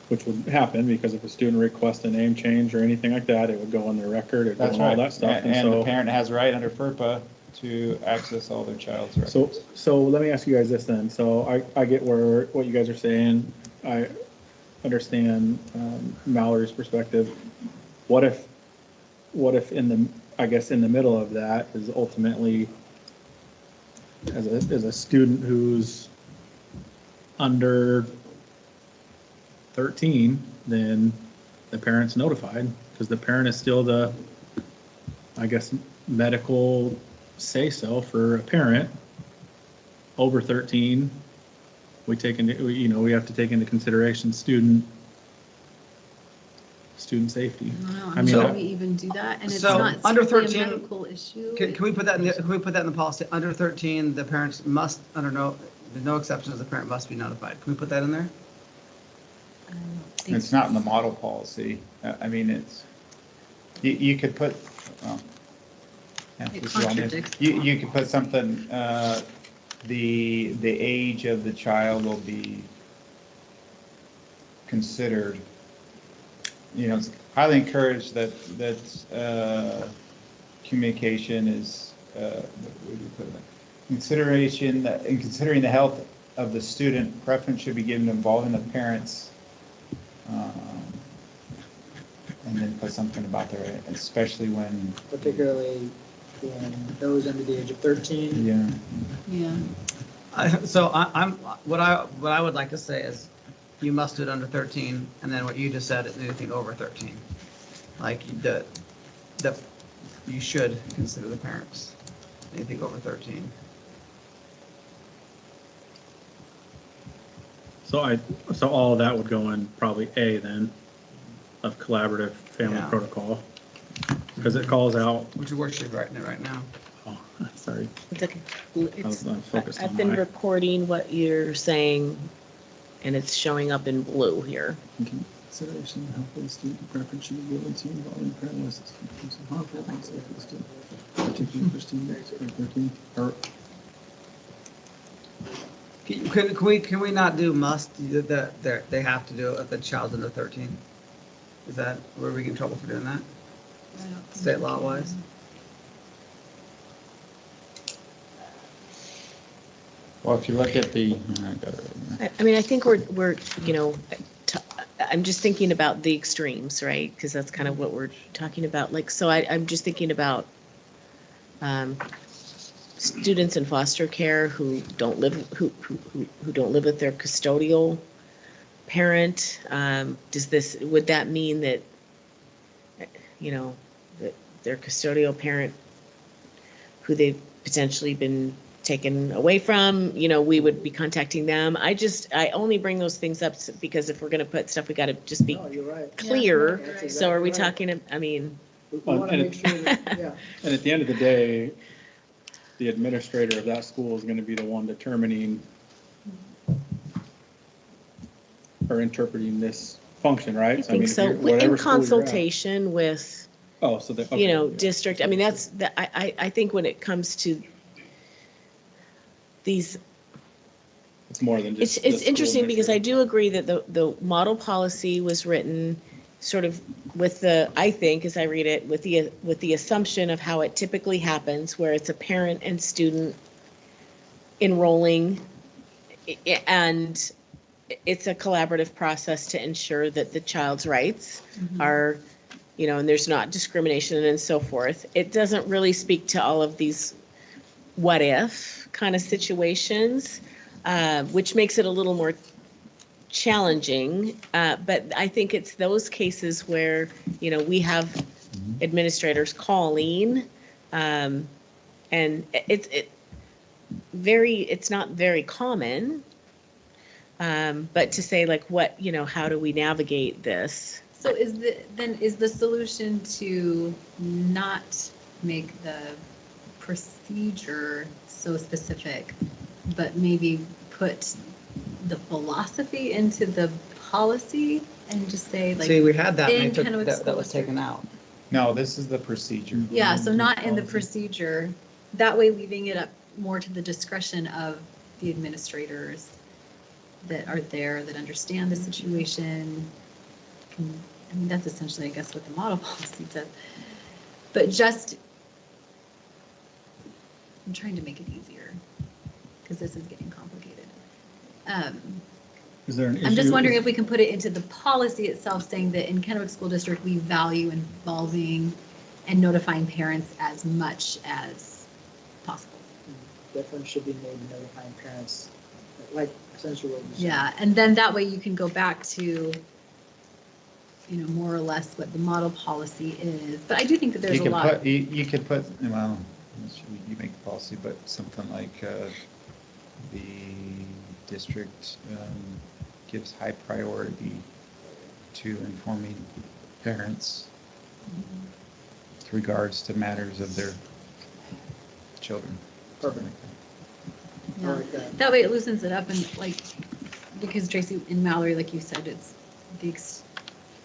Which would happen because if a student requests a name change or anything like that, it would go on their record, it would go on all that stuff. And the parent has a right under FERPA to access all their child's records. So let me ask you guys this then. So I get what you guys are saying. I understand Mallory's perspective. What if in the middle of that is ultimately as a student who's under 13, then the parent's notified because the parent is still the, medical say-so for a parent. Over 13, we have to take into consideration student safety. I mean, do we even do that? And it's not under strictly 13, a medical issue. Can we put that in the policy? Under 13, the parents must, there's no exceptions, the parent must be notified. Can we put that in there? It's not in the model policy. I mean, you could put, well, yeah, It this is all new. contradicts. You could put something, the age of the child will be considered, it's highly encouraged that communication is, what do you put it? Consideration, in considering the health of the student, preference should be given to involving the parents. And then put something about their, especially when. Particularly in those under the age of 13. Yeah. Yeah. So what I would like to say is you must do it under 13, and then what you just said is anything over 13. Like you should consider the parents, anything over 13. So all of that would go in probably A then, of collaborative family protocol, because it calls out. Which is worksheet right now. Oh, sorry. It's okay. I was not focused on I've been mine. recording what you're saying, and it's showing up in blue here. Consideration of health of the student, preference should be given to involving parent lists of harmful and unsafe for the student, particularly for students under 13. Can we not do must, that they have to do it if the child's under 13? Is that, where we get in trouble for doing that? State law wise? Well, if you look at the, I mean, I think we're, I'm just thinking about the extremes, right? Because that's kind of what we're talking about. Like, so I'm just thinking about students in foster care who don't live with their custodial parent. Would that mean that, that their custodial parent, who they've potentially been taken away from, we would be contacting them? I only bring those things up because if we're going to put stuff, we got to just be clear. Yeah, that's So are we exactly talking, I mean. We want to make sure that, yeah. And at the end of the day, the administrator of that school is going to be the one determining or interpreting this function, right? I think so. In consultation with, oh, so that, district. I mean, I think when it comes to these, it's more than just. It's interesting because I do agree that the model policy was written sort of with the, I think, as I read it, with the assumption of how it typically happens, where it's a parent and student enrolling, and it's a collaborative process to ensure that the child's rights are, and there's not discrimination and so forth. It doesn't really speak to all of these what if kind of situations, which makes it a little more challenging. But I think it's those cases where, we have administrators calling, and it's not very common. But to say like, what, how do we navigate this? So is the solution to not make the procedure so specific, but maybe put the philosophy into the policy and just say like. See, we had that, in and Kennewick that School was taken out. no, this is the procedure. Yeah, so not in the procedure, that way leaving it up more to the discretion of the administrators that are there, that understand the situation. I mean, that's essentially, I guess, what the model policy says. But just, I'm trying to make it easier because this is getting complicated. Is there an issue? I'm just wondering if we can put it into the policy itself, saying that in Kennewick School District, we value involving and notifying parents as much as possible. Definitely should be made notifying parents, like essentially what you said. Yeah, and then that way you can go back to, more or less what the model policy is. But I do think that there's a lot. You could put, well, you make the policy, but something like the district gives high priority to informing parents with regards to matters of their children. Perfect. Yeah. That way it loosens it up and because Tracy and Mallory, like you said, it's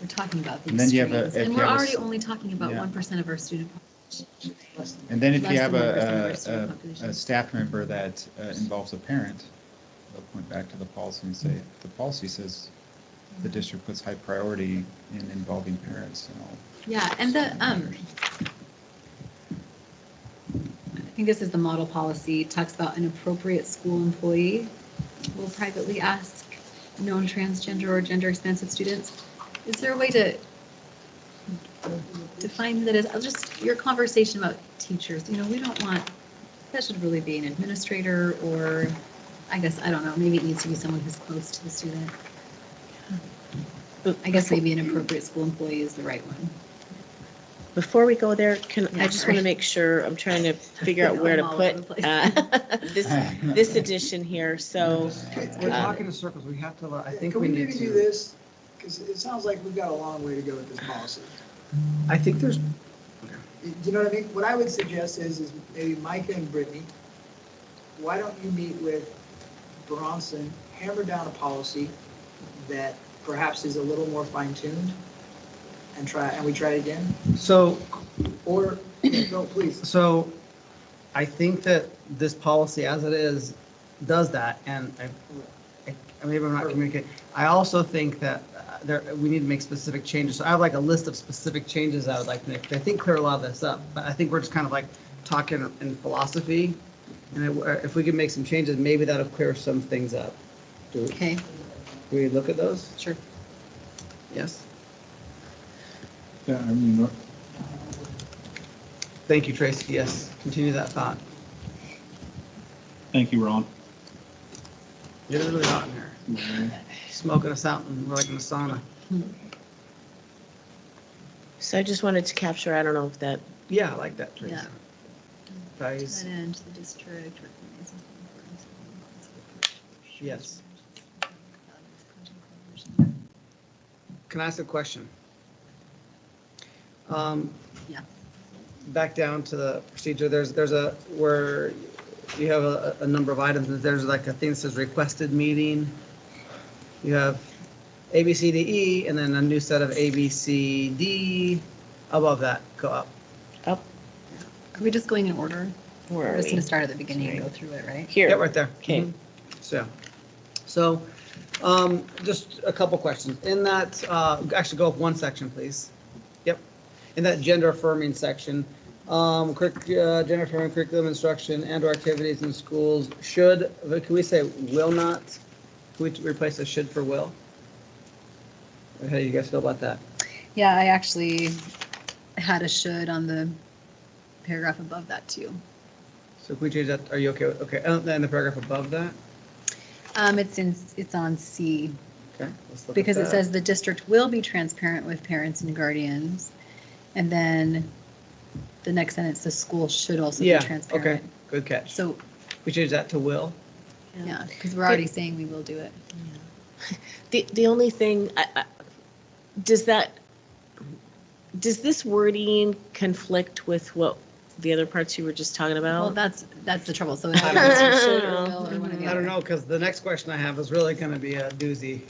we're talking about the And then you have extremes. a- if And you we're have a already s- only talking about yeah. 1% of our student population. And then if you Less have than 1% of our student a population. staff member that involves a parent, they'll point back to the policy and say, the policy says the district puts high priority in involving parents and all. Yeah, and I think this is the model policy, it talks about an appropriate school employee will privately ask known transgender or gender expansive students. Is there a way to define that as just your conversation about teachers? We don't want, that should really be an administrator or, I guess, I don't know, maybe it needs to be someone who's close to the student. I guess maybe an appropriate school employee is the right one. Before we go there, Yeah, I just want to make sure, I'm trying to figure out where to All over put the place. this edition here, so. We're talking in circles, we have to, I think Can we we need maybe do to. this? Because it sounds like we've got a long way to go with this policy. I think there's, Do you know what I mean? What I would suggest is maybe Micah and Brittany, why don't you meet with Bronson, hammer down a policy that perhaps is a little more fine-tuned, and we try it again? so, Or, no, please. so I think that this policy as it is does that, and maybe I'm not communicating. I also think that we need to make specific changes. So I have like a list of specific changes I would like to make. I think clear a lot of this up, but I think we're just kind of like talking in philosophy. And if we could make some changes, maybe that'll clear some things up. Okay. Do we look at those? Sure. Yes. Yeah, I mean, Thank you, Tracy. Yes, continue that thought. Thank you, Ron. It is really hot in here. Smoking us out and we're like in a sauna. So I just wanted to capture, I don't know if that. Yeah, I like that, Tracy. Yeah. Values. That end, the district. Yes. Can I ask a question? Yeah. Back down to the procedure, there's where you have a number of items, and there's like a thing that says requested meeting. You have A, B, C, D, E, and then a new set of A, B, C, D. Above that, go up. Up. Are we just going in order? Where We're are just we? going to start at the beginning and go through it, right? Here. Yeah, right there. Okay. Mhm. So, just a couple questions. In that, actually go up one section, please. Yep. In that gender affirming section, gender affirming curriculum instruction and or activities in schools should, can we say will not? Can we replace the should for will? How do you guys feel about that? Yeah, I actually had a should on the paragraph above that too. So if we change that, are you okay with, okay, and then the paragraph above that? It's on C. Okay. Let's look at Because it that. says the district will be transparent with parents and guardians. And then the next sentence, the school should also be Yeah, transparent. okay, good catch. So, We change that to will? yeah, because we're already saying we will do it. The only thing, does this wording conflict with what the other parts you were just talking about? Well, that's the trouble. So it's I either should or will or one or the I other. don't know, because the next question I have is really going to be a doozy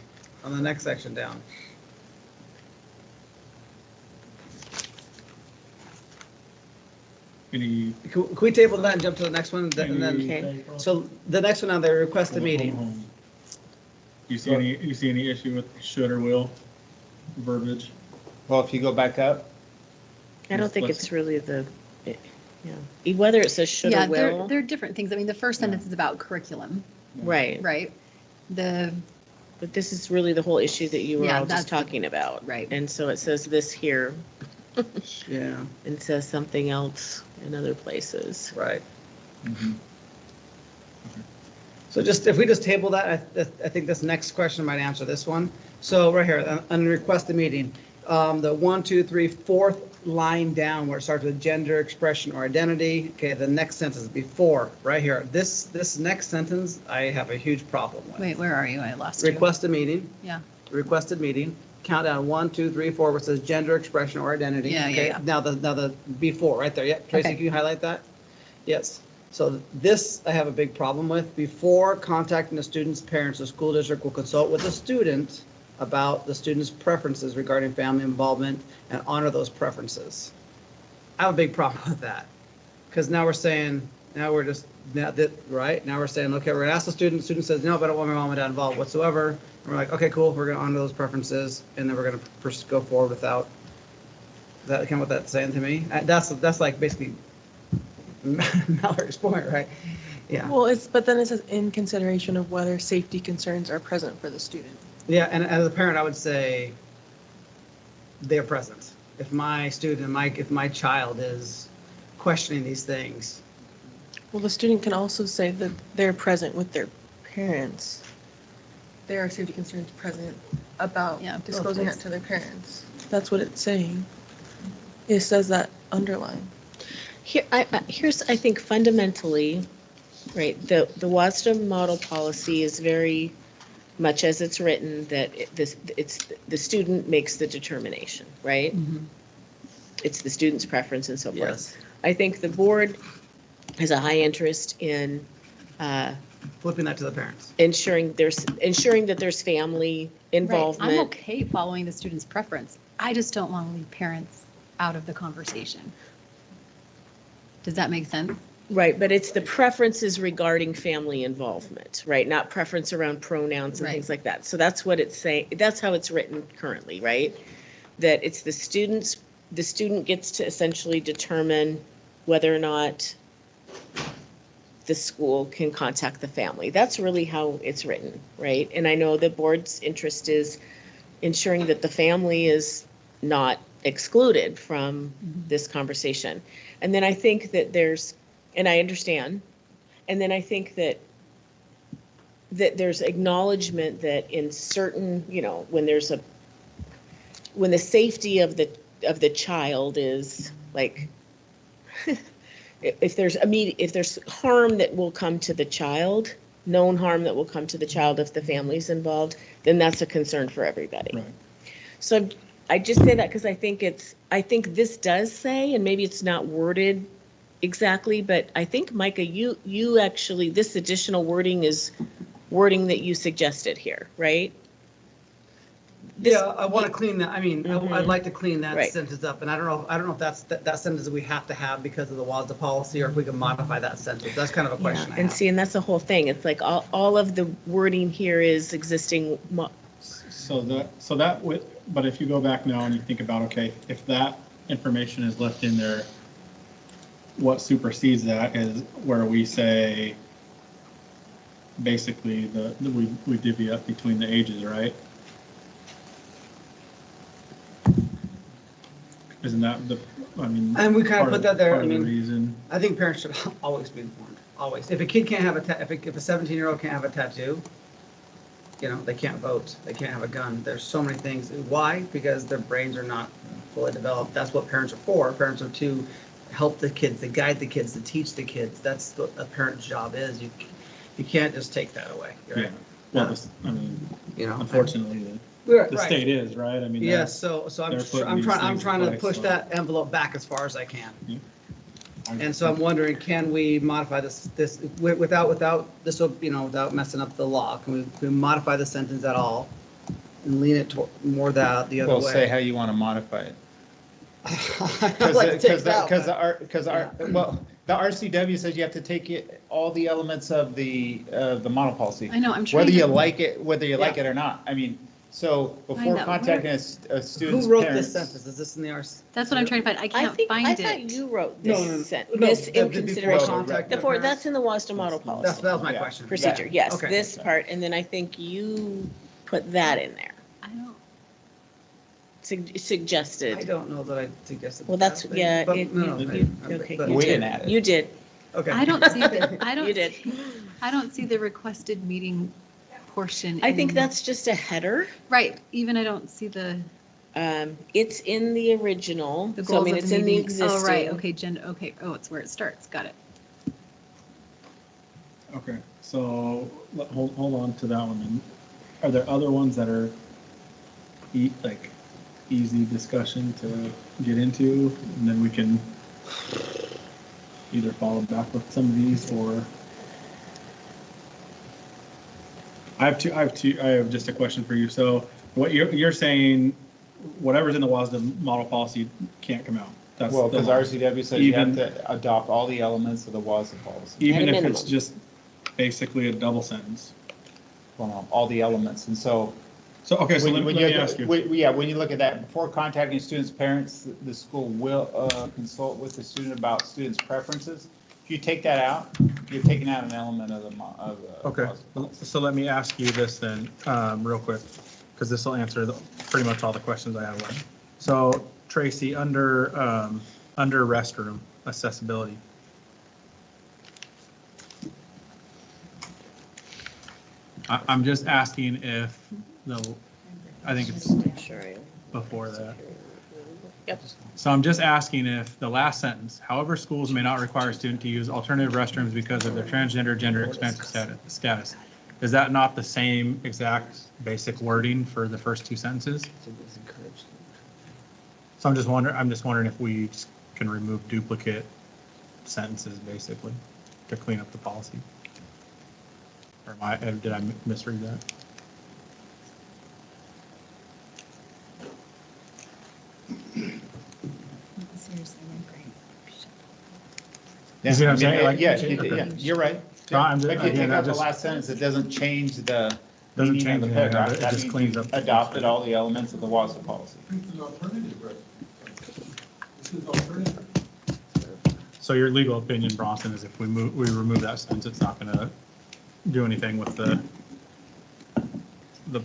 on the next section down. Any, Can we table that and jump to the next one? And then, so the next one on there, request a meeting. you see any issue with should or will verbiage? Well, if you go back up, I don't think it's really whether it says should Yeah, or will. they're different things. I mean, the first sentence is about curriculum, Right. right? But this is really the whole issue that you were Yeah, all that's just talking about. right. And so it says this here Yeah, and says something else in other places. right. So just, if we just table that, I think this next question might answer this one. So right here, on request a meeting, the 1, 2, 3, 4th line down where it starts with gender expression or identity. Okay, the next sentence before, right here. This next sentence, I have a huge problem with. Wait, where are you? I lost you. Request a meeting, Yeah. requested meeting, countdown 1, 2, 3, 4, where it says gender expression or identity. Yeah, yeah, Okay, yeah. Now the before, right there. Yep, Tracy, Okay. can you highlight that? Yes. So this I have a big problem with. Before contacting the student's parents, the school district will consult with the student about the student's preferences regarding family involvement and honor those preferences. I have a big problem with that. Because now we're saying, right? Now we're saying, okay, we're gonna ask the student says, no, but I don't want my mom and dad involved whatsoever. And we're like, okay, cool, we're gonna honor those preferences, and then we're gonna go forward without, is that kind of what that's saying to me? That's like basically Mallory's point, right? Yeah. Well, but then it says in consideration of whether safety concerns are present for the student. Yeah, and as a parent, I would say they're present. If my student, if my child is questioning these things. Well, the student can also say that they're present with their parents. There are safety concerns present about disclosing that to their parents. That's what it's saying. It says that underline. Here's, I think, fundamentally, right, the WASDA model policy is very much as it's written that it's the student makes the determination, right? It's the student's preference and so forth. Yes. I think the board has a high interest in flipping that to the parents, ensuring that there's family involvement. Right. I'm okay following the student's preference. I just don't want to leave parents out of the conversation. Does that make sense? Right, but it's the preferences regarding family involvement, right? Not preference around pronouns and Right. things like that. So that's what it's saying, that's how it's written currently, right? That it's the student gets to essentially determine whether or not the school can contact the family. That's really how it's written, right? And I know the board's interest is ensuring that the family is not excluded from this conversation. And then I think that and I understand, and then I think that there's acknowledgement that in certain, when the safety of the child is like, if there's harm that will come to the child, known harm that will come to the child if the family's involved, then that's a concern for everybody. Right. So I just say that because I think this does say, and maybe it's not worded exactly, but I think, Micah, you actually, this additional wording is wording that you suggested here, right? Yeah, I want to clean that. I mean, Mhm. I'd like to clean that Right. sentence up, and I don't know if that's that sentence that we have to have because of the WASDA policy, or if we can modify that sentence. That's kind of a question I And have. see, and that's the whole thing. It's like all of the wording here is existing. But if you go back now and you think about, okay, if that information is left in there, what supersedes that is where we say, basically, we divvy up between the ages, right? Isn't that And we kind of put that there. part I of the mean, reason? I think parents should always be informed. Always. If a kid can't have if a 17-year-old can't have a tattoo, they can't vote. They can't have a gun. There's so many things. Why? Because their brains are not fully developed. That's what parents are for. Parents are to help the kids, to guide the kids, to teach the kids. That's what a parent's job is. You can't just take that away. Right? Yeah. Well, unfortunately, the Right. state is, right? I mean. Yes, so I'm trying to push that envelope back as far as I can. And so I'm wondering, can we modify this without messing up the law? Can we modify the sentence at all and lean it more the other way? Well, say how you want to modify it. I'd like to take that one. The RCW says you have to take all the elements of the model policy. I know, I'm trying Whether you to- like it or not. I mean, so before know, contacting a student's Who wrote parents. this sentence? Is this in the RC? That's what I'm trying to find. I can't find I it. thought you wrote No, this, no, this in before consideration. contacting the parents? That's in the WASDA model policy. That was my question. Procedure, Yeah. yes, Okay. this part, and then I think you put that in there. I don't. Suggested. I don't know that I suggested. Well, that's, that, yeah. but it- no, you- but- okay, but- you Weighing did. at it. You did. Okay. I don't see the. I don't. You did. I don't see the requested meeting portion. I think in- that's just a header. right. Even I don't see the. It's in the original, The so I goals mean, of it's the in the meeting. existing. Oh, right. Okay. Gender. Okay. Oh, it's where it starts. Got it. Okay, so hold on to that one. Then. Are there other ones that are easy discussion to get into, and then we can either follow back with some of these, or I have just a question for you. So what you're saying, whatever's in the WASDA model policy can't come out. That's Well, the because law. RCW says you have to adopt all the elements of the WASDA policy. Even At a if it's minimum. just basically a double sentence. Well, all the elements, and so. Okay, so let me ask you. When you look at that, before contacting students' parents, the school will consult with the student about students' preferences. If you take that out, you're taking out an element of the. Okay, so let me ask you this then, real quick, because this will answer pretty much all the questions I have left. So Tracy, under restroom accessibility. I'm just asking if I think it's before that. Yep. So I'm just asking if the last sentence, however, schools may not require a student to use alternative restrooms because of their transgender, gender expensive status. Is that not the same exact basic wording for the first two sentences? So I'm just wondering if we can remove duplicate sentences basically to clean up the policy. Or did I misread that? Seriously, I'm great. Yeah, You see what I'm I mean, saying? Like- yeah, you're right. No, I'm just- If you again, take I out the just- last sentence, it doesn't change the Doesn't meaning change of the anything, paragraph. it That just means cleans you up. adopted all the elements of the WASA policy. So your legal opinion, Bronson, is if we remove that sentence, it's not going to do anything with the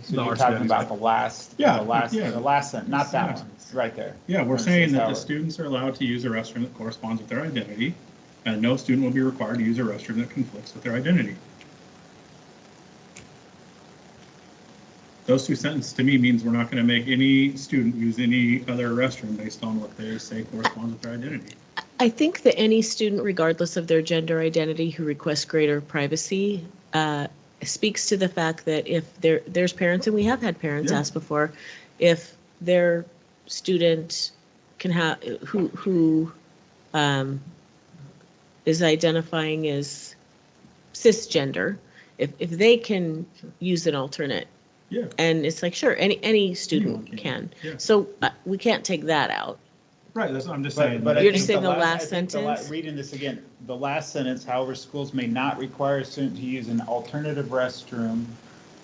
So you're talking about the last, Yeah, the last sentence, not that Yeah. one, right there. Yeah, we're Where it saying says that how the it- students are allowed to use a restroom that corresponds with their identity, and no student will be required to use a restroom that conflicts with their identity. Those two sentences to me means we're not going to make any student use any other restroom based on what they say corresponds with their identity. I think that any student, regardless of their gender identity, who requests greater privacy, speaks to the fact that if there's parents, and we have had parents Yeah. ask before, if their student can have, who is identifying as cisgender, if they can use an alternate. Yeah. And it's like, sure, any student can. Yeah. So we can't take that out. Right, that's what I'm just But- saying. but I You're think just saying the last I think sentence? Reading this again, the last sentence, however, schools may not require a student to use an alternative restroom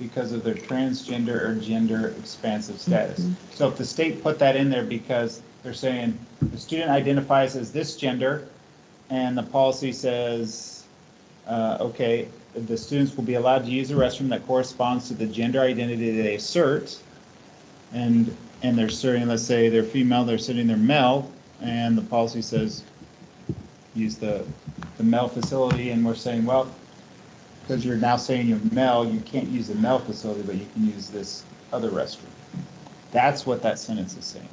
because of their transgender or gender expansive status. Mm-hmm. So if the state put that in there because they're saying the student identifies as this gender and the policy says, okay, the students will be allowed to use a restroom that corresponds to the gender identity they assert, and they're asserting, let's say they're female, they're asserting they're male, and the policy says use the male facility, and we're saying, well, because you're now saying you're male, you can't use the male facility, but you can use this other restroom. That's what that sentence is saying.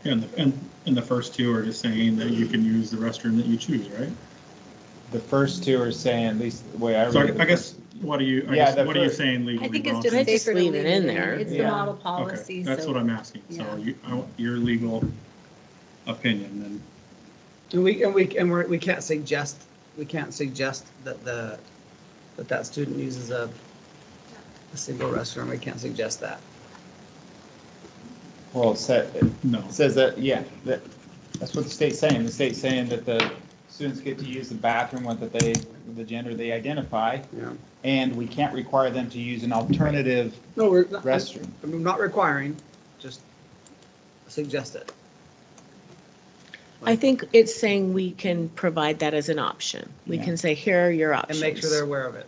And the first two are just saying that you can use the restroom that you choose, right? The first two are saying, at least the way I read So it. I guess, what are you, Yeah, what are you saying legally, I think it's Bronson? just safer to leave it in there. It's the Yeah. model Okay, policy. that's so- what I'm asking. So Yeah. I want your legal opinion, and We can't suggest that student uses a single restroom. We can't suggest that. Well, it no. says that, yeah, that's what the state's saying. The state's saying that the students get to use the bathroom with the gender they identify. Yeah. And we can't require them to use an alternative No, we're not, restroom. I'm not requiring, just suggest it. I think it's saying we can provide that as an option. We Yeah. can say, here are your And options. make sure they're aware of it.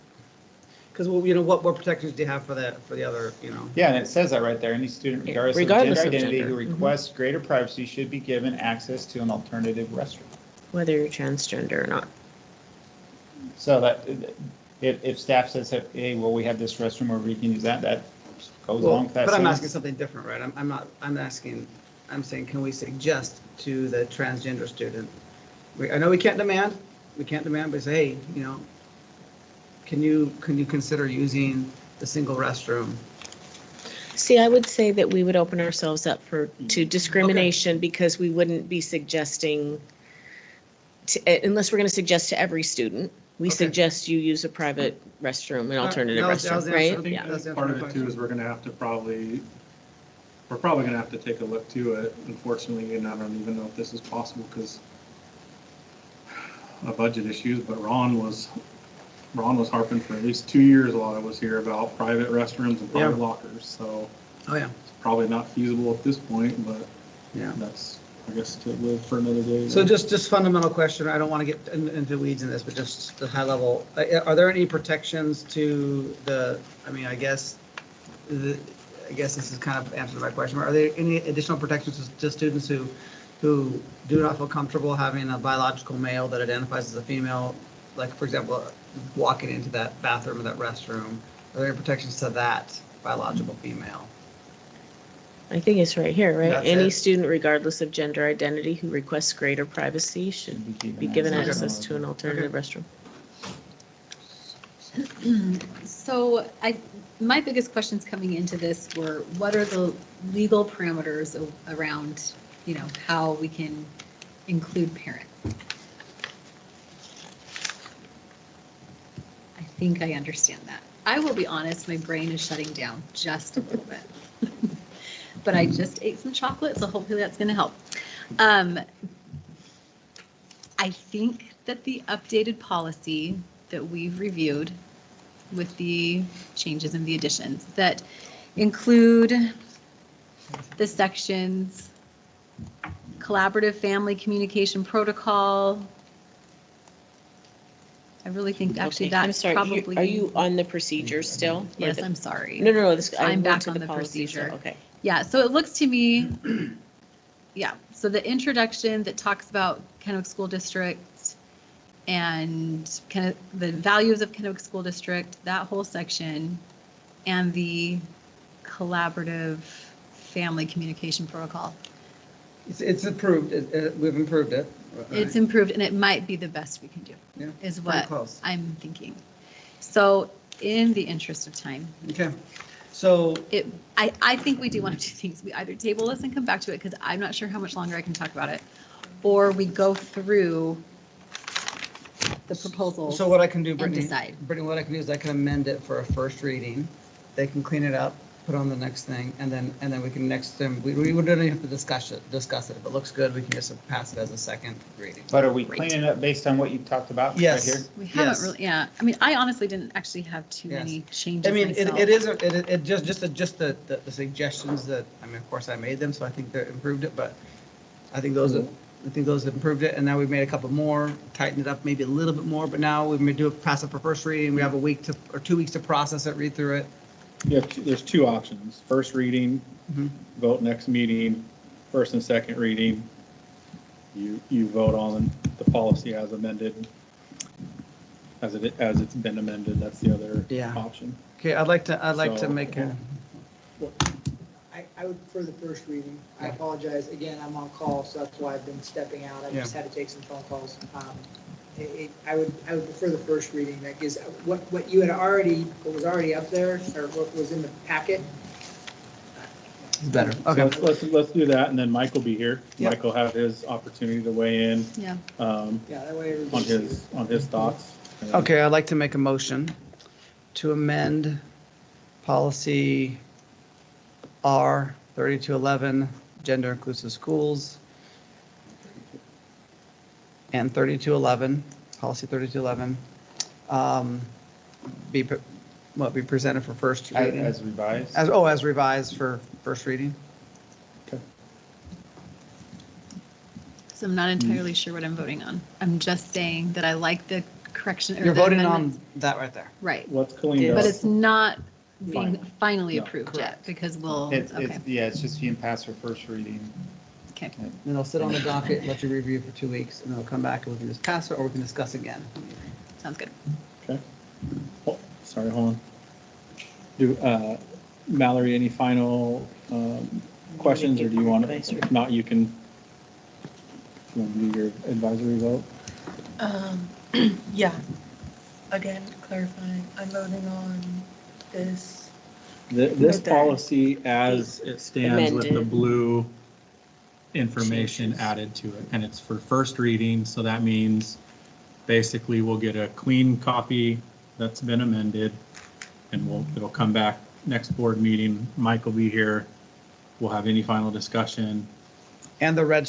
Because, well, you know, what protections do you have for the other, you know? Yeah, and it says that right there. Any student, Yeah, regardless regardless of of gender identity, gender. who Mhm. requests greater privacy should be given access to an alternative restroom. Whether you're transgender or not. So that, if staff says, hey, well, we have this restroom where we can use that goes Well, along with that but I'm sentence. asking something different, right? I'm saying, can we suggest to the transgender student? I know we can't demand, but say, hey, you know, can you consider using the single restroom? See, I would say that we would open ourselves up to discrimination because we wouldn't be suggesting, unless we're going to suggest to every student, we suggest you use a private restroom, an alternative that was the restroom, answer. right? I think Yeah. that's the Part of answer it to too my is we're gonna have to we're probably gonna have to take a look to it, unfortunately, and I don't even know if this is possible because of budget issues, but Ron was harping for at least 2 years while I was here about private restrooms and private Yeah. lockers, so Oh, yeah. it's probably not feasible at this point, but Yeah. that's, I guess, to live for another day. So just fundamental question, I don't want to get into weeds in this, but just the high level. Are there any protections to I guess this is kind of answering my question. Are there any additional protections to students who do not feel comfortable having a biological male that identifies as a female? Like, for example, walking into that bathroom or that restroom, are there any protections to that biological female? I think it's right here, right? That's Any it. student, regardless of gender identity, who requests greater privacy should be given access to an alternative restroom. So my biggest questions coming into this were, what are the legal parameters around, how we can include parents? I think I understand that. I will be honest, my brain is shutting down just a little bit. But I just ate some chocolate, so hopefully that's going to help. I think that the updated policy that we've reviewed with the changes and the additions that include the sections, collaborative family communication protocol. I really think actually Okay, I'm that's sorry, probably. are you on the procedure still? Or Yes, the- I'm sorry. No, I I'm went back to on the policy, so- procedure. Okay. Yeah, so it looks to me, yeah, so the introduction that talks about Kennewick School District and kind of the values of Kennewick School District, that whole section, and the collaborative family communication protocol. It's approved, we've improved it. It's improved, and it might be the best we can do, Yeah, is pretty what close. I'm thinking. So in the interest of time, Okay, so. I think we do one of two things. We either table this and come back to it, because I'm not sure how much longer I can talk about it, or we go through the proposal. So what I can do, and Brittany, decide. what I can do is I can amend it for a first reading. They can clean it up, put on the next thing, and then we can next time, we don't even have to discuss it. If it looks good, we can just pass it as a second reading. But are we cleaning it up based on what you talked about right Yes. here? We haven't really, yeah. I mean, I honestly didn't actually have too Yes. many changes I mean, myself. it is, it just the suggestions that, I mean, of course I made them, so I think they improved it, but I think those have improved it, and now we've made a couple more, tightened it up maybe a little bit more, but now we're going to pass it for first reading. We have a week to, or 2 weeks to process it, read through it. There's two options. First reading, vote next meeting, first and second reading. You vote on the policy as amended, as it's been amended. That's the other option. Okay, I'd like to So- make a, I would prefer the first reading. I apologize, again, I'm on call, so that's why I've been stepping out. I just had to take some phone calls. I would prefer the first reading, that gives, what you had already, what was already up there, or what was in the packet. better. So Okay. let's do that, and then Mike will be here. Yep. Mike will have his opportunity to weigh in. Yeah. That way everybody On his thoughts. Okay, I'd like to make a motion to amend policy R 3211, gender inclusive schools, and 3211, policy 3211, be presented for first reading. As revised? As revised for first reading. So I'm not entirely sure what I'm voting on. I'm just saying that I like the correction. or You're the voting amendments. on that right there. Right. What's cleaned up? But it's not being Final. finally No, approved yet, because we'll, It's, okay. it's just being passed for first reading. Okay. Then it'll sit on the docket, let you review for 2 weeks, and then it'll come back and we can just pass it, or we can discuss again. Sounds good. Okay. Oh, sorry, hold on. Mallory, any final questions, or do you want to, if not, you can do your advisory vote? Yeah. Again, clarifying, I'm voting on this. This Right there. policy as it stands with the Amended. blue information added to it, and it's for first reading, so that means basically we'll get a clean copy that's been amended, and it'll come back next board meeting. Mike will be here. We'll have any final discussion. And the red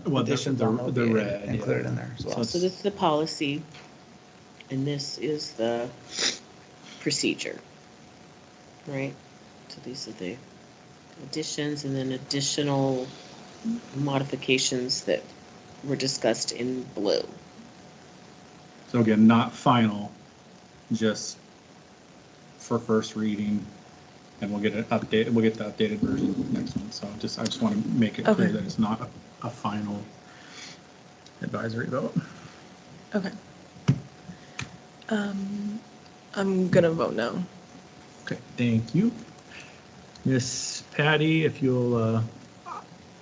Well, additions the on the red, included yeah. in there as well. So this is the policy, and this is the procedure, right? So these are the additions and then additional modifications that were discussed in blue. So again, not final, just for first reading, and we'll get the updated version next one. So I just want to make it clear Okay. that it's not a final advisory vote. Okay. I'm gonna vote no. Okay, thank you. Miss Patty, if you'll,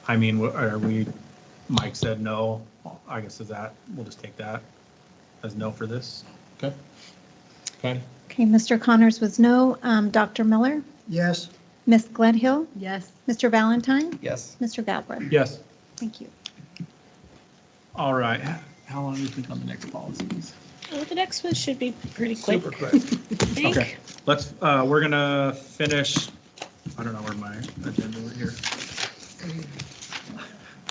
I mean, Mike said no. I guess we'll just take that as no for this. Okay. Patty? Okay, Mr. Connors was no. Dr. Miller? Yes. Ms. Gledhill? Yes. Mr. Valentine? Yes. Mr. Galbraith? Yes. Thank you. All right. How long do you think on the next policies? Well, the next one should be pretty quick. Super quick. I think. Okay, we're gonna finish, I don't know where my agenda is here.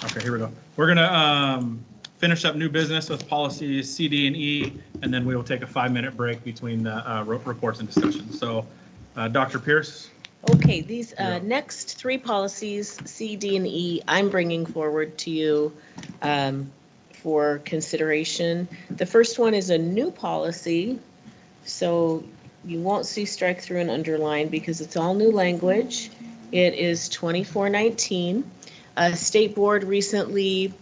Okay, here we go. We're gonna finish up new business with policies C, D, and E, and then we will take a 5-minute break between the reports and discussions. So Dr. Pierce? Okay, these next three policies, C, D, and E, I'm bringing forward to you for consideration. The first one is a new policy, so you won't see strike through and underline because it's all new language. It is 2419. State Board recently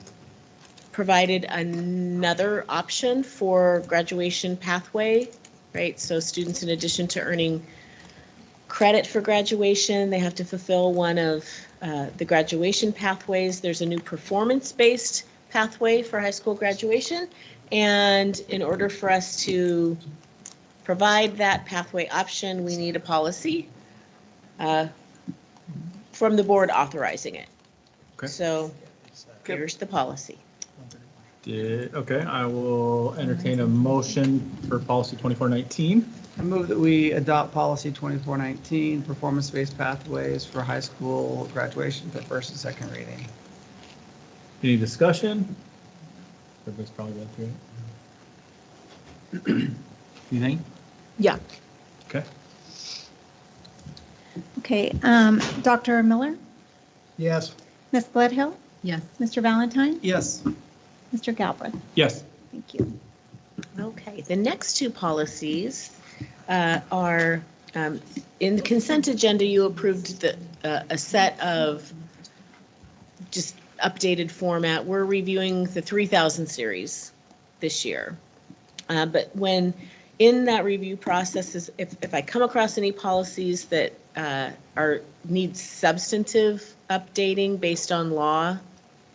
provided another option for graduation pathway, right? So students, in addition to earning credit for graduation, they have to fulfill one of the graduation pathways. There's a new performance-based pathway for high school graduation. And in order for us to provide that pathway option, we need a policy from the board authorizing it. Okay. So here's the policy. Okay, I will entertain a motion for policy 2419. I move that we adopt policy 2419, performance-based pathways for high school graduation for first and second reading. Any discussion? Everybody's probably read through it. Anything? Yeah. Okay. Okay, Dr. Miller, Yes. Ms. Gledhill, Yes. Mr. Valentine, Yes. Mr. Galbraith. Yes. Thank you. Okay, the next two policies are, in the consent agenda, you approved a set of just updated format. We're reviewing the 3000 series this year. But when in that review process, if I come across any policies that need substantive updating based on law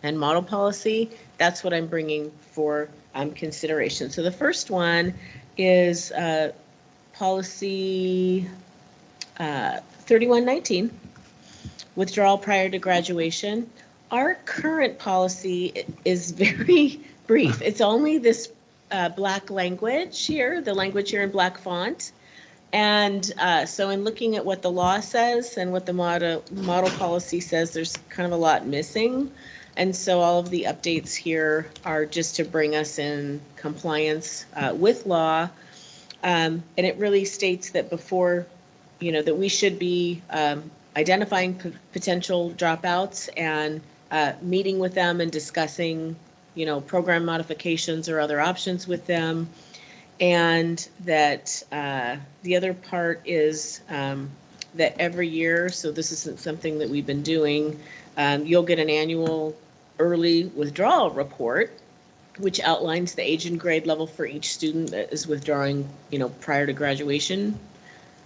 and model policy, that's what I'm bringing for consideration. So the first one is policy 3119, withdrawal prior to graduation. Our current policy is very brief. It's only this black language here, the language here in black font. And so in looking at what the law says and what the model policy says, there's kind of a lot missing. And so all of the updates here are just to bring us in compliance with law. And it really states that before, that we should be identifying potential dropouts and meeting with them and discussing, program modifications or other options with them. And that the other part is that every year, so this isn't something that we've been doing, you'll get an annual early withdrawal report, which outlines the age and grade level for each student that is withdrawing, prior to graduation,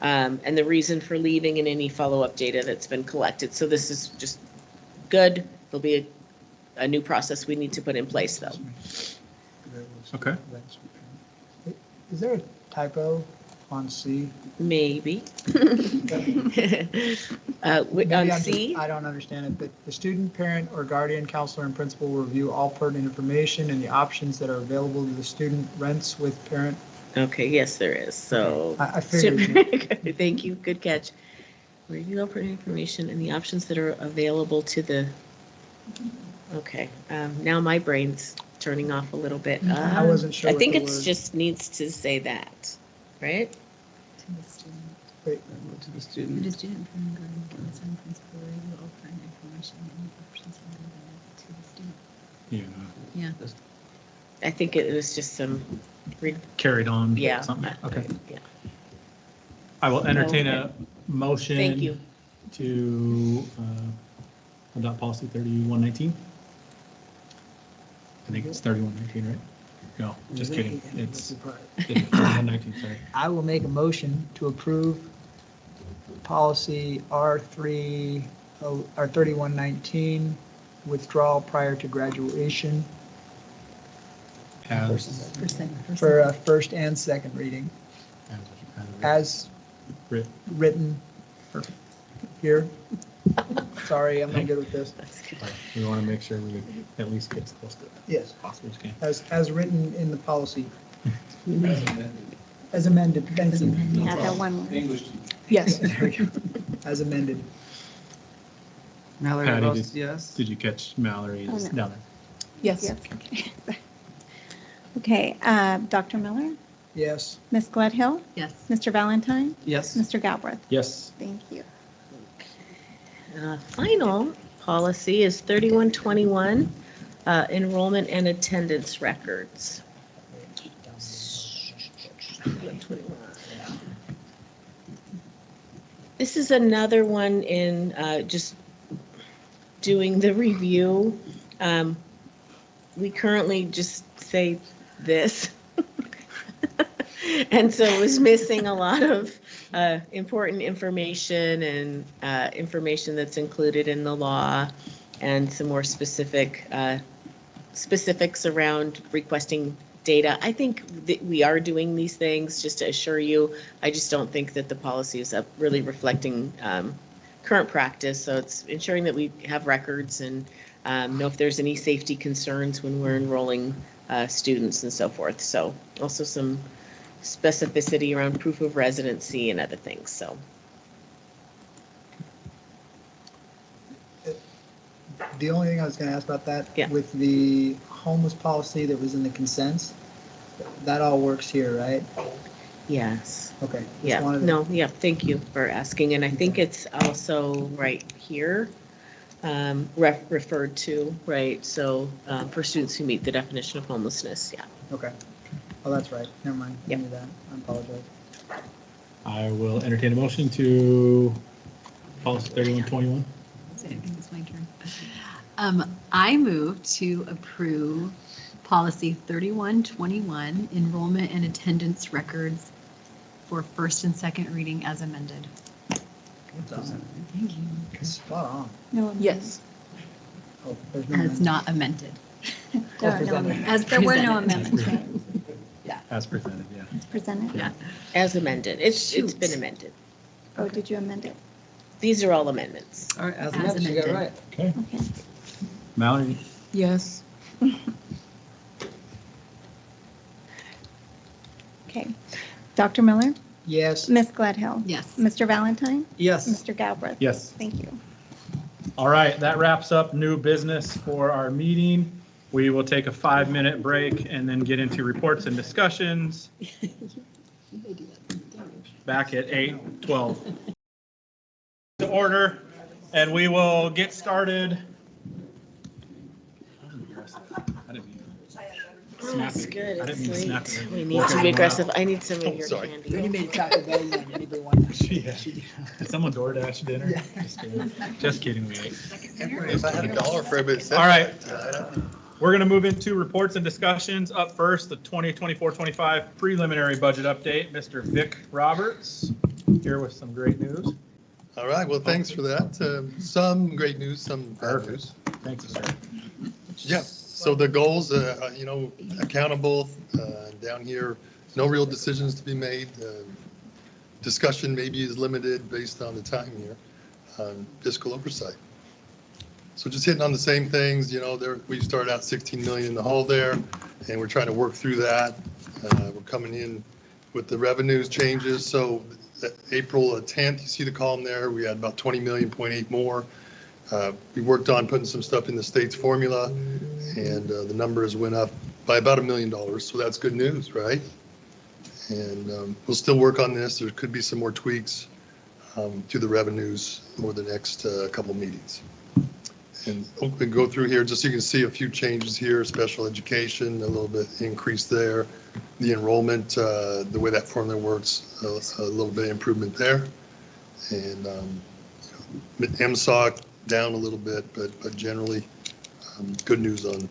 and the reason for leaving and any follow-up data that's been collected. So this is just good. There'll be a new process we need to put in place, though. Okay. Is there a typo on C? Maybe. Maybe On C? I don't understand it, but the student, parent, or guardian, counselor, and principal will review all pertinent information and the options that are available to the student. Rents with parent. Okay, yes, there is. So. I figured. Thank you. Good catch. Review all pertinent information and the options that are available to the. Okay, now my brain's turning off a little bit. I wasn't sure I what think the it word- just needs to say that, right? To the student. Wait, To the student. The student from the guardian, counselor, and principal review all pertinent information and options available to the student. Yeah. I think it was just some. Carried on. Yeah. Something. Okay. Yeah. I will entertain a motion. Thank you. To adopt policy 3119. I think it's 3119, right? No, just kidding. It's 3119, sorry. I will make a motion to approve policy R3119, withdrawal prior to graduation for first and second reading, as written here. Sorry, I'm not good with this. We want to make sure we at least get as close to it Yes. as possible as we can. As written in the policy. As amended, thank you. Yeah, that one word. Yes, there we go. As amended. Mallory Patty, votes yes. Did you catch Mallory's Oh, no. down there? Yes. Okay, Dr. Miller, Yes. Ms. Gledhill, Yes. Mr. Valentine, Yes. Mr. Galbraith. Yes. Thank you. Final policy is 3121, enrollment and attendance records. This is another one in just doing the review. We currently just say this. And so it was missing a lot of important information and information that's included in the law and some more specifics around requesting data. I think that we are doing these things, just to assure you. I just don't think that the policy is really reflecting current practice. So it's ensuring that we have records and know if there's any safety concerns when we're enrolling students and so forth. So also some specificity around proof of residency and other things, so. The only thing I was going to ask about that, Yeah. with the homeless policy that was in the consents, that all works here, right? Yes. Okay. just Yeah, wanted to- no, yeah, thank you for asking, and I think it's also right here, referred to, right, so for students who meet the definition of homelessness, yeah. Okay. Oh, that's right. Never mind. I Yep. knew that. I apologize. I will entertain a motion to policy 3121. I think it's my turn. I move to approve policy 3121, enrollment and attendance records for first and second reading as amended. Good job. Thank you. Spot on. No, Yes. Oh, there's no As amendment. not amended. there are no amendments. There were no amendments, right? As presented, yeah. It's presented? Yeah. As amended, it's been amended. Oh, did you amend it? These are all amendments. All right, as As amended, you got it right. Okay. Okay. Mallory? Yes. Okay. Dr. Miller, Yes. Ms. Gledhill, Yes. Mr. Valentine, Yes. Mr. Galbraith. Yes. Thank you. All right, that wraps up new business for our meeting. We will take a 5-minute break and then get into reports and discussions. Back at 8:12. To order, and we will get started. That's good, I didn't it's mean to snap late. it. We need to be aggressive. I need some of your sorry. candy. When you made Taco Bell, you made the one. Yeah. Did someone DoorDash dinner? Just kidding. Just kidding. We ate. If I had $1 for everybody that said All right. that, We're going to move into reports and discussions. Up first, the 2024-25 preliminary budget update. Mr. Vic Roberts here with some great news. All right, well, thanks for that. Some great news, some bad news. Thank you, sir. Yeah, so the goals, accountable, down here, no real decisions to be made. Discussion maybe is limited based on the time here on fiscal oversight. So just hitting on the same things, we started out 16 million in the hole there, and we're trying to work through that. We're coming in with the revenues changes. So April 10th, you see the column there, we had about 20.8 million more. We worked on putting some stuff in the state's formula, and the numbers went up by about $1 million. So that's good news, right? And we'll still work on this. There could be some more tweaks to the revenues over the next couple meetings. And we can go through here just so you can see a few changes here. Special education, a little bit increase there. The enrollment, the way that formula works, a little bit improvement there. And MSOC down a little bit, but generally good news on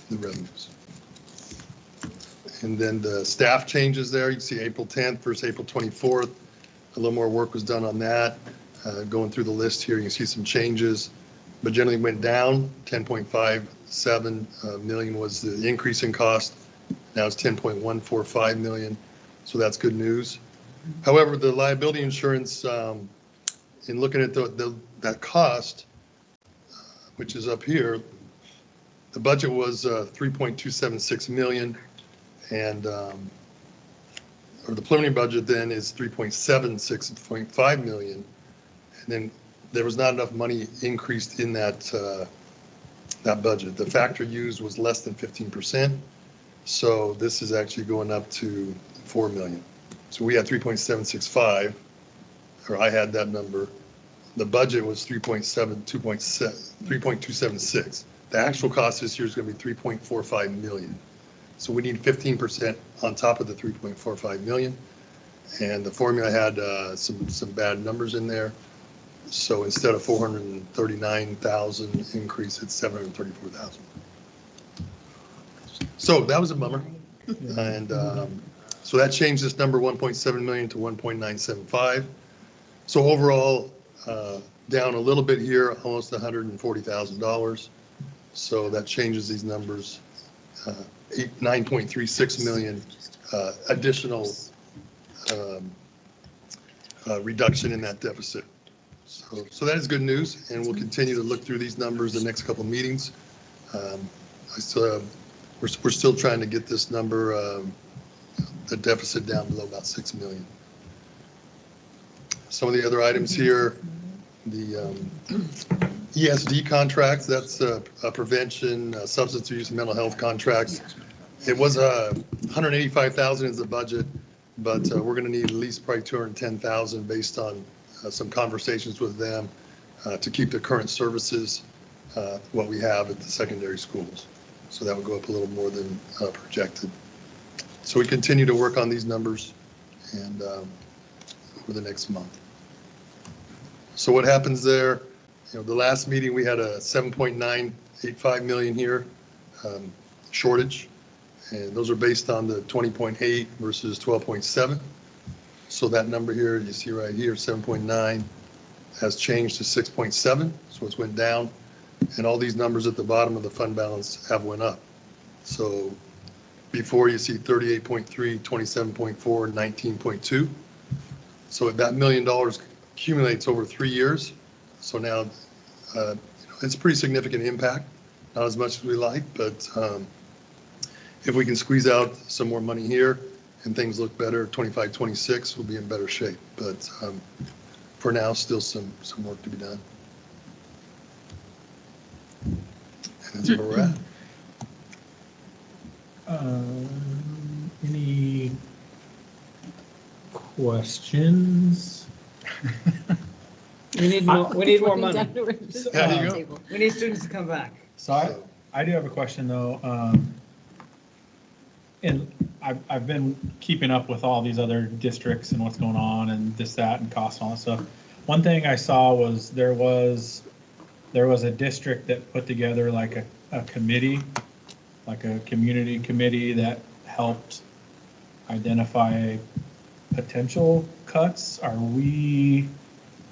the revenues. And then the staff changes there. You can see April 10th versus April 24th. A little more work was done on that. Going through the list here, you can see some changes, but generally went down. 10.57 million was the increase in cost. Now it's 10.145 million. So that's good news. However, the liability insurance, in looking at that cost, which is up here, the budget was 3.276 million, and or the preliminary budget then is 3.76.5 million, and then there was not enough money increased in that budget. The factor used was less than 15%, So this is actually going up to 4 million. So we had 3.765, or I had that number. The budget was 3.276. The actual cost this year is going to be 3.45 million. So we need 15% on top of the 3.45 million. And the formula had some bad numbers in there. So instead of 439,000 increase, it's 734,000. So that was a bummer. And so that changed this number 1.7 million to 1.975. So overall, down a little bit here, almost $140,000. So that changes these numbers. 9.36 million additional reduction in that deficit. So that is good news, and we'll continue to look through these numbers the next couple of meetings. We're still trying to get this number, the deficit down below about 6 million. Some of the other items here, the ESD contracts, that's a prevention, substance use, and mental health contracts. It was 185,000 is the budget, but we're going to need at least probably 210,000 based on some conversations with them to keep the current services what we have at the secondary schools. So that would go up a little more than projected. So we continue to work on these numbers and over the next month. So what happens there? The last meeting we had a 7.985 million here shortage, and those are based on the 20.8 versus 12.7. So that number here, you see right here, 7.9 has changed to 6.7, so it's went down. And all these numbers at the bottom of the fund balance have went up. So before you see 38.3, 27.4, 19.2. So that $1 million accumulates over 3 years. So now it's a pretty significant impact, not as much as we like, but if we can squeeze out some more money here and things look better, 25, 26 will be in better shape. But for now, still some work to be done. And that's where we're at. Any questions? We need more money. There you go. We need students to come back. So I do have a question though. And I've been keeping up with all these other districts and what's going on and this, that, and cost and all that stuff. One thing I saw was there was a district that put together like a committee, like a community committee that helped identify potential cuts. Are we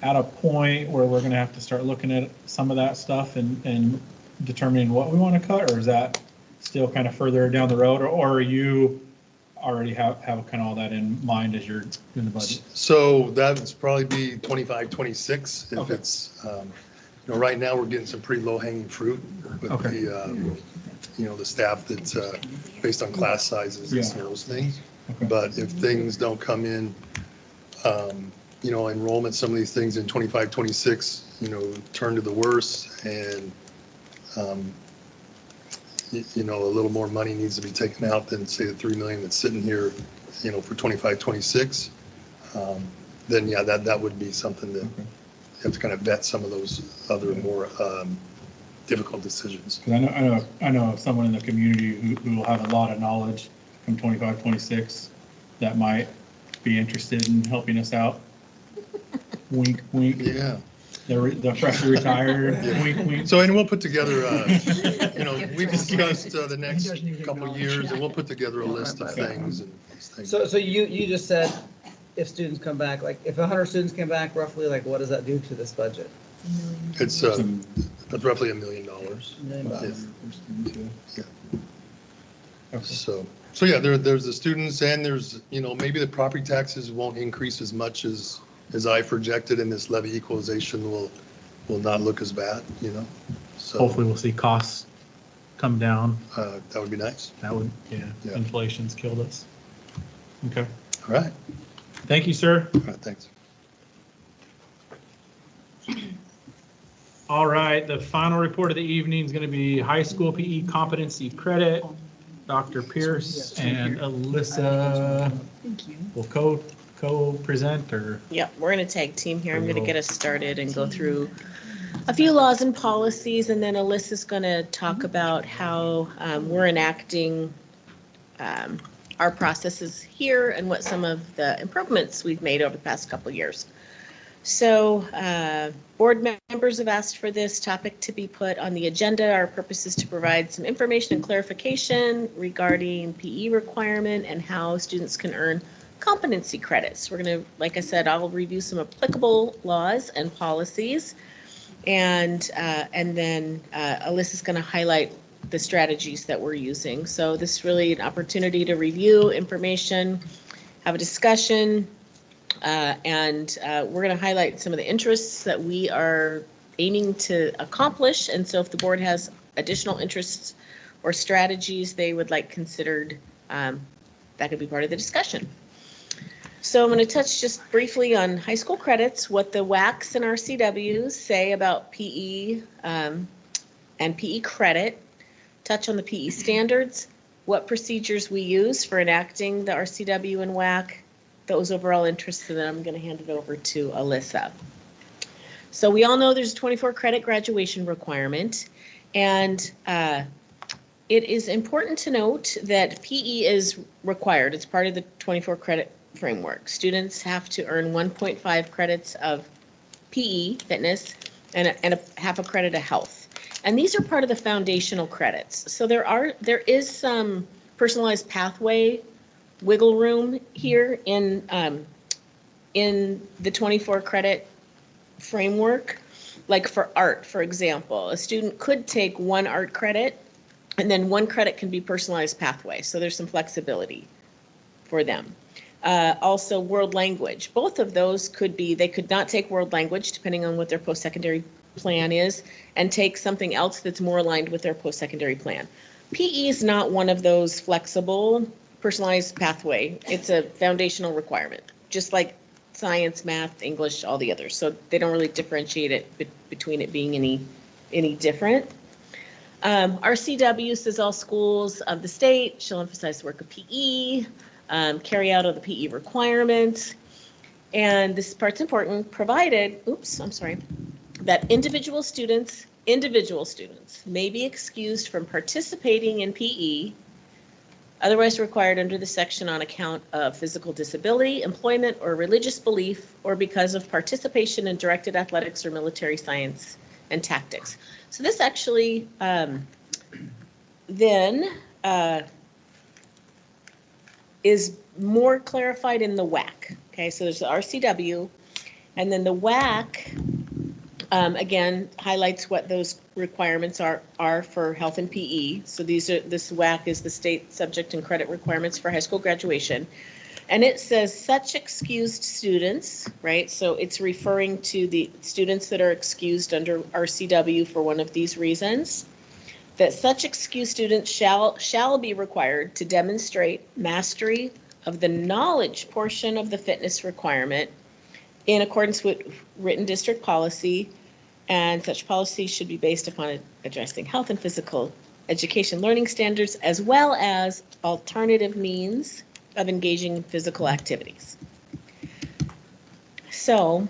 at a point where we're going to have to start looking at some of that stuff and determining what we want to cut, or is that still kind of further down the road, or are you already have kind of all that in mind as you're doing the budget? So that would probably be 25, 26. If it's, right now we're getting some pretty low hanging fruit with the staff that's based on class sizes and some of those things. But if things don't come in, enrollment, some of these things in 25, 26, turn to the worse, and a little more money needs to be taken out than say the 3 million that's sitting here, for 25, 26. Then that would be something that you have to kind of vet some of those other more difficult decisions. Because I know someone in the community who will have a lot of knowledge from 25, 26 that might be interested in helping us out. Wink, wink. Yeah. The freshly retired. Wink, wink. So, and we'll put together, we've discussed the next couple of years, and we'll put together a list of things. So you just said if students come back, like if 100 students came back, roughly, like what does that do to this budget? It's roughly $1 million. Yeah. So yeah, there's the students, and there's, maybe the property taxes won't increase as much as I projected, and this levy equalization will not look as bad, So hopefully we'll see costs come down. That would be nice. That would, inflation's killed us. Okay. All right. Thank you, sir. All right, thanks. All right, the final report of the evening is going to be high school PE competency credit. Dr. Pierce and Alyssa will co-present or? Yeah, we're going to tag team here. I'm going to get us started and go through a few laws and policies, and then Alyssa's going to talk about how we're enacting our processes here and what some of the improvements we've made over the past couple of years. So board members have asked for this topic to be put on the agenda. Our purpose is to provide some information and clarification regarding PE requirement and how students can earn competency credits. We're going to, like I said, I'll review some applicable laws and policies, and then Alyssa's going to highlight the strategies that we're using. So this is really an opportunity to review information, have a discussion, and we're going to highlight some of the interests that we are aiming to accomplish. And so if the board has additional interests or strategies they would like considered, that could be part of the discussion. So I'm going to touch just briefly on high school credits, what the WACs and RCWs say about PE and PE credit, touch on the PE standards, what procedures we use for enacting the RCW and WAC, those overall interests, and then I'm going to hand it over to Alyssa. So we all know there's a 24 credit graduation requirement, and it is important to note that PE is required. It's part of the 24 credit framework. Students have to earn 1.5 credits of PE, fitness, and a half a credit of health. And these are part of the foundational credits. So there is some personalized pathway wiggle room here in the 24 credit framework. Like for art, for example, a student could take one art credit and then one credit can be personalized pathway. So there's some flexibility for them. Also world language, both of those could be, they could not take world language depending on what their post-secondary plan is and take something else that's more aligned with their post-secondary plan. PE is not one of those flexible personalized pathway. It's a foundational requirement, just like science, math, English, all the others. So they don't really differentiate it between it being any different. RCW says all schools of the state shall emphasize the work of PE, carry out of the PE requirement. And this part's important, provided, that individual students may be excused from participating in PE, otherwise required under the section on account of physical disability, employment, or religious belief, or because of participation in directed athletics or military science and tactics. So this actually then is more clarified in the WAC. Okay, so there's the RCW, and then the WAC again highlights what those requirements are for health and PE. So this WAC is the state subject and credit requirements for high school graduation. And it says such excused students, right? So it's referring to the students that are excused under RCW for one of these reasons, that such excused students shall be required to demonstrate mastery of the knowledge portion of the fitness requirement in accordance with written district policy, and such policy should be based upon addressing health and physical education learning standards, as well as alternative means of engaging in physical activities. So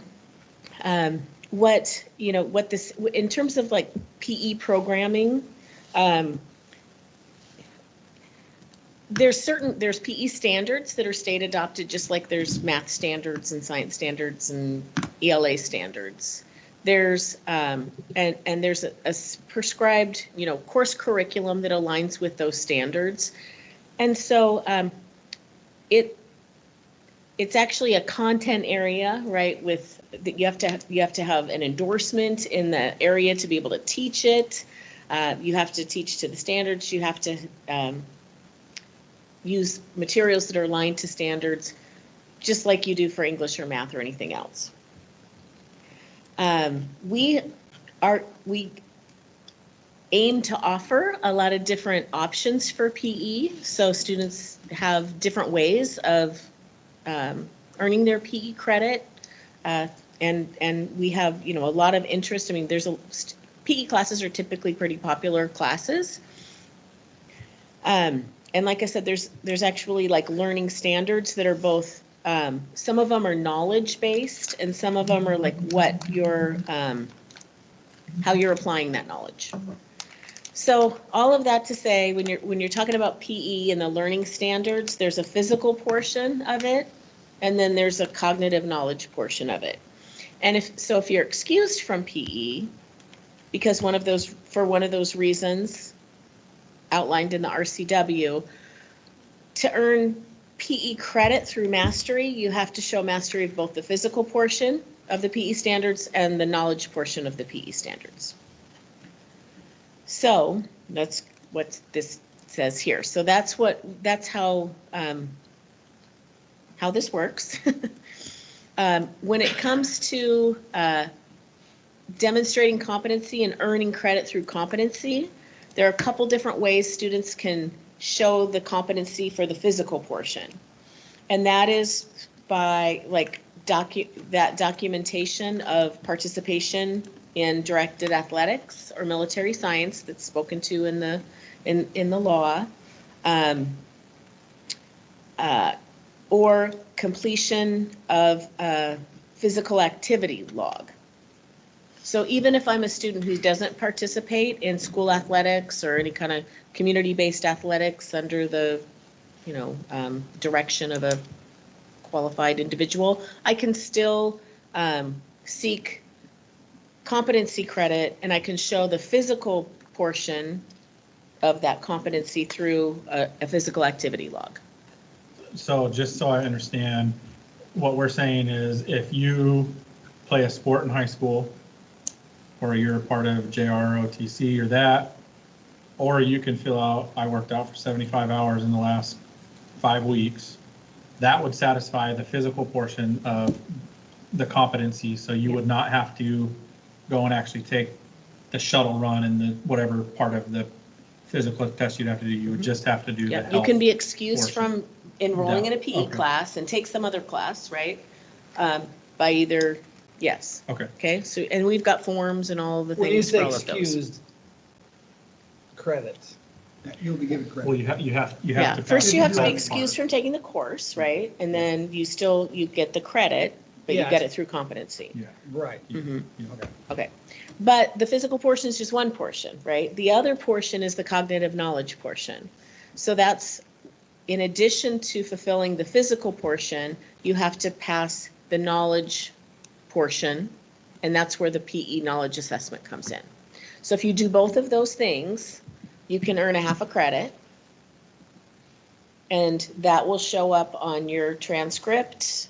what this, in terms of like PE programming, there's PE standards that are state adopted, just like there's math standards and science standards and ELA standards. There's and there's a prescribed course curriculum that aligns with those standards, and so it's actually a content area, right? With you have to have an endorsement in the area to be able to teach it. You have to teach to the standards. You have to use materials that are aligned to standards, just like you do for English or math or anything else. We aim to offer a lot of different options for PE, so students have different ways of earning their PE credit, and we have a lot of interest. I mean, PE classes are typically pretty popular classes. And like I said, there's actually like learning standards that are both, some of them are knowledge-based and some of them are like what you're, how you're applying that knowledge. So all of that to say, when you're talking about PE and the learning standards, there's a physical portion of it, and then there's a cognitive knowledge portion of it. And if you're excused from PE, because for one of those reasons outlined in the RCW, to earn PE credit through mastery, you have to show mastery of both the physical portion of the PE standards and the knowledge portion of the PE standards. So that's what this says here. So that's how this works. When it comes to demonstrating competency and earning credit through competency, there are a couple different ways students can show the competency for the physical portion. And that is by like that documentation of participation in directed athletics or military science that's spoken to in the law, or completion of a physical activity log. So even if I'm a student who doesn't participate in school athletics or any kind of community-based athletics under the, direction of a qualified individual, I can still seek competency credit, and I can show the physical portion of that competency through a physical activity log. So just so I understand, what we're saying is if you play a sport in high school, or you're a part of JR or OTC or that, or you can fill out, I worked out for 75 hours in the last 5 weeks, that would satisfy the physical portion of the competency. So you would not have to go and actually take the shuttle run and the whatever part of the physical test you'd have to do. You would just have to do the health. You can be excused portion. from enrolling in a PE class and take some other class, right? By either, yes. Okay, so, and we've got forms and all the When you things for say all of those. excused, credits. You'll be given credit. Well, you have Yeah, to. first you have to be pass the excused from taking the course, right? And then you get the credit, but you Yes. get it through competency. Yeah. Right. Mhm. Okay. Okay, but the physical portion is just one portion, right? The other portion is the cognitive knowledge portion. So that's, in addition to fulfilling the physical portion, you have to pass the knowledge portion, and that's where the PE knowledge assessment comes in. So if you do both of those things, you can earn a half a credit, and that will show up on your transcript,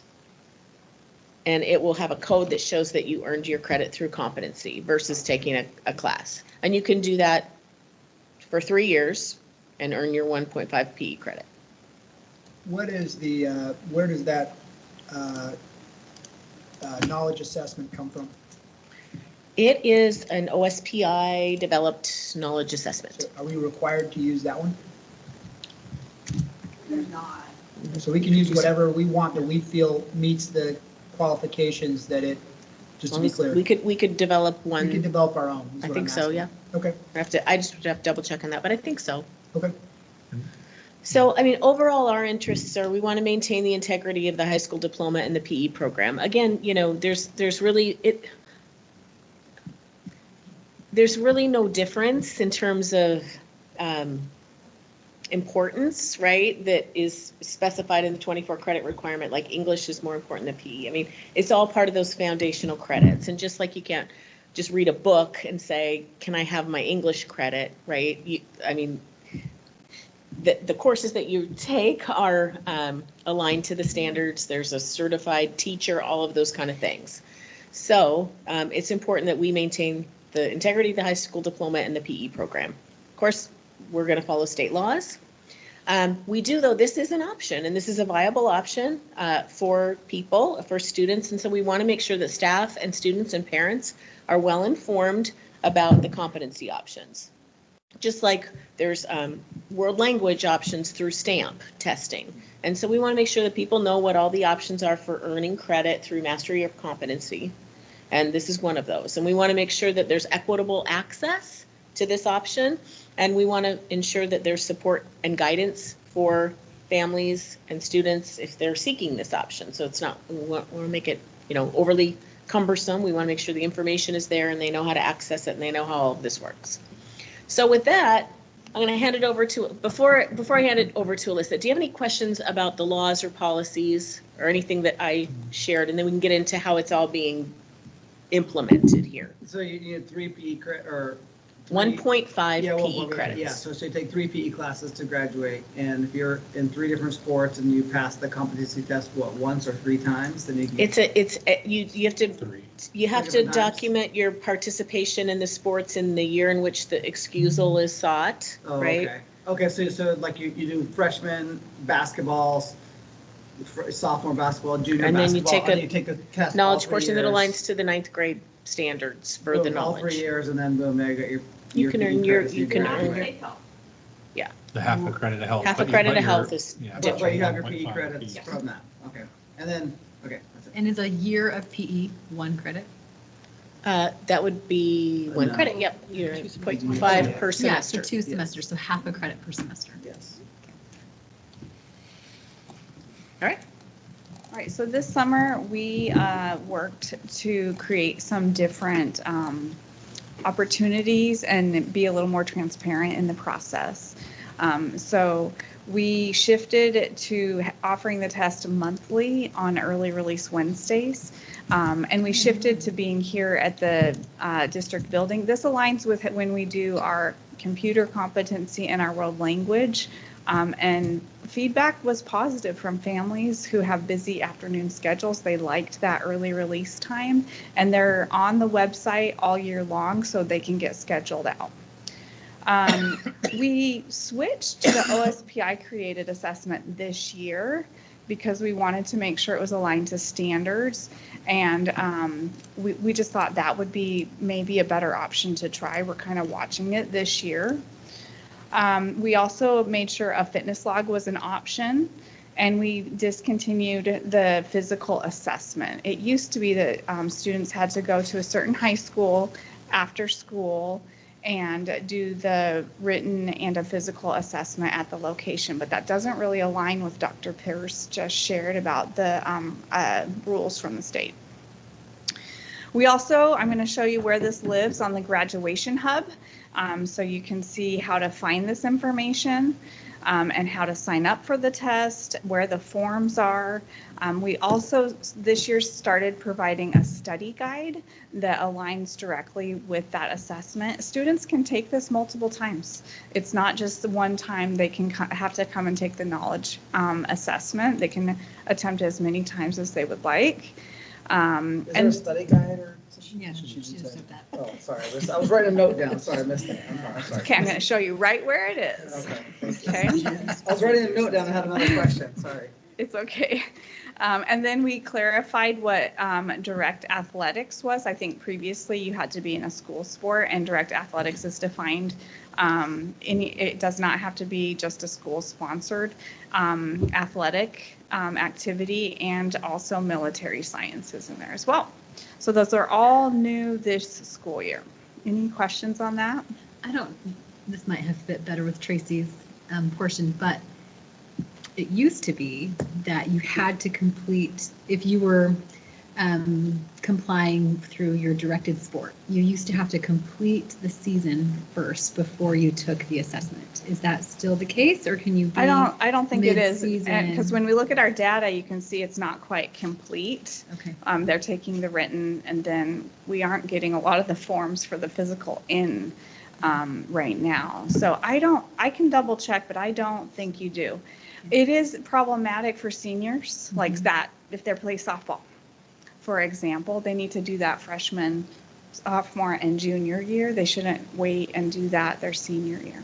and it will have a code that shows that you earned your credit through competency versus taking a class. And you can do that for 3 years and earn your 1.5 PE credit. What is the, where does that knowledge assessment come from? It is an OSPI developed knowledge assessment. So are we required to use that one? They're not. So we can use whatever we want that we feel meets the qualifications that it, just to be clear. We could develop one. We could develop our own. is I what think I'm so, asking. yeah. Okay. I just have to double check on that, but I think so. Okay. So, I mean, overall, our interests are, we want to maintain the integrity of the high school diploma and the PE program. Again, there's really no difference in terms of importance, right? That is specified in the 24 credit requirement, like English is more important than PE. I mean, it's all part of those foundational credits. And just like you can't just read a book and say, can I have my English credit, right? The courses that you take are aligned to the standards. There's a certified teacher, all of those kind of things. So it's important that we maintain the integrity of the high school diploma and the PE program. Of course, we're going to follow state laws. We do, though, this is an option, and this is a viable option for people, for students, and so we want to make sure that staff and students and parents are well informed about the competency options. Just like there's world language options through STAMP testing. And so we want to make sure that people know what all the options are for earning credit through mastery of competency. And this is one of those. And we want to make sure that there's equitable access to this option. And we want to ensure that there's support and guidance for families and students if they're seeking this option. So it's not, we want to make it, overly cumbersome. We want to make sure the information is there and they know how to access it and they know how all of this works. So with that, I'm going to hand it over to, before I hand it over to Alyssa, do you have any questions about the laws or policies or anything that I shared? And then we can get into how it's all being implemented here. So you need 3 PE credit, or? 1.5 PE Yeah, credits. so you take 3 PE classes to graduate, and if you're in 3 different sports and you pass the competency test, once or 3 times, then you can. You have to document your participation in the sports in the year in which the excusal is sought, Oh, right? Okay, so like you do freshman basketball, sophomore basketball, junior And then you basketball, take and you take the test. knowledge all 3 portion that years. aligns to the 9th grade standards for the Boom, all 3 knowledge. years, and then boom, there you got your. You can PE earn your, credits you can graduate. earn your, yeah. The half a credit of health. Half a but credit but of you're- health is yeah, But you have your 1.5 PE credits PE. from that, okay. And then, okay, that's it. And is a year of PE 1 credit? That would be 1 No. credit, yep. You're 0.5 per Yeah, semester. so 2 semesters, so half a credit per semester. Yes. All right. All right, so this summer, we worked to create some different opportunities and be a little more transparent in the process. So we shifted to offering the test monthly on early release Wednesdays. And we shifted to being here at the district building. This aligns with when we do our computer competency and our world language. And feedback was positive from families who have busy afternoon schedules. They liked that early release time, and they're on the website all year long so they can get scheduled out. We switched to the OSPI created assessment this year because we wanted to make sure it was aligned to standards, and we just thought that would be maybe a better option to try. We're kind of watching it this year. We also made sure a fitness log was an option, and we discontinued the physical assessment. It used to be that students had to go to a certain high school after school and do the written and a physical assessment at the location, but that doesn't really align with Dr. Pierce just shared about the rules from the state. We also, I'm going to show you where this lives on the graduation hub, so you can see how to find this information and how to sign up for the test, where the forms are. We also this year started providing a study guide that aligns directly with that assessment. Students can take this multiple times. It's not just the one time they can have to come and take the knowledge assessment. They can attempt as many times as they would like. Is there a study guide or? Yeah, she just said that. Oh, sorry, I was writing a note down, sorry, I missed that. I'm sorry. Okay, I'm going to show you right where it is. Okay. I was writing a note down, I had another question, sorry. It's okay. And then we clarified what direct athletics was. I think previously you had to be in a school sport, and direct athletics is defined. It does not have to be just a school-sponsored athletic activity, and also military sciences in there as well. So those are all new this school year. Any questions on that? This might have fit better with Tracy's portion, but it used to be that you had to complete, if you were complying through your directed sport, you used to have to complete the season first before you took the assessment. Is that still the case, or can you be I don't think it is, mid-season? because when we look at our data, you can see it's not quite complete. Okay. They're taking the written, and then we aren't getting a lot of the forms for the physical in right now. So I can double check, but I don't think you do. It is problematic for seniors, like that, if they're playing softball, for example, they need to do that freshman, sophomore, and junior year. They shouldn't wait and do that their senior year.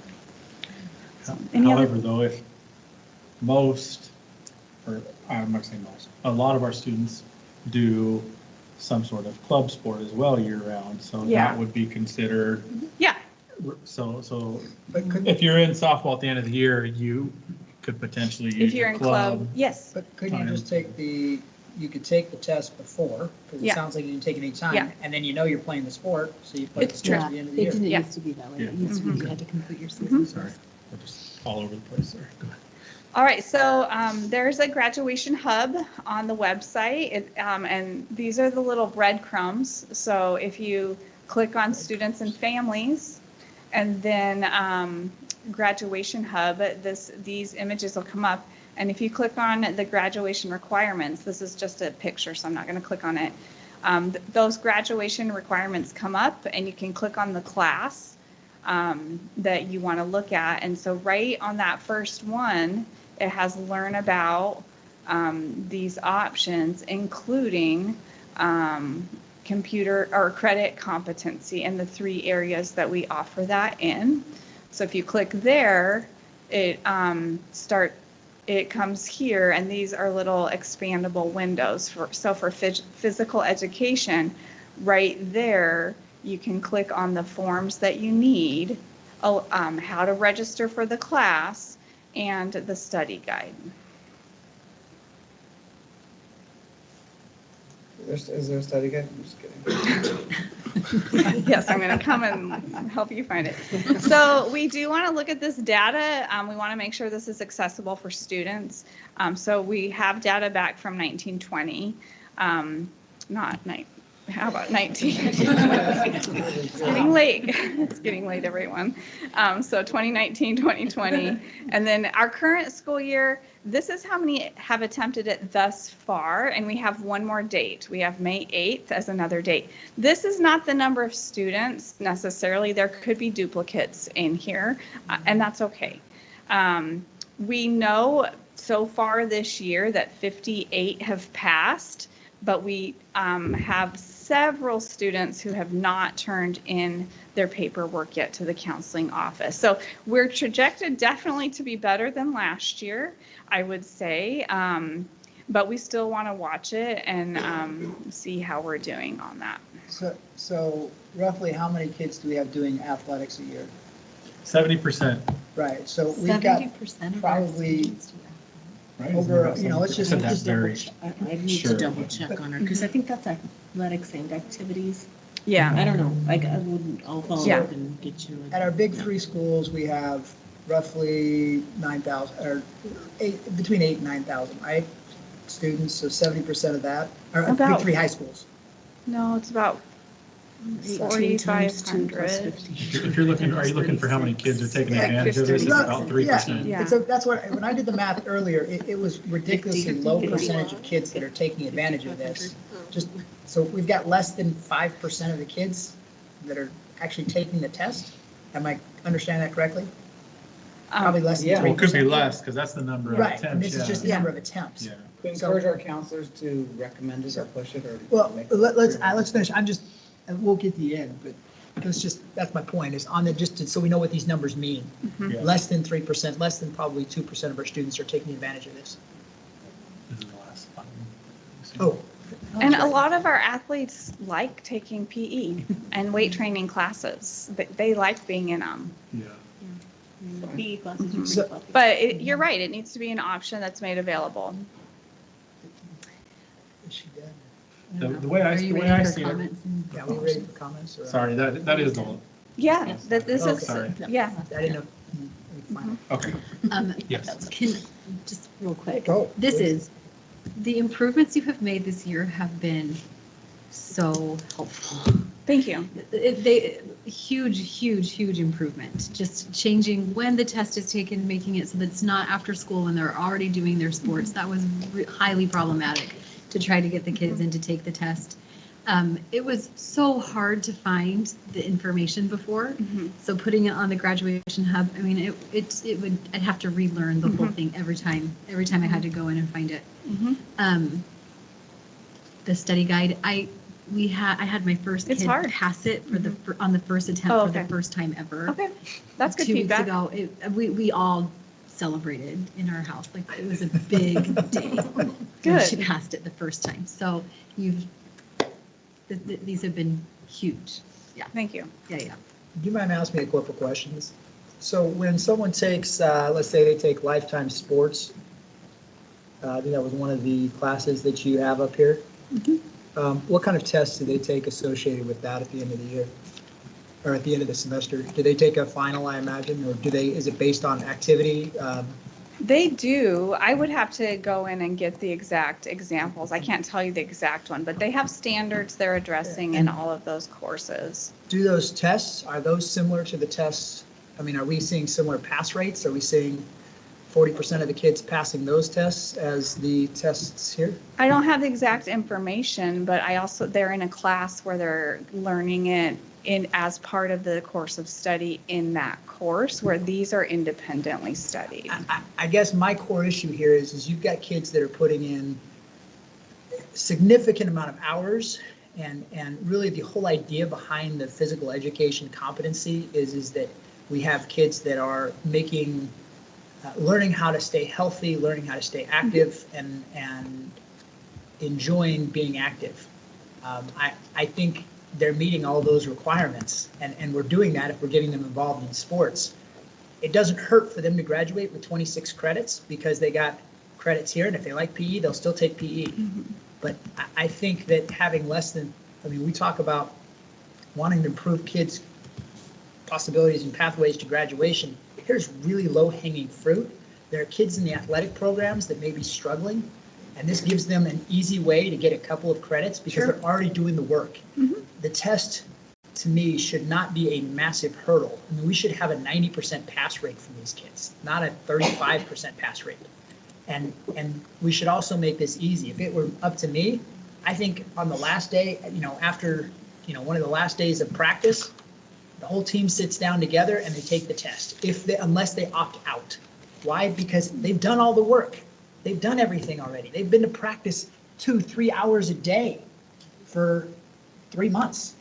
However, though, if most, or I'm not saying most, a lot of our students do some sort of club sport as well year-round, so Yeah. that would be considered. Yeah. So if you're in softball at the end of the year, you could potentially use If you're your in club, yes. But couldn't you just take the you could take the test before, because it Yeah. sounds like you didn't take it any time, Yeah. and then you know you're playing the sport, so you play the It's sport true. at the end of the It year. didn't Yeah. used to be that way. It used to be you had to complete your Mm-hmm. season. Sorry, we're just all over the place. Sorry. Go ahead. All right, so there's a graduation hub on the website, and these are the little breadcrumbs. So if you click on students and families, and then graduation hub, these images will come up. And if you click on the graduation requirements, this is just a picture, so I'm not going to click on it. Those graduation requirements come up, and you can click on the class that you want to look at. And so right on that first one, it has learn about these options, including computer or credit competency and the 3 areas that we offer that in. So if you click there, it comes here, and these are little expandable windows. So for physical education, right there, you can click on the forms that you need, how to register for the class, and the study guide. Is there a study guide? I'm just kidding. Yes, I'm going to come and help you find it. So we do want to look at this data. We want to make sure this is accessible for students. So we have data back from 1920, how about 19? It's getting late. It's getting late, everyone. So 2019, 2020. And then our current school year, this is how many have attempted it thus far. And we have one more date. We have May 8th as another date. This is not the number of students necessarily. There could be duplicates in here, and that's okay. We know so far this year that 58 have passed, but we have several students who have not turned in their paperwork yet to the counseling office. So we're projected definitely to be better than last year, I would say, but we still want to watch it and see how we're doing on that. So roughly how many kids do we have doing athletics a year? 70%. Right, so we've got 70% probably Right? over, let's just. Said that very I need sure. to double check on her, because I think that's athletics and activities. Yeah. I don't know. I'll follow Yeah. up and get you. At our big 3 schools, we have roughly 9,000, or between 8,000 and 9,000, right? Students, so 70% of that, or big About- 3 high schools. No, it's about 18 times 2 plus 4,500. 15. If you're looking, are you looking for how many kids are taking advantage of this? It's about 3%. Yeah. And so that's what, when I did the math earlier, it was ridiculously 50, low 50. percentage of kids that are taking advantage of this. Just, so we've got less than 5% of the kids that are actually taking the test. Am I understanding that correctly? Probably less than 3%. Well, it could be less, because that's the number of Right, and attempts. this is just the Yeah. number of attempts. Yeah. We encourage our counselors to recommend it or push it or. Well, let's finish. And we'll get to the end, but that's my point, is on the, just so we know what these numbers mean. Yeah. Less than 3%, less than probably 2% of our students are taking advantage of this. This is the last one. Oh. And a lot of our athletes like taking PE and weight training classes. They like being in them. Yeah. The PE classes are really So- popular. But you're right, it needs to be an option that's made available. Is she dead? The way I see it, Yeah, we ready for comments? or- sorry, that is the, Yeah, this Oh, is, sorry. yeah. I didn't know. Fine. okay. Yes. Can, just real quick, Go, this please. is, the improvements you have made this year have been so helpful. Thank you. Huge improvement. Just changing when the test is taken, making it so that it's not after school when they're already doing their sports. That was highly problematic to try to get the kids in to take the test. It was so hard to find the information before. So putting it on the graduation hub, I mean, I'd have to relearn the whole thing every time I had to go in and find it. The study guide, I had my first It's kid hard. pass it on the first attempt Oh, for the okay. first time ever. Okay, that's good 2 weeks feedback. ago, we all celebrated in our house. Like, it was a big day when Good. she passed it the first time. So these have been huge. Yeah. Thank you. Yeah. Do you mind asking me a couple questions? So when someone takes, let's say they take Lifetime Sports, I think that was one of the classes that you have up here. What kind of tests do they take associated with that at the end of the year? Or at the end of the semester? Do they take a final, I imagine, or is it based on activity? They do. I would have to go in and get the exact examples. I can't tell you the exact one, but they have standards they're addressing in all of those courses. Do those tests, are those similar to the tests? I mean, are we seeing similar pass rates? Are we seeing 40% of the kids passing those tests as the tests here? I don't have the exact information, but they're in a class where they're learning it as part of the course of study in that course, where these are independently studied. I guess my core issue here is you've got kids that are putting in significant amount of hours, and really the whole idea behind the physical education competency is that we have kids that are learning how to stay healthy, learning how to stay active, and enjoying being active. I think they're meeting all those requirements, and we're doing that if we're getting them involved in sports. It doesn't hurt for them to graduate with 26 credits because they got credits here, and if they like PE, they'll still take PE. But I think that having we talk about wanting to improve kids' possibilities and pathways to graduation. Here's really low-hanging fruit. There are kids in the athletic programs that may be struggling, and this gives them an easy way to get a couple of credits because they're already doing the work. The test, to me, should not be a massive hurdle. I mean, we should have a 90% pass rate from these kids, not a 35% pass rate. And we should also make this easy. If it were up to me, I think on the last day, after one of the last days of practice, the whole team sits down together and they take the test, unless they opt out. Why? Because they've done all the work. They've done everything already. They've been to practice 2-3 hours a day for 3 months.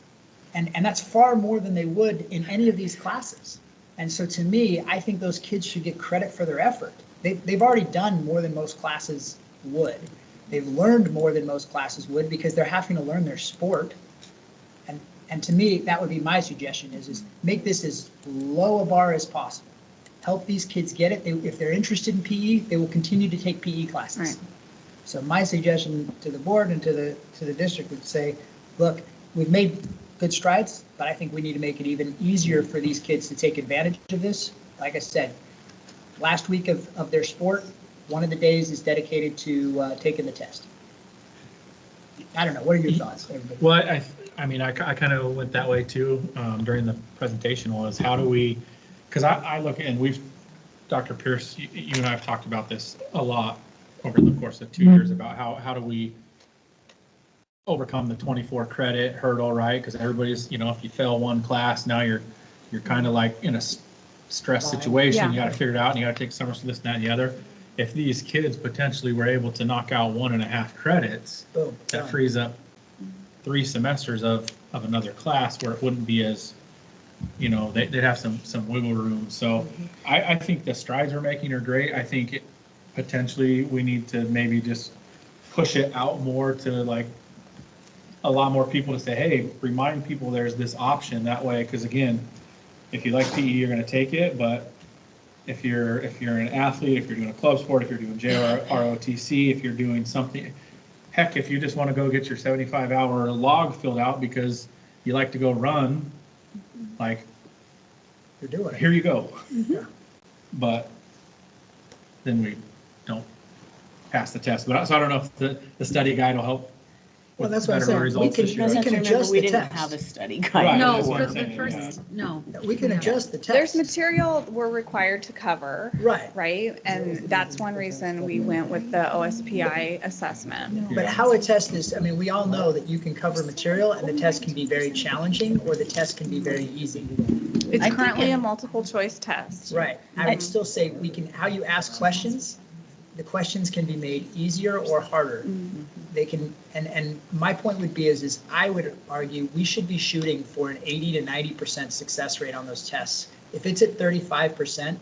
And that's far more than they would in any of these classes. And so to me, I think those kids should get credit for their effort. They've already done more than most classes would. They've learned more than most classes would because they're having to learn their sport. And to me, that would be my suggestion is make this as low a bar as possible. Help these kids get it. If they're interested in PE, they will continue to take PE classes. Right. So my suggestion to the board and to the district would say, look, we've made good strides, but I think we need to make it even easier for these kids to take advantage of this. Like I said, last week of their sport, one of the days is dedicated to taking the test. I don't know. What are your thoughts, everybody? Well, I kind of went that way too during the presentation was how do we, because I look and Dr. Pierce, you and I have talked about this a lot over the course of 2 years about how do we overcome the 24 credit hurdle, right? Because everybody's, if you fail one class, now you're kind of like in a stress situation. You got to figure it out and you got to take summers for this, that, and the other. If these kids potentially were able to knock out 1.5 credits, that frees up 3 semesters of another class where it wouldn't be as, they'd have some wiggle room. So I think the strides we're making are great. I think potentially we need to maybe just push it out more to like a lot more people to say, hey, remind people there's this option that way. Because again, if you like PE, you're going to take it. But if you're an athlete, if you're doing a club sport, if you're doing JROTC, if you're doing something, heck, if you just want to go get your 75-hour log filled out because you like to go run, like, you're doing it. Here you go. But then we don't pass the test. But so I don't know if the study guide will help. Well, that's what I'm saying. We can adjust we the didn't test. have a study Right, guide. No, that's what I'm for the saying, first, no. We can adjust the test. There's material we're required to cover. Right. Right? And that's one reason we went with the OSPI assessment. But how a test is, we all know that you can cover material and the test can be very challenging or the test can be very easy. It's currently a multiple choice test. Right. I would still say how you ask questions, the questions can be made easier or harder. They can, and my point would be is I would argue we should be shooting for an 80 to 90% success rate on those tests. If it's at 35%,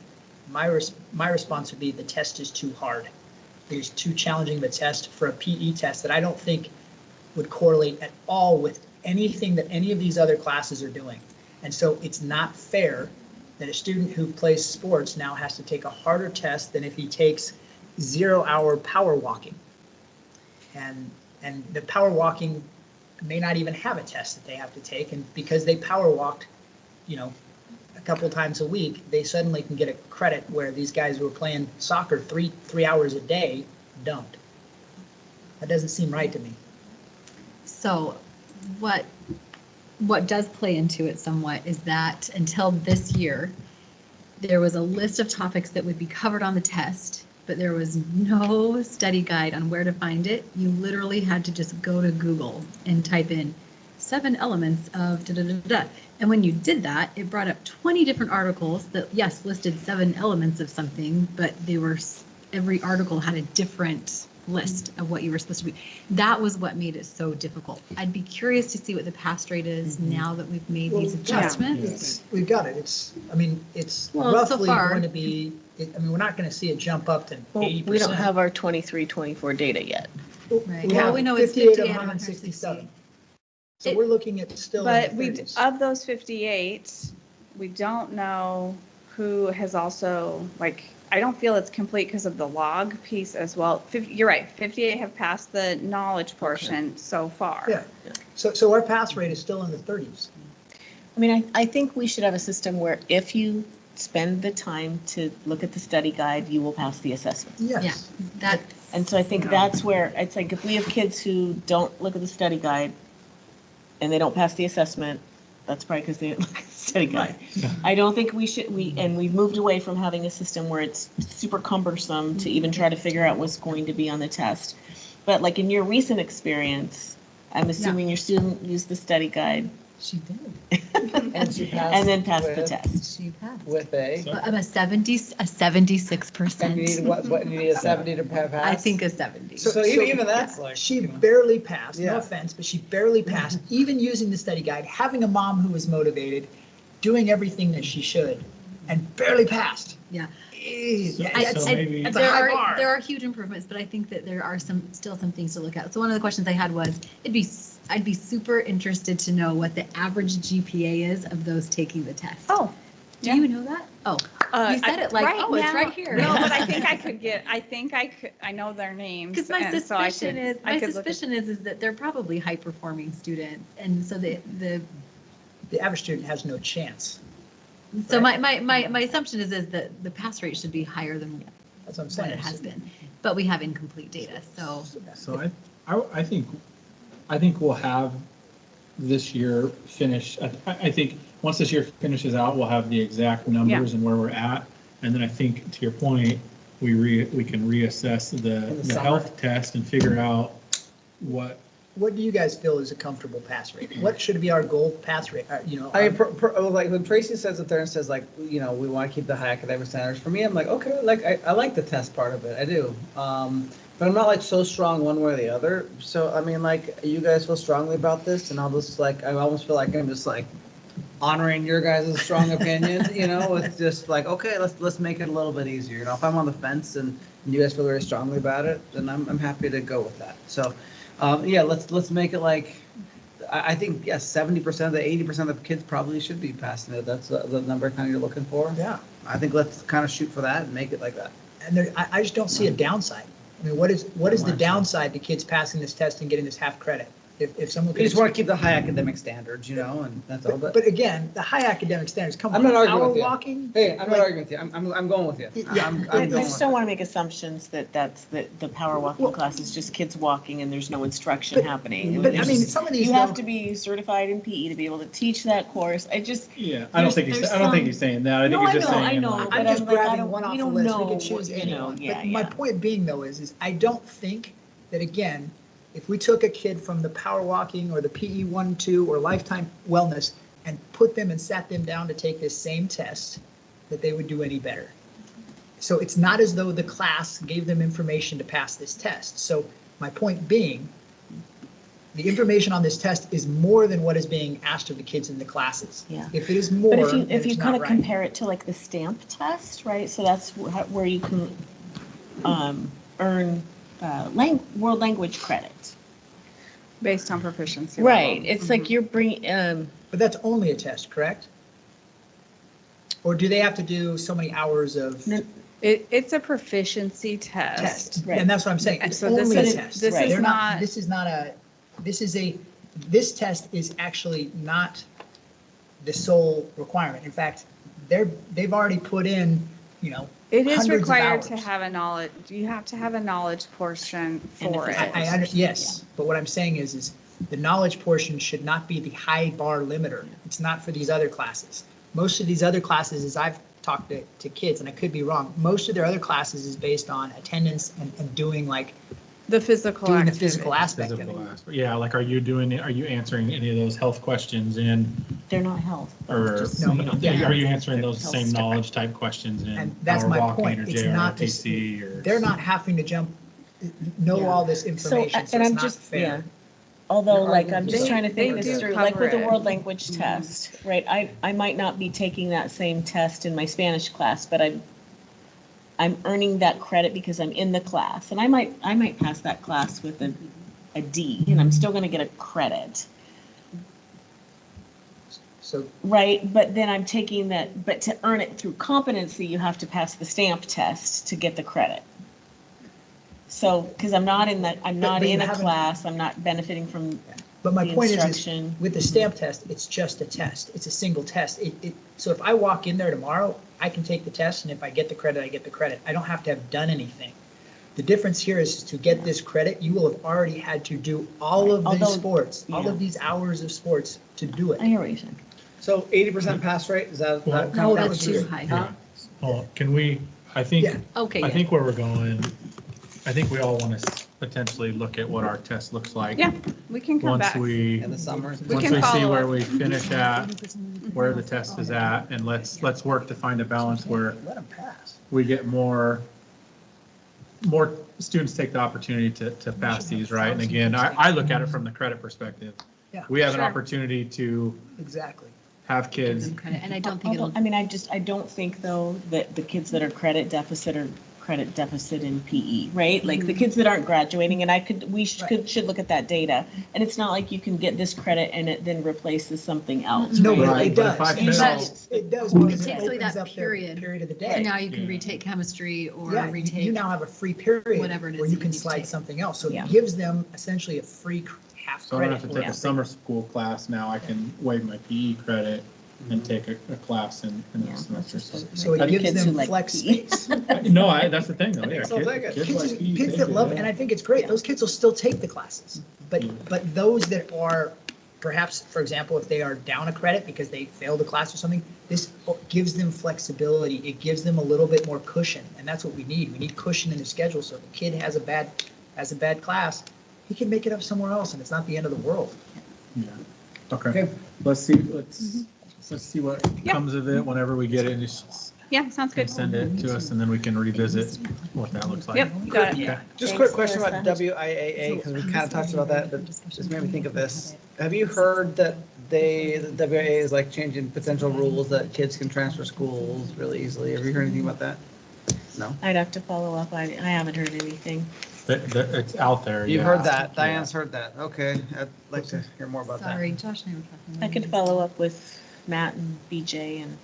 my response would be the test is too hard. It is too challenging of a test for a PE test that I don't think would correlate at all with anything that any of these other classes are doing. And so it's not fair that a student who plays sports now has to take a harder test than if he takes 0-hour power walking. And the power walking may not even have a test that they have to take. And because they power walked, a couple times a week, they suddenly can get a credit where these guys who are playing soccer three hours a day don't. That doesn't seem right to me. So what does play into it somewhat is that until this year, there was a list of topics that would be covered on the test, but there was no study guide on where to find it. You literally had to just go to Google and type in 7 elements of da da da da. And when you did that, it brought up 20 different articles that, yes, listed 7 elements of something, but every article had a different list of what you were supposed to be. That was what made it so difficult. I'd be curious to see what the pass rate is now that we've made these adjustments. We've got it. It's Well, so roughly far- going to be, we're not going to see a jump up to 80%. We don't have our 23, 24 data yet. Right. We Well, have we know it's 58 58 of out of 167. So we're looking at still But in the 30s. of those 58, we don't know who has also, I don't feel it's complete because of the log piece as well. You're right, 58 have passed the knowledge portion so far. Yeah. So our pass rate is still in the 30s. I mean, I think we should have a system where if you spend the time to look at the study guide, you will pass the assessment. Yes. And so I think that's where, it's like if we have kids who don't look at the study guide and they don't pass the assessment, that's probably because they didn't look at the study guide. I don't think we've moved away from having a system where it's super cumbersome to even try to figure out what's going to be on the test. But like in your recent experience, I'm assuming your student used the study guide. She did. And she passed. And then passed the with- test. She passed. With a. I'm a 76%. And you need what, you need a 70 to pass? I think a 70. So even that's like. She barely passed, no Yeah. offense, but she barely passed, even using the study guide, having a mom who was motivated, doing everything that she should, and barely passed. Yeah. It's a There high are bar. there are huge improvements, but I think that there are still some things to look at. So one of the questions I had was, I'd be super interested to know what the average GPA is of those taking the test. Oh, do you know that? Oh, you said it like, right oh, it's now- right here. No, but I think I know their names. Because my and so I suspicion could- is I my could look at- suspicion is that they're probably high performing students, and so the average student has no chance. so my assumption is that the pass rate should be higher than That's what I'm what saying. it has been, but we have incomplete data. So So I think we'll have this year finish. I think once this year finishes out, we'll have the exact numbers and where we're at. And then I think, to your point, we can reassess the summer. health test and figure out what. What do you guys feel is a comfortable pass rate? What should be our goal pass rate? I mean, like when Tracy says it there and says like, we want to keep the high academic standards. For me, I'm like, okay, like I like the test part of it. I do. But I'm not like so strong one way or the other. So, I mean, like you guys feel strongly about this and I'll just like, I almost feel like I'm just like honoring your guys' strong opinions, with just like, okay, let's make it a little bit easier. If I'm on the fence and you guys feel very strongly about it, then I'm happy to go with that. So, let's make it like, I think, yes, 70% of the 80% of the kids probably should be passing it. That's the number kind of you're looking for. Yeah. I think let's kind of shoot for that and make it like that. And I just don't see a downside. I mean, what is the downside to kids passing this test and getting this half credit? If someone We could just want to keep the high academic standards, and that's all. But again, the high academic standards come I'm from not arguing power with you. walking. Hey, I'm not arguing with you. I'm going with you. Yeah. I'm I going just with don't want to make assumptions that the power walking class is just kids walking and there's no instruction happening. But I mean, some of these You have though- to be certified in PE to be able to teach that course. I don't think he's saying that. I think he's just saying. I know. I'm but just like, I grabbing don't- one off we the don't list. We know could choose what, anyone. yeah, But my point being though is I don't think that, again, if we took a kid from the power walking or the PE 1-2 or lifetime wellness and put them and sat them down to take this same test, that they would do any better. So it's not as though the class gave them information to pass this test. So my point being, the information on this test is more than what is being asked of the kids in the classes. Yeah. If it is more, But then if you it's kind not of right. compare it to like the STAMP test, right? So that's where you can earn world language credit. Based on proficiency. Right. level. It's like you're bringing. But that's only a test, correct? Or do they have to do so many hours of? It's a proficiency test. And that's what I'm saying. It's So this only a is- test. this is They're not- this test is actually not the sole requirement. In fact, they've already put in, It is hundreds of required to hours. have a knowledge, you have to have a knowledge portion for it. Yes, but what I'm saying is the knowledge portion should not be the high bar limiter. It's not for these other classes. Most of these other classes, as I've talked to kids, and I could be wrong, most of their other classes is based on attendance and doing like the physical doing the activity. physical aspect of it. Physical aspect. Yeah, like are you answering any of those health questions in, They're not health. or Just- are you answering those Health same stuff. knowledge type questions in And that's power my walking point. or It's not this, JROTC or? they're not having to know all this information, so and it's I'm not just, fair. yeah. Although, like, I'm just They- trying to think they this do through, like with the cover it. world language test, right? I might not be taking that same test in my Spanish class, but I'm earning that credit because I'm in the class, and I might pass that class with a D, and I'm still gonna get a credit, So right? But then I'm taking that, but to earn it through competency, you have to pass the stamp test to get the credit. So, because I'm not in but you a haven't- class, I'm not benefiting from But my the point is instruction. with the stamp test, it's just a test. It's a single test. So if I walk in there tomorrow, I can take the test, and if I get the credit, I get the credit. I don't have to have done anything. The difference here is to get this credit, you will have already had to do all of these sports, all of these hours of sports to do it. I hear what you're saying. So 80% pass rate, is that? Well, that- No, that that's was- too high. Huh? Well, can we, I think, Okay, I yeah. think where we're going, I think we all want to potentially look at what our test looks like. Yeah, we can come Once back. we, In the summer? We once can we see follow where up. we finish at, where the test is at, and let's work to find a balance where Let them pass. we get more students take the opportunity to pass these, right? And again, I look at it from the credit perspective. Yeah, We have an Sure. opportunity to exactly. have Give kids, them credit, and I don't think it'll. I mean, I don't think though that the kids that are credit deficit are credit deficit in PE, right? Like the kids that aren't graduating, and we should look at that data. And it's not like you can get this credit and it then replaces something else. No, right? but Right, it but if does. I And fail- it does Well, because it it takes away opens that up their period. period of the And day. now you can Yeah. retake chemistry or Yeah, retake. you now have a free period whatever it is where you that you can need to slide take. something else. So Yeah. it gives them essentially a free half so I don't credit. have to take a summer school class now, I can waive my PE credit and take a class in the semester. So it Other gives kids who them like flex PE. space. No, that's the thing though, yeah. Kids will take it. Kids like PE, Kids take that it, love it, yeah. and I think it's great, those kids will still take the classes. But those that are perhaps, for example, if they are down a credit because they failed a class or something, this gives them flexibility. It gives them a little bit more cushion, and that's what we need. We need cushion in the schedule, so if a kid has a bad class, he can make it up somewhere else, and it's not the end of the world. Yeah. Okay, let's see what comes of it whenever we get it, and just Yeah, sounds good. send it to us, and then we can revisit what that looks like. Yep, you got it. Okay. Just a Thanks, quick question about Melissa. WIAA, because we kind of talked about that, but just made me think of this. Have you heard that the WIAA is like changing potential rules that kids can transfer schools really easily? Have you heard anything about that? No? I'd have to follow up. I haven't heard anything. It's out there. You've yeah. heard that, Diane's heard that, okay, I'd like to hear more about that. Sorry, Josh and I were talking. I could follow up with Matt and BJ and.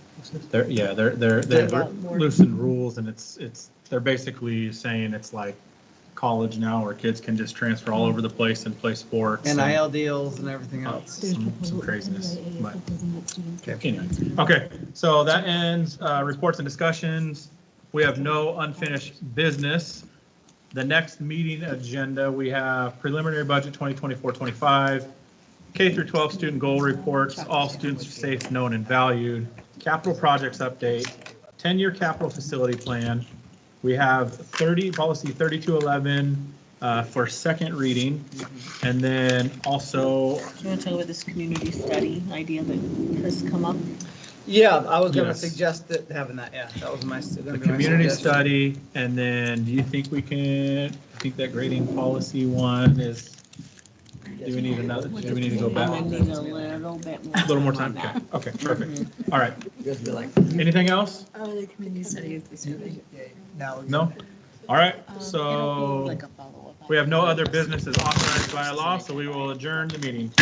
They've About more. loosened rules, and they're basically saying it's like college now, where kids can just transfer all over the place and play sports. and- NIL deals and everything else. Some craziness, but anyway. Okay, so that ends reports and discussions. We have no unfinished business. The next meeting agenda, we have preliminary budget 2024-25, K through 12 student goal reports, all students are safe, known, and valued, capital projects update, 10-year capital facility plan. We have policy 3211 for second reading, and then also. Do you want to talk about this community study idea that has come up? Yeah, I was gonna Yes. suggest that having that, yeah, that was my. The community study, and then do you think I think that grading policy one is, do we need another, do we need to go back? I need a little bit more. A little more time, on that. okay, perfect. All right. Just be like. Anything else? Oh, the community study is the survey. No? All right, It'll be so like a follow-up. we have no other businesses authorized by law, so we will adjourn the meeting.